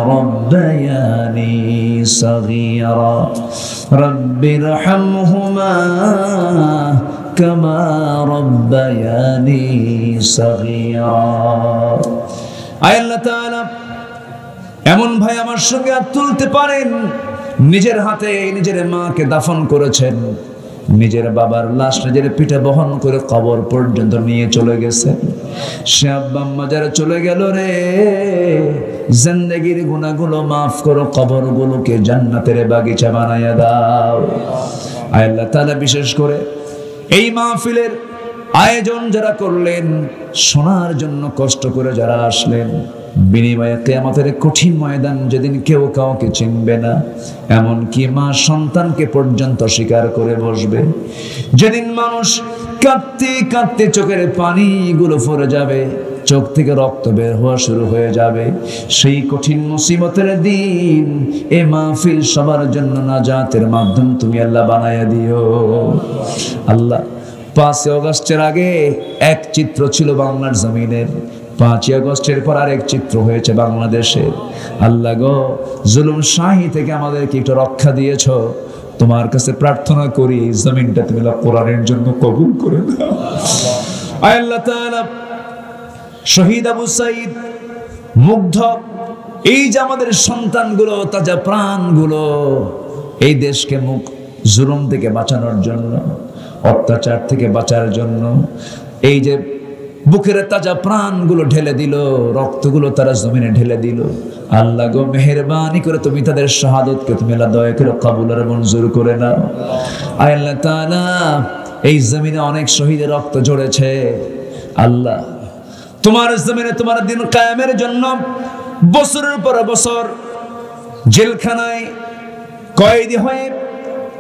Speaker 1: রব্বায়ানি সগীরা, রব্বিরহামহুমা কামা রব্বায়ানি সগীরা। আয় আল্লাহ তাআলা, এমন ভাই আমার সঙ্গে হাত তুলতে পারেন, নিজের হাতে নিজের মাকে দাফন করেছেন, নিজের বাবার লাশ নিজের পিঠে বহন করে কবর পর্যন্ত নিয়ে চলে গেছে। সে আব্বা আম্মা যারা চলে গেল রে, জিন্দেগির গুনাহগুলো মাফ করো, কবরগুলোকে জান্নাতের বাগিচা বানায়া দাও। আয় আল্লাহ তাআলা, বিশেষ করে এই মাহফিলের আয়োজন যারা করলেন, শোনার জন্য কষ্ট করে যারা আসলেন, বিনিময়ে কিয়ামতের কঠিন ময়দান যেদিন কেউ কাউকে চিনবে না, এমনকি মা সন্তানকে পর্যন্ত স্বীকার করে বসবে, যেদিন মানুষ কাঁদতে কাঁদতে চোখের পানিগুলো পড়ে যাবে, চোখ থেকে রক্ত বের হওয়া শুরু হয়ে যাবে, সেই কঠিন মুসিবতের দিন এ মাহফিল সবার জন্য নাজাতের মাধ্যম তুমি আল্লাহ বানায়া দিও। আল্লাহ, 5 আগস্টের আগে এক চিত্র ছিল বাংলার জমিনের, 5 আগস্টের পর আরেক চিত্র হয়েছে বাংলাদেশের। আল্লাহ গো, জুলুম শাহী থেকে আমাদেরকে একটু রক্ষা দিয়েছ, তোমার কাছে প্রার্থনা করি এই জমিনটা তুমি কোরআনের জন্য কবুল করে দাও। আয় আল্লাহ তাআলা, শহীদ আবু সাঈদ, মুগ্ধ, এই যে আমাদের সন্তানগুলো, তাজা প্রাণগুলো, এই দেশকে জুলুম থেকে বাঁচানোর জন্য, অত্যাচার থেকে বাঁচার জন্য এই যে বুকের তাজা প্রাণগুলো ঢেলে দিল, রক্তগুলো তারা জমিনে ঢেলে দিল। আল্লাহ গো, মেহেরবানি করে তুমি তাদের শাহাদতকে তুমি আল্লাহ দয়া করে কবুল আর মঞ্জুর করে নাও। আয় আল্লাহ তাআলা, এই জমিনে অনেক শহীদের রক্ত ঝরেছে। আল্লাহ, তোমার জমিনে তোমার দিন কায়েমের জন্য বছরের পর বছর জেলখানায় কয়েদি হয়ে,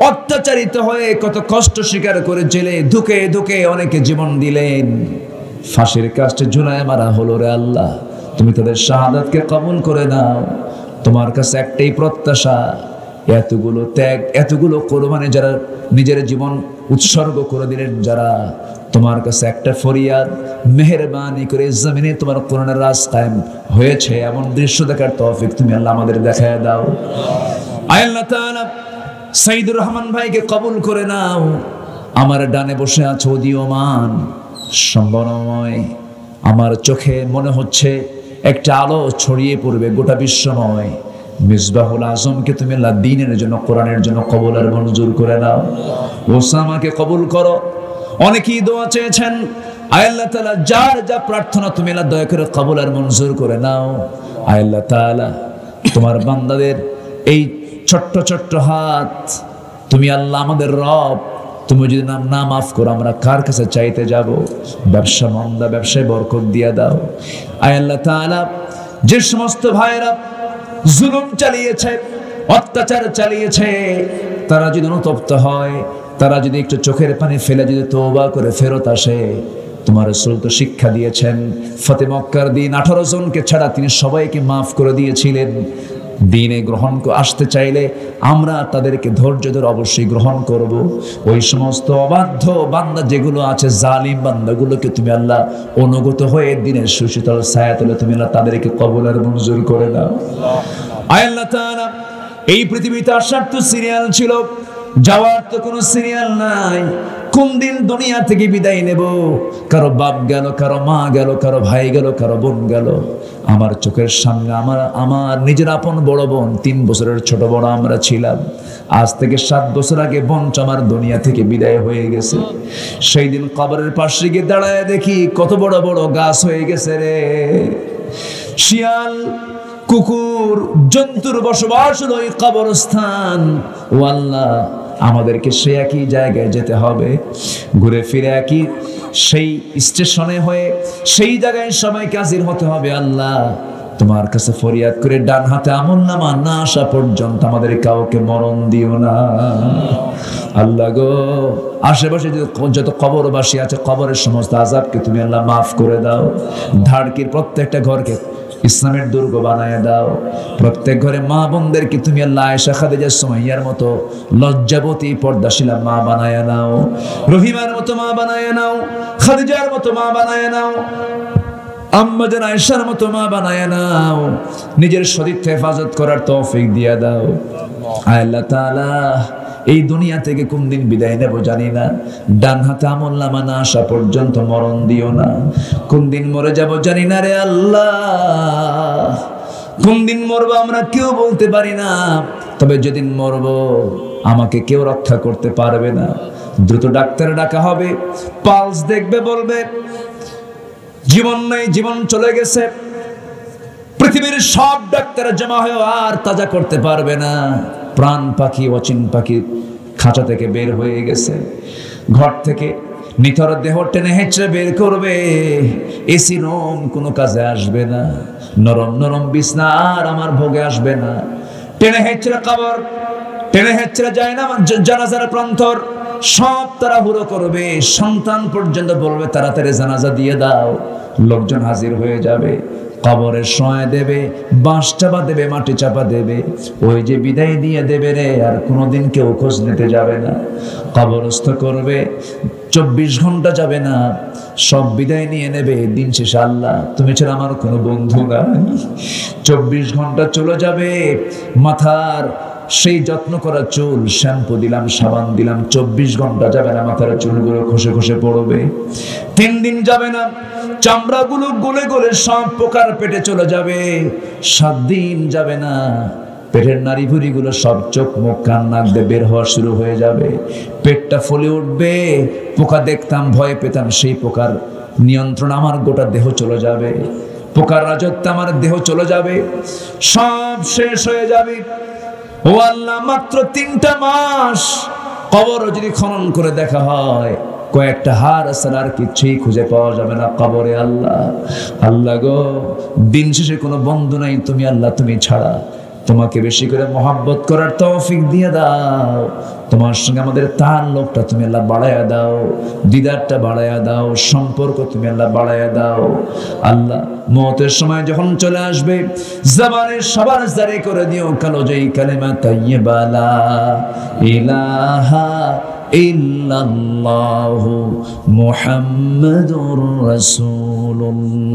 Speaker 1: অত্যাচারিত হয়ে, কত কষ্ট স্বীকার করে জেলে ধুকে ধুকে অনেকে জীবন দিলেন, ফাঁসির কাস্টে ঝুলায় মারা হলো রে আল্লাহ, তুমি তাদের শাহাদাতকে কবুল করে নাও। তোমার কাছে একটাই প্রত্যাশা, এতগুলো ত্যাগ, এতগুলো কোরবানি যারা নিজের জীবন উৎসর্গ করে দিলেন, যারা, তোমার কাছে একটা ফরিয়াদ, মেহেরবানি করে জমিনে তোমার কোরআনের রাজ কায়েম হয়েছে এমন দৃশ্য দেখার তৌফিক তুমি আল্লাহ আমাদের দেখায় দাও। আয় আল্লাহ তাআলা, সাইদুর রহমান ভাইকে কবুল করে নাও। আমার ডানে বসে আছো উদীয়মান সম্ভাবনাময়, আমার চোখে মনে হচ্ছে একটা আলো ছড়িয়ে পড়বে গোটা বিশ্বময়। মিসবাহুল আজমকে তুমি আল্লাহ দ্বীনের জন্য, কোরআনের জন্য কবুল আর মঞ্জুর করে নাও। ওসামাকে কবুল করো। অনেকেই দোয়া চেয়েছেন, আয় আল্লাহ তাআলা যার যা প্রার্থনা তুমি আল্লাহ দয়া করে কবুল আর মঞ্জুর করে নাও। আয় আল্লাহ তাআলা তোমার বান্দাদের এই ছোট্ট ছোট্ট হাত, তুমি আল্লাহ আমাদের রব, তুমি যদি না মাফ করো আমরা কার কাছে চাইতে যাব? ব্যবসা মন্দা, ব্যবসায় বরকত দিয়ে দাও। আয় আল্লাহ তাআলা যে সমস্ত ভাইয়েরা জুলুম চালিয়েছে, অত্যাচার চালিয়েছে, তারা যদি অনুতপ্ত হয়, তারা যদি একটু চোখের পানি ফেলে যদি তওবা করে ফেরত আসে, তোমার রাসূল তো শিক্ষা দিয়েছেন, ফতে মক্কার দিন 18 জনকে ছাড়া তিনি সবাইকে মাফ করে দিয়েছিলেন। দিনে গ্রহণ আসতে চাইলে আমরা তাদেরকে ধৈর্য ধরে অবশ্যই গ্রহণ করব। ওই সমস্ত অবাধ্য বান্দা যেগুলো আছে, জালিম বান্দাগুলোকে তুমি আল্লাহ অনুগত হয়ে দিনের সুশীতল ছায়াতলে তুমি আল্লাহ তাদেরকে কবুল আর মঞ্জুর করে দাও। আয় আল্লাহ তাআলা এই পৃথিবীতে আসার তো সিরিয়াল ছিল, যাওয়ার তো কোনো সিরিয়াল নাই। কোন দিন দুনিয়া থেকে বিদায় নেব? কারো বাপ গেল, কারো মা গেল, কারো ভাই গেল, কারো বোন গেল। আমার চোখের সামনে আমার নিজের আপন বড় বোন, 3 বছরের ছোট বড় আমরা ছিলাম। আজ থেকে 7 বছর আগে বোনটা আমার দুনিয়া থেকে বিদায় হয়ে গেছে। সেই দিন কবরের পাশে গিয়ে দাঁড়ায় দেখি কত বড় বড় গাছ হয়ে গেছে রে। শিয়াল, কুকুর, জন্তুর বসবাস ওই কবরস্থান। ও আল্লাহ, আমাদেরকে সে একই জায়গায় যেতে হবে, ঘুরে ফিরে একই সেই স্টেশনে হয়ে সেই জায়গায় সবাইকে হাজির হতে হবে। আল্লাহ, তোমার কাছে ফরিয়াদ করে ডান হাতে আমলনামা না আসা পর্যন্ত আমাদের কাউকে মরণ দিও না। আল্লাহ গো, আশেপাশে যত কবরবাসী আছে, কবরের সমস্ত আযাবকে তুমি আল্লাহ মাফ করে দাও। ধাড়কির প্রত্যেকটা ঘরকে ইসলামের দুর্গ বানায় দাও। প্রত্যেক ঘরে মা বোনদেরকে তুমি আল্লাহ আয়েশা, খাদিজা, সুমাইয়ার মতো লজ্জাবতী পর্দাশীলা মা বানায় নাও। রহিমার মতো মা বানায় নাও, খাদিজার মতো মা বানায় নাও, আম্মা জান আয়েশার মতো মা বানায় নাও। নিজের সতীত্ব হেফাজত করার তৌফিক দিয়ে দাও। আয় আল্লাহ তাআলা, এই দুনিয়া থেকে কোন দিন বিদায় নেব জানি না, ডান হাতে আমলনামা না আসা পর্যন্ত মরণ দিও না। কোন দিন মরে যাব জানি না রে আল্লাহ। কোন দিন মরবো আমরা কেউ বলতে পারি না, তবে যেদিন মরবো আমাকে কেউ রক্ষা করতে পারবে না। দ্রুত ডাক্তার ডাকা হবে, পালস দেখবে, বলবে জীবন নেই, জীবন চলে গেছে। পৃথিবীর সব ডাক্তার জমা হয়ে আর তাজা করতে পারবে না। প্রাণ পাখি, অচিন পাখি খাঁচা থেকে বের হয়ে গেছে, ঘর থেকে নিথর দেহ টেনে হেঁচড়ে বের করবে। এসি রুম কোনো কাজে আসবে না, নরম নরম বিছনা আর আমার ভোগে আসবে না। টেনে হেঁচড়ে কবর, টেনে হেঁচড়ে যায় না জানাজার প্রান্তর, সব তাড়াহুড়ো করবে। সন্তান পর্যন্ত বলবে তাড়াতাড়ি জানাজা দিয়ে দাও। লোকজন হাজির হয়ে যাবে, কবরে শোয়া দেবে, বাঁশ চাপা দেবে, মাটি চাপা দেবে। ওই যে বিদায় দিয়ে দেবে রে, আর কোনোদিন কেউ খোঁজ নিতে যাবে না। কবরস্থ করবে, 24 ঘন্টা যাবে না, সব বিদায় নিয়ে নেবে। দিন শেষে আল্লাহ, তুমি ছাড়া আমার কোনো বন্ধু নাই। 24 ঘন্টা চলে যাবে, মাথার সেই যত্ন করা চুল, শ্যাম্পু দিলাম, সাবান দিলাম, 24 ঘন্টা যাবে না, মাথার চুলগুলো খসে খসে পড়বে। 3 দিন যাবে না, চামড়াগুলো গলে গলে সব পোকার পেটে চলে যাবে। 7 দিন যাবে না, পেটের নাড়ি ভুড়িগুলো সব চোখ মুখ কান নাক দিয়ে বের হওয়া শুরু হয়ে যাবে। পেটটা ফুলে উঠবে, পোকা দেখতাম, ভয় পেতাম, সেই পোকার নিয়ন্ত্রণ আমার গোটা দেহ চলে যাবে। পোকার রাজত্ব আমার দেহ চলে যাবে, সব শেষ হয়ে যাবে। ও আল্লাহ, মাত্র 3টা মাস কবর যদি খনন করে দেখা হয়, কয়েকটা হাড় ছাড়া আর কিছুই খুঁজে পাওয়া যাবে না কবরে। আল্লাহ, আল্লাহ গো, দিন শেষে কোনো বন্ধু নাই, তুমি আল্লাহ, তুমি ছাড়া। তোমাকে বেশি করে মহব্বত করার তৌফিক দিয়ে দাও। তোমার সঙ্গে আমাদের তাআল্লুকটা তুমি আল্লাহ বাড়ায়া দাও, দিদারটা বাড়ায়া দাও, সম্পর্ক তুমি আল্লাহ বাড়ায়া দাও। আল্লাহ, মওতের সময় যখন চলে আসবে, জবানে সবার জারি করে দিও কালো যেই কালেমা তাইয়্যিবা লা ইলাহা ইল্লাল্লাহু মুহাম্মাদুর রাসূলুল্লাহ।